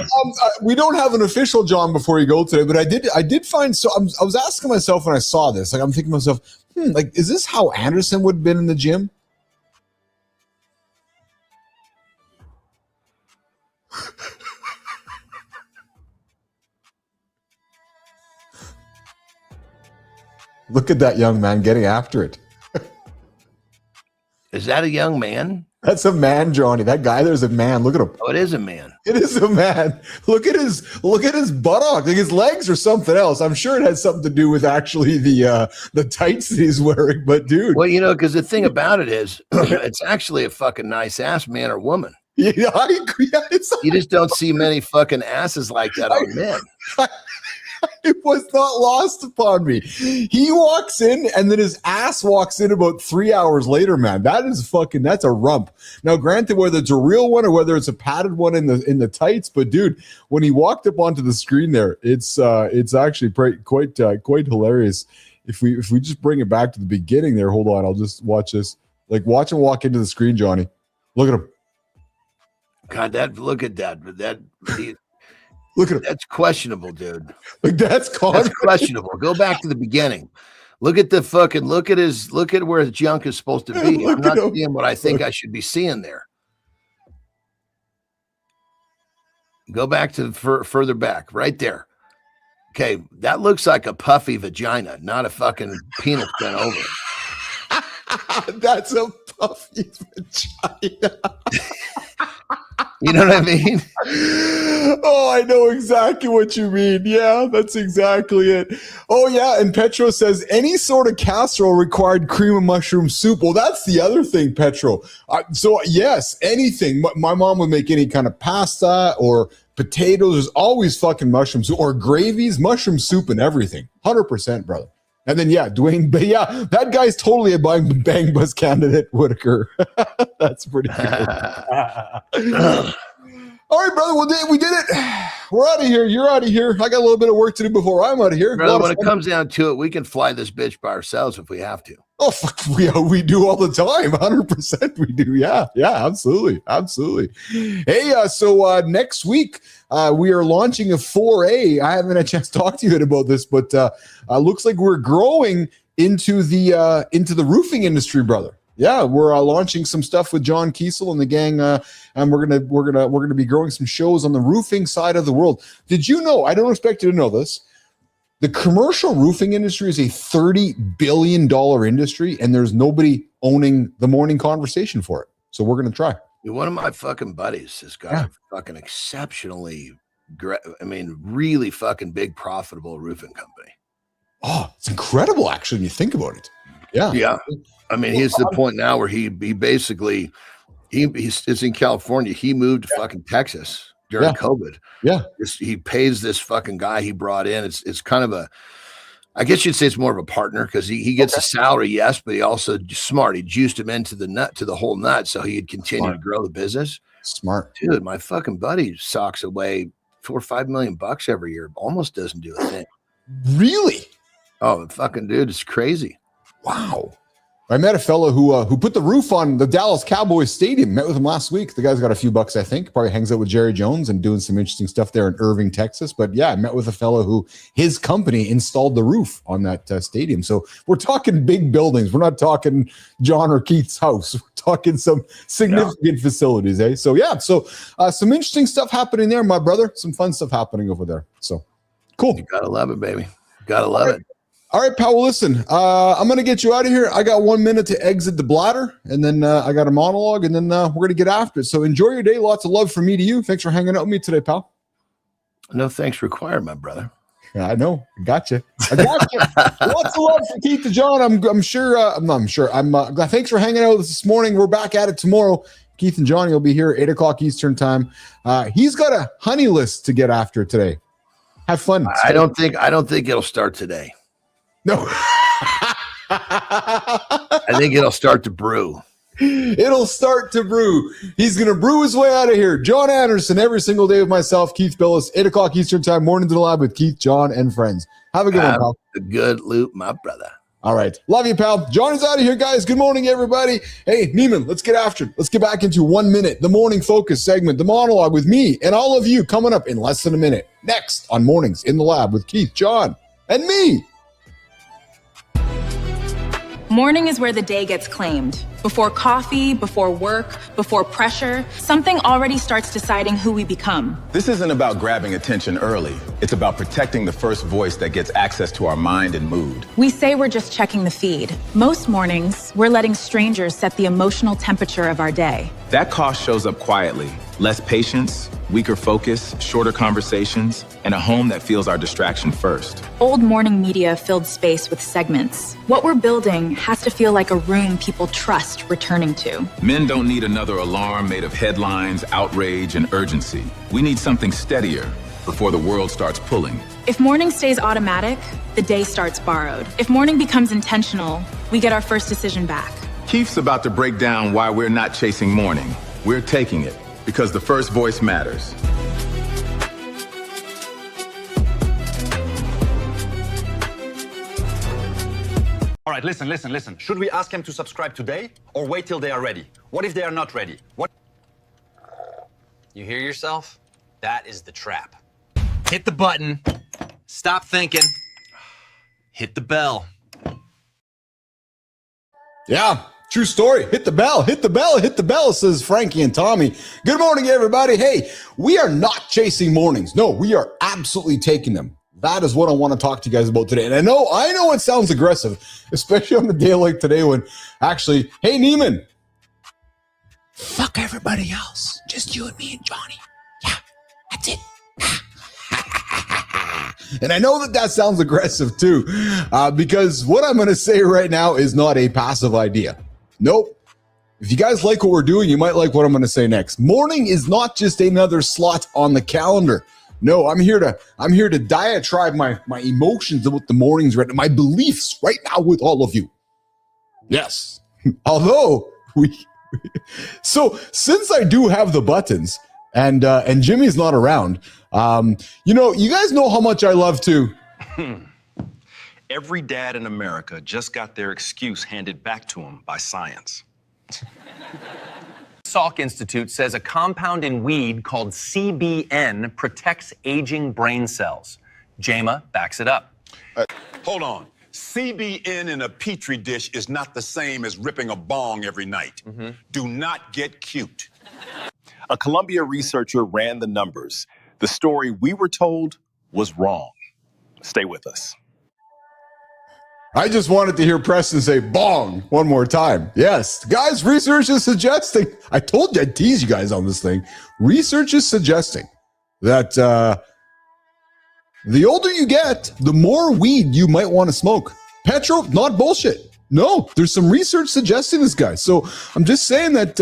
we don't have an official Jon Before You Go today, but I did find. So I was asking myself when I saw this, I'm thinking to myself, is this how Anderson would have been in the gym? Look at that young man getting after it. Is that a young man? That's a man, Johnny. That guy there's a man. Look at him. Oh, it is a man. It is a man. Look at his buttock. Like his legs or something else. I'm sure it has something to do with actually the tights that he's wearing. But dude, well, because the thing about it is, it's actually a fucking nice ass, man or woman. Yeah, I agree. You just don't see many fucking asses like that on men. It was not lost upon me. He walks in and then his ass walks in about 3 hours later, man. That's a rump. Now, granted, whether it's a real one or whether it's a padded one in the tights, but dude, when he walked up onto the screen there, it's actually quite hilarious. If we just bring it back to the beginning there, hold on, I'll just watch this. Like, watch him walk into the screen, Johnny. Look at him. God, look at that. Look at him. That's questionable, dude. Like that's questionable. Go back to the beginning. Look at where his junk is supposed to be. I'm not seeing what I think I should be seeing there. Go back to further back, right there. Okay, that looks like a puffy vagina, not a fucking penis bent over. That's a puffy vagina. You know what I mean? Oh, I know exactly what you mean. Yeah, that's exactly it. Oh, yeah. And Petro says any sort of casserole required cream of mushroom soup. Well, that's the other thing, Petro. So, yes, anything. My mom would make any kind of pasta or potatoes. There's always fucking mushroom soup or gravies, mushroom soup and everything. 100%, brother. And then, yeah, Dwayne, but yeah, that guy's totally a bang bus candidate, Whitaker. That's pretty cool. All right, brother. Well, we did it. We're out of here. You're out of here. I got a little bit of work to do before I'm out of here. Brother, when it comes down to it, we can fly this bitch by ourselves if we have to. Oh, fuck, we do all the time. 100% we do. Yeah, absolutely. Hey, so next week, we are launching a 4A. I haven't had a chance to talk to you about this, but looks like we're growing into the roofing industry, brother. Yeah, we're launching some stuff with John Kiesel and the gang, and we're gonna be growing some shows on the roofing side of the world. Did you know? I don't expect you to know this. The commercial roofing industry is a $30 billion industry, and there's nobody owning the morning conversation for it. So we're gonna try. One of my fucking buddies has got a fucking exceptionally, really fucking big, profitable roofing company. Oh, it's incredible, actually, when you think about it. Yeah. I mean, he's to the point now where he basically he's in California. He moved to fucking Texas during COVID. Yeah. He pays this fucking guy he brought in. It's kind of I guess you'd say it's more of a partner because he gets a salary, yes, but he also smart. He juiced him into the whole nut so he'd continue to grow the business. Smart. Dude, my fucking buddy socks away $4 or $5 million every year. Almost doesn't do a thing. Really? Oh, fucking dude, it's crazy. Wow. I met a fellow who put the roof on the Dallas Cowboys stadium. Met with him last week. The guy's got a few bucks, I think. Probably hangs out with Jerry Jones and doing some interesting stuff there in Irving, Texas. But yeah, I met with a fellow who his company installed the roof on that stadium. So we're talking big buildings. We're not talking John or Keith's house. We're talking some significant facilities, eh? So yeah, so some interesting stuff happening there, my brother. Some fun stuff happening over there. So cool. You gotta love it, baby. Gotta love it. All right, pal. Well, listen, I'm going to get you out of here. I got 1 minute to exit the bladder, and then I got a monologue, and then we're going to get after it. So enjoy your day. Lots of love from me to you. Thanks for hanging out with me today, pal. No thanks required, my brother. Yeah, I know. I got you. Lots of love from Keith Jon. I'm sure. Thanks for hanging out with us this morning. We're back at it tomorrow. Keith and John, you'll be here 8 o'clock Eastern time. He's got a honey list to get after today. Have fun. I don't think it'll start today. No. I think it'll start to brew. It'll start to brew. He's going to brew his way out of here. John Anderson, every single day with myself, Keith Billis, 8 o'clock Eastern time, morning to the lab with Keith, John, and friends. Have a good one, pal. A good loop, my brother. All right. Love you, pal. John is out of here, guys. Good morning, everybody. Hey, Neiman, let's get after it. Let's get back into 1 minute, the morning focus segment, the monologue with me and all of you coming up in less than a minute. Next on Mornings in the Lab with Keith, John, and me. Morning is where the day gets claimed. Before coffee, before work, before pressure, something already starts deciding who we become. This isn't about grabbing attention early. It's about protecting the first voice that gets access to our mind and mood. We say we're just checking the feed. Most mornings, we're letting strangers set the emotional temperature of our day. That cost shows up quietly. Less patience, weaker focus, shorter conversations, and a home that feels our distraction first. Old morning media filled space with segments. What we're building has to feel like a room people trust returning to. Men don't need another alarm made of headlines, outrage, and urgency. We need something steadier before the world starts pulling. If morning stays automatic, the day starts borrowed. If morning becomes intentional, we get our first decision back. Keith's about to break down why we're not chasing morning. We're taking it because the first voice matters. All right, listen. Should we ask them to subscribe today or wait till they are ready? What if they are not ready? What? You hear yourself? That is the trap. Hit the button. Stop thinking. Hit the bell. Yeah, true story. Hit the bell, says Frankie and Tommy. Good morning, everybody. Hey, we are not chasing mornings. No, we are absolutely taking them. That is what I want to talk to you guys about today. And I know it sounds aggressive, especially on a day like today when actually, hey, Neiman, fuck everybody else. Just you and me and Johnny. Yeah, that's it. And I know that sounds aggressive too, because what I'm going to say right now is not a passive idea. Nope. If you guys like what we're doing, you might like what I'm going to say next. Morning is not just another slot on the calendar. No, I'm here to diatribe my emotions about the mornings right now, my beliefs right now with all of you. Yes. Although so since I do have the buttons and Jimmy's not around, you guys know how much I love to. Every dad in America just got their excuse handed back to them by science. Salk Institute says a compound in weed called CBN protects aging brain cells. JAMA backs it up. Hold on. CBN in a petri dish is not the same as ripping a bong every night. Do not get cute. A Columbia researcher ran the numbers. The story we were told was wrong. Stay with us. I just wanted to hear Preston say bong one more time. Yes, guys, research is suggesting, I told you I'd tease you guys on this thing. Research is suggesting that the older you get, the more weed you might want to smoke. Petro, not bullshit. No, there's some research suggesting this, guys. So I'm just saying that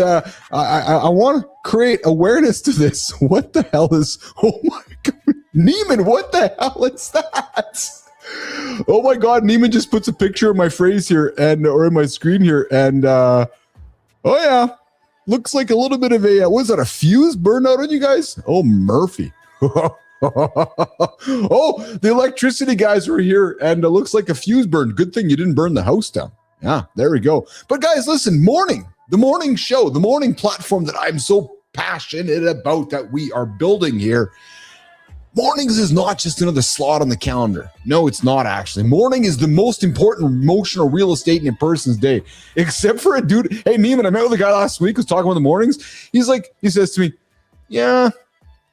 I want to create awareness to this. What the hell is, oh my God, Neiman, what the hell is that? Oh my God, Neiman just puts a picture of my phrase here or in my screen here. And oh yeah, looks like a little bit of a, was that a fuse burnout on you guys? Oh, Murphy. Oh, the electricity guys were here and it looks like a fuse burned. Good thing you didn't burn the house down. Yeah, there we go. But guys, listen, the morning show, the morning platform that I'm so passionate about that we are building here. Mornings is not just another slot on the calendar. No, it's not actually. Morning is the most important emotional real estate in a person's day, except for a dude. Hey, Neiman, I met with a guy last week who was talking about the mornings. He says to me, yeah,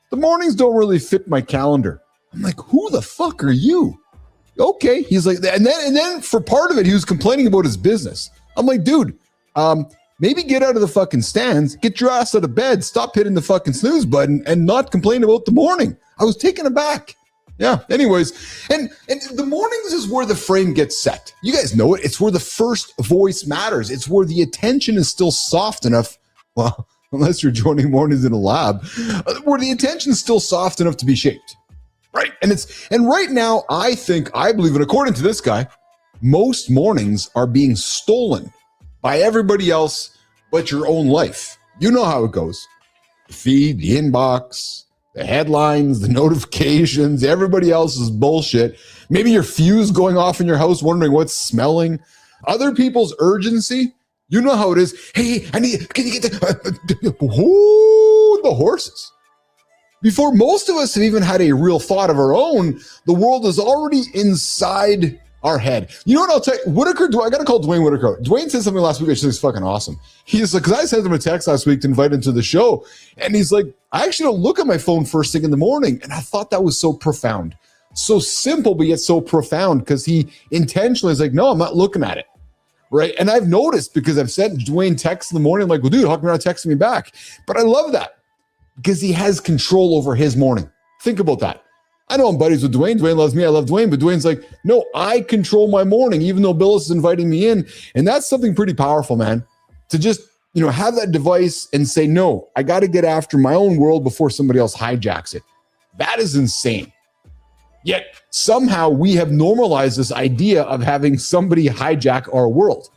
the mornings don't really fit my calendar. I'm like, who the fuck are you? Okay. He's like, and then for part of it, he was complaining about his business. I'm like, dude, maybe get out of the fucking stands, get your ass out of bed, stop hitting the fucking snooze button and not complain about the morning. I was taken aback. Yeah. Anyways, and the mornings is where the frame gets set. You guys know it. It's where the first voice matters. It's where the attention is still soft enough. Well, unless you're joining mornings in a lab, where the attention is still soft enough to be shaped. Right. And right now, I believe, and according to this guy, most mornings are being stolen by everybody else but your own life. You know how it goes. The feed, the inbox, the headlines, the notifications, everybody else's bullshit. Maybe your fuse going off in your house, wondering what's smelling. Other people's urgency. You know how it is. Hey, can you get the horses? Before most of us have even had a real thought of our own, the world is already inside our head. You know what I'll tell you? Whitaker, I got to call Dwayne Whitaker. Dwayne said something last week. I think it's fucking awesome. He's like, because I sent him a text last week to invite him to the show. And he's like, I actually don't look at my phone first thing in the morning. And I thought that was so profound. So simple, but yet so profound because he intentionally is like, no, I'm not looking at it. Right. And I've noticed because I've sent Dwayne texts in the morning. I'm like, well, dude, how come you're not texting me back? But I love that because he has control over his morning. Think about that. I know I'm buddies with Dwayne. Dwayne loves me. I love Dwayne. But Dwayne's like, no, I control my morning, even though Billis is inviting me in. And that's something pretty powerful, man. To just, have that device and say, no, I got to get after my own world before somebody else hijacks it. That is insane. Yet somehow we have normalized this idea of having somebody hijack our world.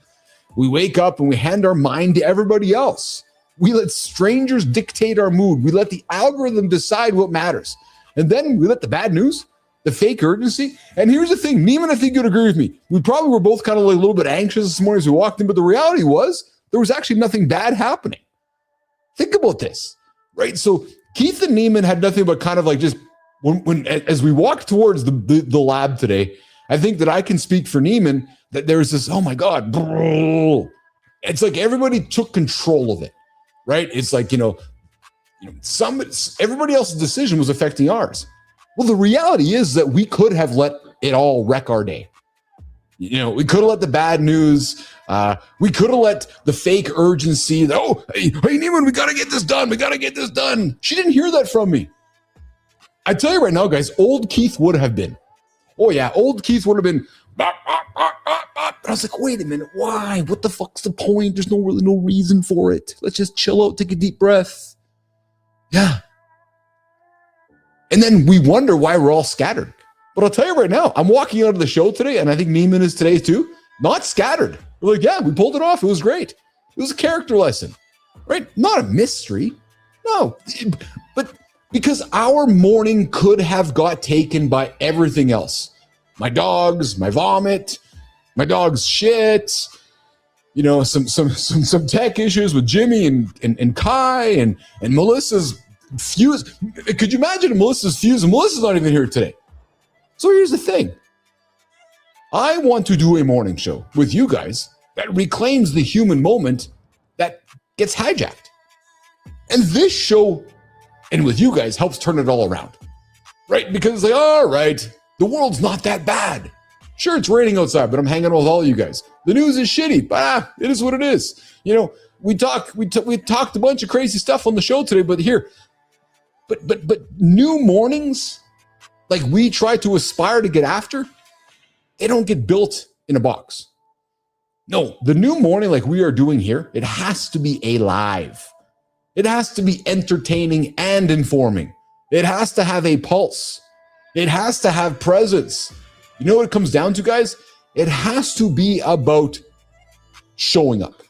We wake up and we hand our mind to everybody else. We let strangers dictate our mood. We let the algorithm decide what matters. And then we let the bad news, the fake urgency. And here's the thing, Neiman, I think you'd agree with me. We probably were both kind of like a little bit anxious this morning as we walked in, but the reality was there was actually nothing bad happening. Think about this, right? So Keith and Neiman had nothing but kind of like just when as we walked towards the lab today, I think that I can speak for Neiman that there's this, oh my God, it's like everybody took control of it, right? It's like, everybody else's decision was affecting ours. Well, the reality is that we could have let it all wreck our day. We could have let the bad news, we could have let the fake urgency, hey, Neiman, we got to get this done. We got to get this done. She didn't hear that from me. I tell you right now, guys, old Keith would have been. Oh yeah, old Keith would have been. But I was like, wait a minute, why? What the fuck's the point? There's really no reason for it. Let's just chill out, take a deep breath. Yeah. And then we wonder why we're all scattered. But I'll tell you right now, I'm walking out of the show today, and I think Neiman is today too, not scattered. We're like, yeah, we pulled it off. It was great. It was a character lesson, right? Not a mystery. No, but because our morning could have got taken by everything else. My dogs, my vomit, my dog's shit, some tech issues with Jimmy and Kai and Melissa's fuse. Could you imagine Melissa's fuse? And Melissa's not even here today. So here's the thing. I want to do a morning show with you guys that reclaims the human moment that gets hijacked. And this show, and with you guys, helps turn it all around. Right? Because it's like, all right, the world's not that bad. Sure, it's raining outside, but I'm hanging out with all you guys. The news is shitty, but it is what it is. We talked a bunch of crazy stuff on the show today, but new mornings, like we try to aspire to get after, they don't get built in a box. No, the new morning like we are doing here, it has to be alive. It has to be entertaining and informing. It has to have a pulse. It has to have presence. You know what it comes down to, guys? It has to be about showing up.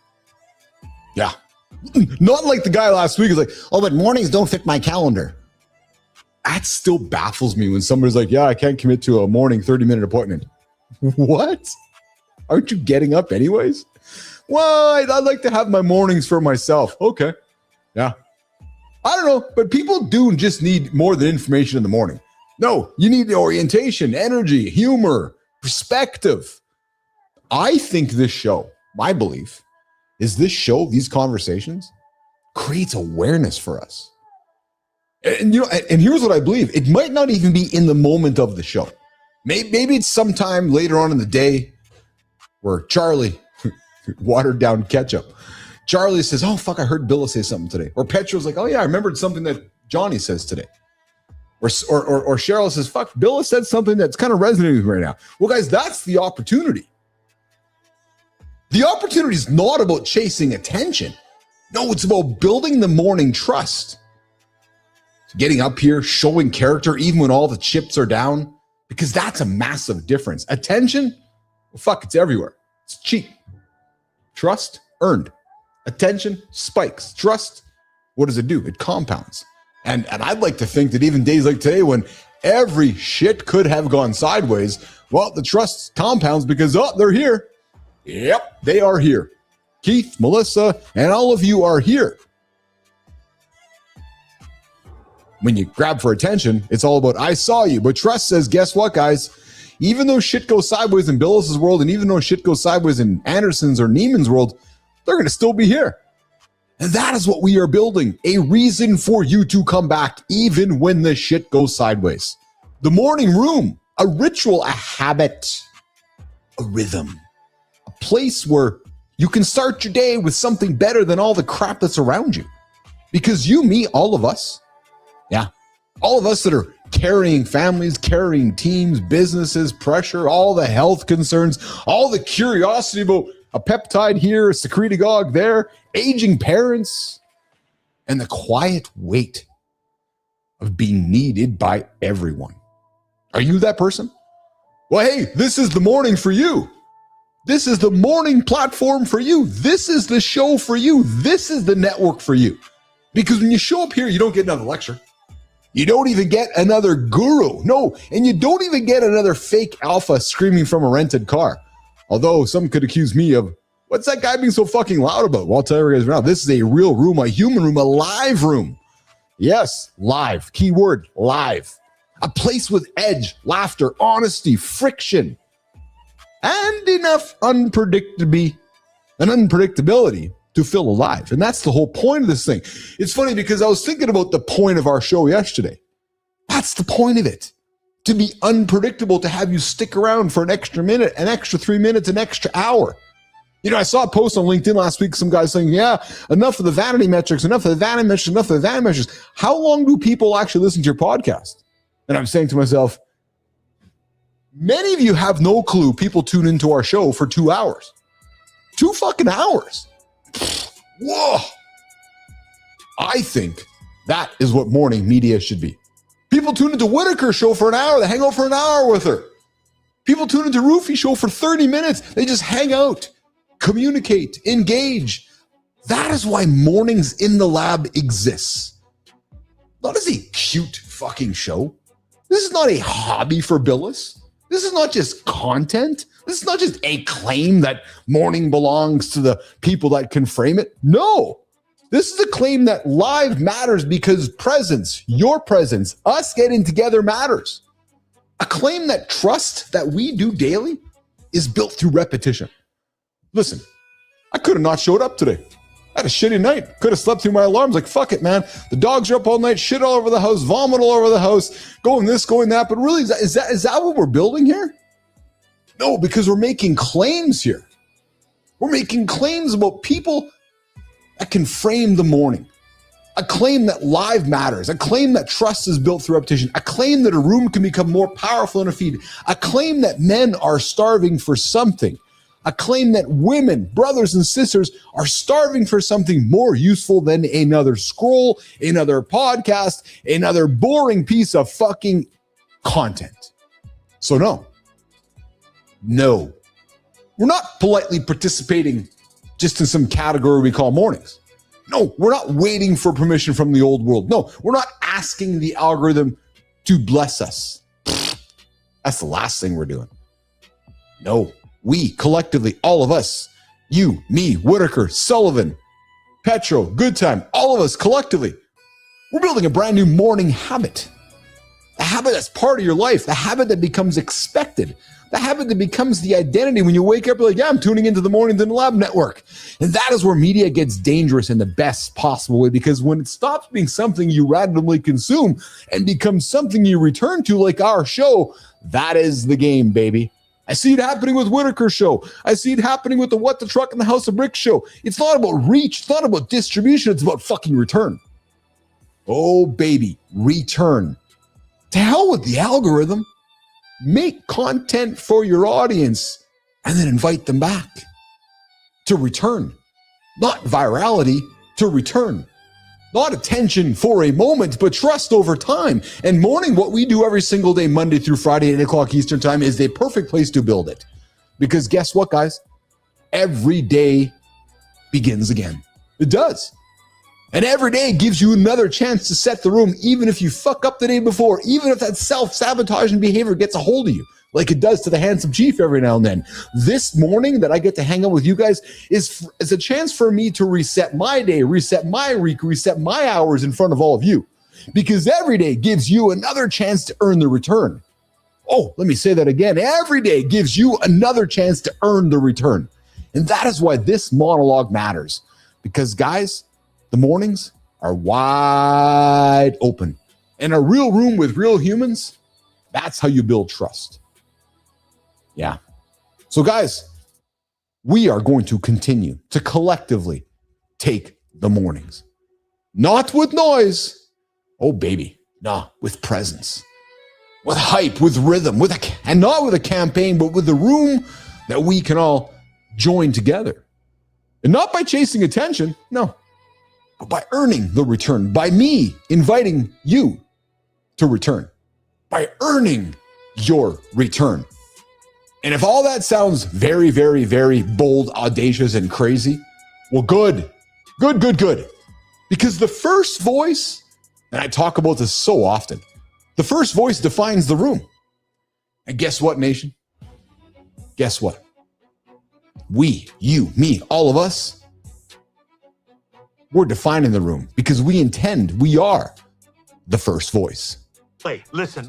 Yeah. Not like the guy last week is like, oh, but mornings don't fit my calendar. That still baffles me when somebody's like, yeah, I can't commit to a morning 30-minute appointment. What? Aren't you getting up anyways? Well, I'd like to have my mornings for myself. Okay. Yeah. I don't know, but people do just need more than information in the morning. No, you need the orientation, energy, humor, perspective. I think this show, my belief, is this show, these conversations, creates awareness for us. And you know, and here's what I believe. It might not even be in the moment of the show. Maybe it's sometime later on in the day where Charlie, watered down ketchup, Charlie says, oh, fuck, I heard Billa say something today. Or Petro's like, oh, yeah, I remembered something that Johnny says today. Or Cheryl says, fuck, Billa said something that's kind of resonating with me right now. Well, guys, that's the opportunity. The opportunity is not about chasing attention. No, it's about building the morning trust. Getting up here, showing character, even when all the chips are down, because that's a massive difference. Attention, well, fuck, it's everywhere. It's cheap. Trust, earned. Attention, spikes. Trust, what does it do? It compounds. And I'd like to think that even days like today when every shit could have gone sideways, well, the trust compounds because, oh, they're here. Yep, they are here. Keith, Melissa, and all of you are here. When you grab for attention, it's all about, I saw you. But trust says, guess what, guys? Even though shit goes sideways in Billis' world, and even though shit goes sideways in Anderson's or Neiman's world, they're going to still be here. And that is what we are building. A reason for you to come back, even when the shit goes sideways. The morning room, a ritual, a habit, a rhythm, a place where you can start your day with something better than all the crap that's around you. Because you, me, all of us, yeah, all of us that are carrying families, carrying teams, businesses, pressure, all the health concerns, all the curiosity about a peptide here, a secretagogue there, aging parents, and the quiet weight of being needed by everyone. Are you that person? Well, hey, this is the morning for you. This is the morning platform for you. This is the show for you. This is the network for you. Because when you show up here, you don't get another lecture. You don't even get another guru. No, and you don't even get another fake alpha screaming from a rented car. Although some could accuse me of, what's that guy being so fucking loud about? Well, I'll tell you guys right now, this is a real room, a human room, a live room. Yes, live. Keyword, live. A place with edge, laughter, honesty, friction, and enough unpredictability to feel alive. And that's the whole point of this thing. It's funny because I was thinking about the point of our show yesterday. That's the point of it. To be unpredictable, to have you stick around for an extra minute, an extra 3 minutes, an extra hour. You know, I saw a post on LinkedIn last week, some guy saying, yeah, enough of the vanity metrics, enough of the vanity metrics, enough of the vanity metrics. How long do people actually listen to your podcast? And I'm saying to myself, many of you have no clue people tune into our show for 2 hours. 2 fucking hours. Whoa. I think that is what morning media should be. People tune into Whitaker's show for an hour. They hang out for an hour with her. People tune into Roofy's show for 30 minutes. They just hang out, communicate, engage. That is why Mornings in the Lab exists. Not as a cute fucking show. This is not a hobby for Billis. This is not just content. This is not just a claim that morning belongs to the people that can frame it. No, this is a claim that live matters because presence, your presence, us getting together matters. A claim that trust that we do daily is built through repetition. Listen, I could have not showed up today. I had a shitty night. Could have slept through my alarms. Like, fuck it, man. The dogs are up all night, shit all over the house, vomit all over the house, going this, going that. But really, is that what we're building here? No, because we're making claims here. We're making claims about people that can frame the morning. A claim that live matters. A claim that trust is built through repetition. A claim that a room can become more powerful in a feed. A claim that men are starving for something. A claim that women, brothers and sisters, are starving for something more useful than another scroll, another podcast, another boring piece of fucking content. So no, No. We're not politely participating just in some category we call mornings. No, we're not waiting for permission from the old world. No, we're not asking the algorithm to bless us. That's the last thing we're doing. No, we collectively, all of us, you, me, Whitaker, Sullivan, Petro, Good Time, all of us collectively, we're building a brand new morning habit. A habit that's part of your life, the habit that becomes expected, the habit that becomes the identity when you wake up, you're like, yeah, I'm tuning into the Mornings in the Lab network. And that is where media gets dangerous in the best possible way, because when it stops being something you randomly consume and becomes something you return to, like our show, that is the game, baby. I see it happening with Whitaker's show. I see it happening with the What the Truck and the House of Bricks show. It's not about reach. It's not about distribution. It's about fucking return. Oh, baby, return. To hell with the algorithm. Make content for your audience and then invite them back to return. Not virality, to return. Not attention for a moment, but trust over time. And morning, what we do every single day, Monday through Friday at 8 o'clock Eastern time, is a perfect place to build it. Because guess what, guys? Every day begins again. It does. And every day gives you another chance to set the room, even if you fuck up the day before, even if that self-sabotaging behavior gets a hold of you, like it does to the handsome chief every now and then. This morning that I get to hang out with you guys is a chance for me to reset my day, reset my week, reset my hours in front of all of you. Because every day gives you another chance to earn the return. Oh, let me say that again. Every day gives you another chance to earn the return. And that is why this monologue matters. Because, guys, the mornings are wide open. In a real room with real humans, that's how you build trust. Yeah. So, guys, we are going to continue to collectively take the mornings. Not with noise. Oh, baby. Nah, with presence. With hype, with rhythm, and not with a campaign, but with a room that we can all join together. And not by chasing attention, no. But by earning the return, by me inviting you to return, by earning your return. And if all that sounds very, very, very bold, audacious, and crazy, well, good. Because the first voice, and I talk about this so often, the first voice defines the room. And guess what, nation? Guess what? We, you, me, all of us, we're defining the room because we are the first voice. Hey, listen.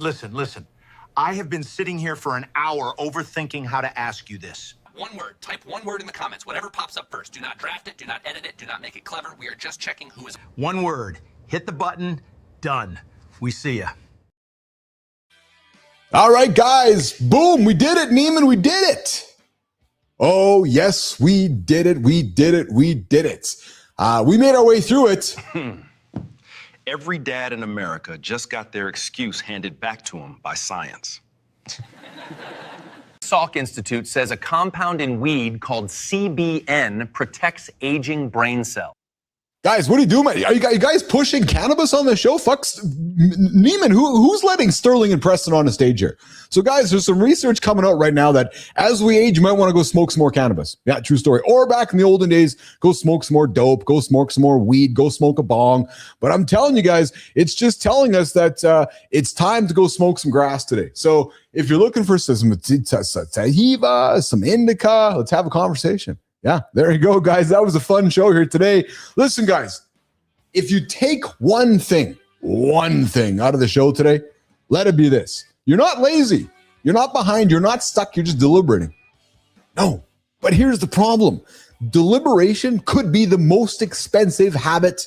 I have been sitting here for an hour overthinking how to ask you this. One word. Type one word in the comments. Whatever pops up first. Do not draft it. Do not edit it. Do not make it clever. We are just checking who is. One word. Hit the button. Done. We see ya. All right, guys. Boom. We did it, Neiman. We did it. Oh, yes, we did it. We did it. We made our way through it. Every dad in America just got their excuse handed back to them by science. Salk Institute says a compound in weed called CBN protects aging brain cells. Guys, what are you doing, man? Are you guys pushing cannabis on the show? Neiman, who's letting Sterling and Preston on the stage here? So, guys, there's some research coming out right now that as we age, you might want to go smoke some more cannabis. Yeah, true story. Or back in the olden days, go smoke some more dope, go smoke some more weed, go smoke a bong. But I'm telling you guys, it's just telling us that it's time to go smoke some grass today. So if you're looking for some sativa, some indica, let's have a conversation. Yeah, there you go, guys. That was a fun show here today. Listen, guys, if you take one thing out of the show today, let it be this. You're not lazy. You're not behind. You're not stuck. You're just deliberating. No, but here's the problem. Deliberation could be the most expensive habit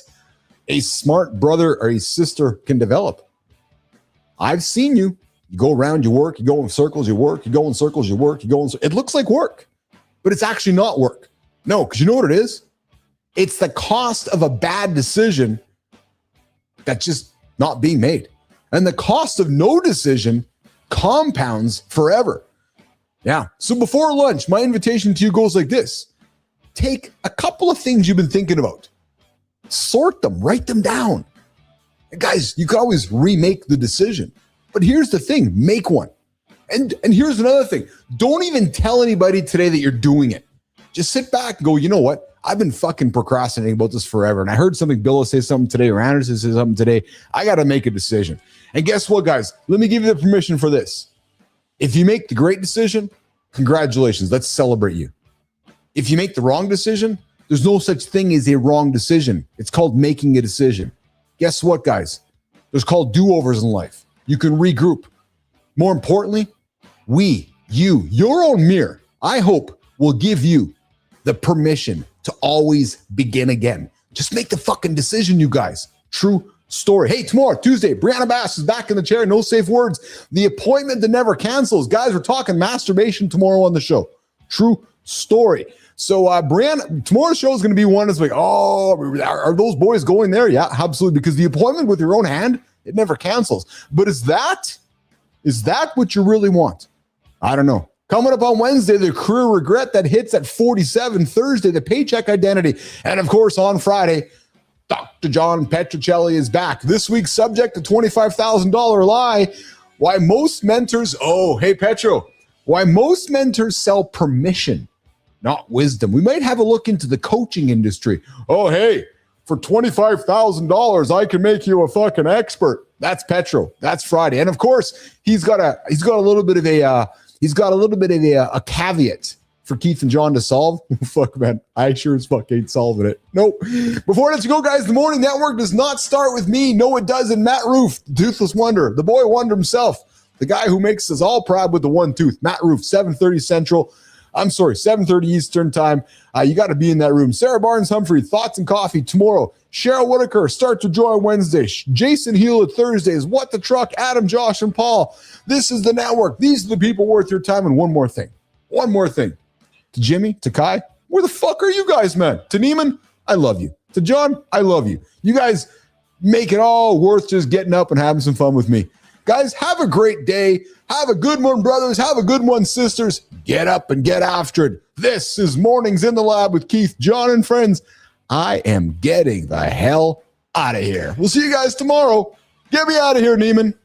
a smart brother or a sister can develop. I've seen you. You go around, you work, you go in circles, you work, you go in circles, you work, you go in circles. It looks like work. But it's actually not work. No, because you know what it is? It's the cost of a bad decision that's just not being made. And the cost of no decision compounds forever. Yeah. So before lunch, my invitation to you goes like this. Take a couple of things you've been thinking about. Sort them, write them down. And guys, you can always remake the decision. But here's the thing, make one. And here's another thing. Don't even tell anybody today that you're doing it. Just sit back and go, you know what? I've been fucking procrastinating about this forever. And I heard Bill say something today, or Anderson say something today. I got to make a decision. And guess what, guys? Let me give you the permission for this. If you make the great decision, congratulations. Let's celebrate you. If you make the wrong decision, there's no such thing as a wrong decision. It's called making a decision. Guess what, guys? There's called do-overs in life. You can regroup. More importantly, your own mirror, I hope, will give you the permission to always begin again. Just make the fucking decision, you guys. True story. Hey, tomorrow, Tuesday, Brianna Bass is back in the chair. No safe words. The appointment that never cancels. Guys, we're talking masturbation tomorrow on the show. True story. So, Brianna, tomorrow's show is going to be one that's like, oh, are those boys going there? Yeah, absolutely. Because the appointment with your own hand, it never cancels. But is that what you really want? I don't know. Coming up on Wednesday, the career regret that hits at 47. Thursday, the paycheck identity. And of course, on Friday, Dr. John Petrocelli is back. This week's subject, the $25,000 lie. Why most mentors, why most mentors sell permission, not wisdom. We might have a look into the coaching industry. Oh, hey, for $25,000, I can make you a fucking expert. That's Petro. That's Friday. And of course, he's got a little bit of a caveat for Keith and Jon to solve. Fuck, man. I sure as fuck ain't solving it. Nope. Before I let you go, guys, the Morning Network does not start with me. No, it doesn't. Matt Roof, the Toothless Wonder, the boy wonder himself, the guy who makes us all proud with the one tooth. Matt Roof, 7:30 Eastern time. You got to be in that room. Sarah Barnes-Humphrey, Thoughts and Coffee tomorrow. Cheryl Whitaker, Start to Joy Wednesday. Jason Hewlett Thursdays. What the Truck, Adam, Josh, and Paul. This is the network. These are the people worth your time. And one more thing. To Jimmy, to Kai, where the fuck are you guys, man? To Neiman, I love you. To John, I love you. You guys make it all worth just getting up and having some fun with me. Guys, have a great day. Have a good one, brothers. Have a good one, sisters. Get up and get after it. This is Mornings in the Lab with Keith, Jon, and friends. I am getting the hell out of here. We'll see you guys tomorrow. Get me out of here, Neiman.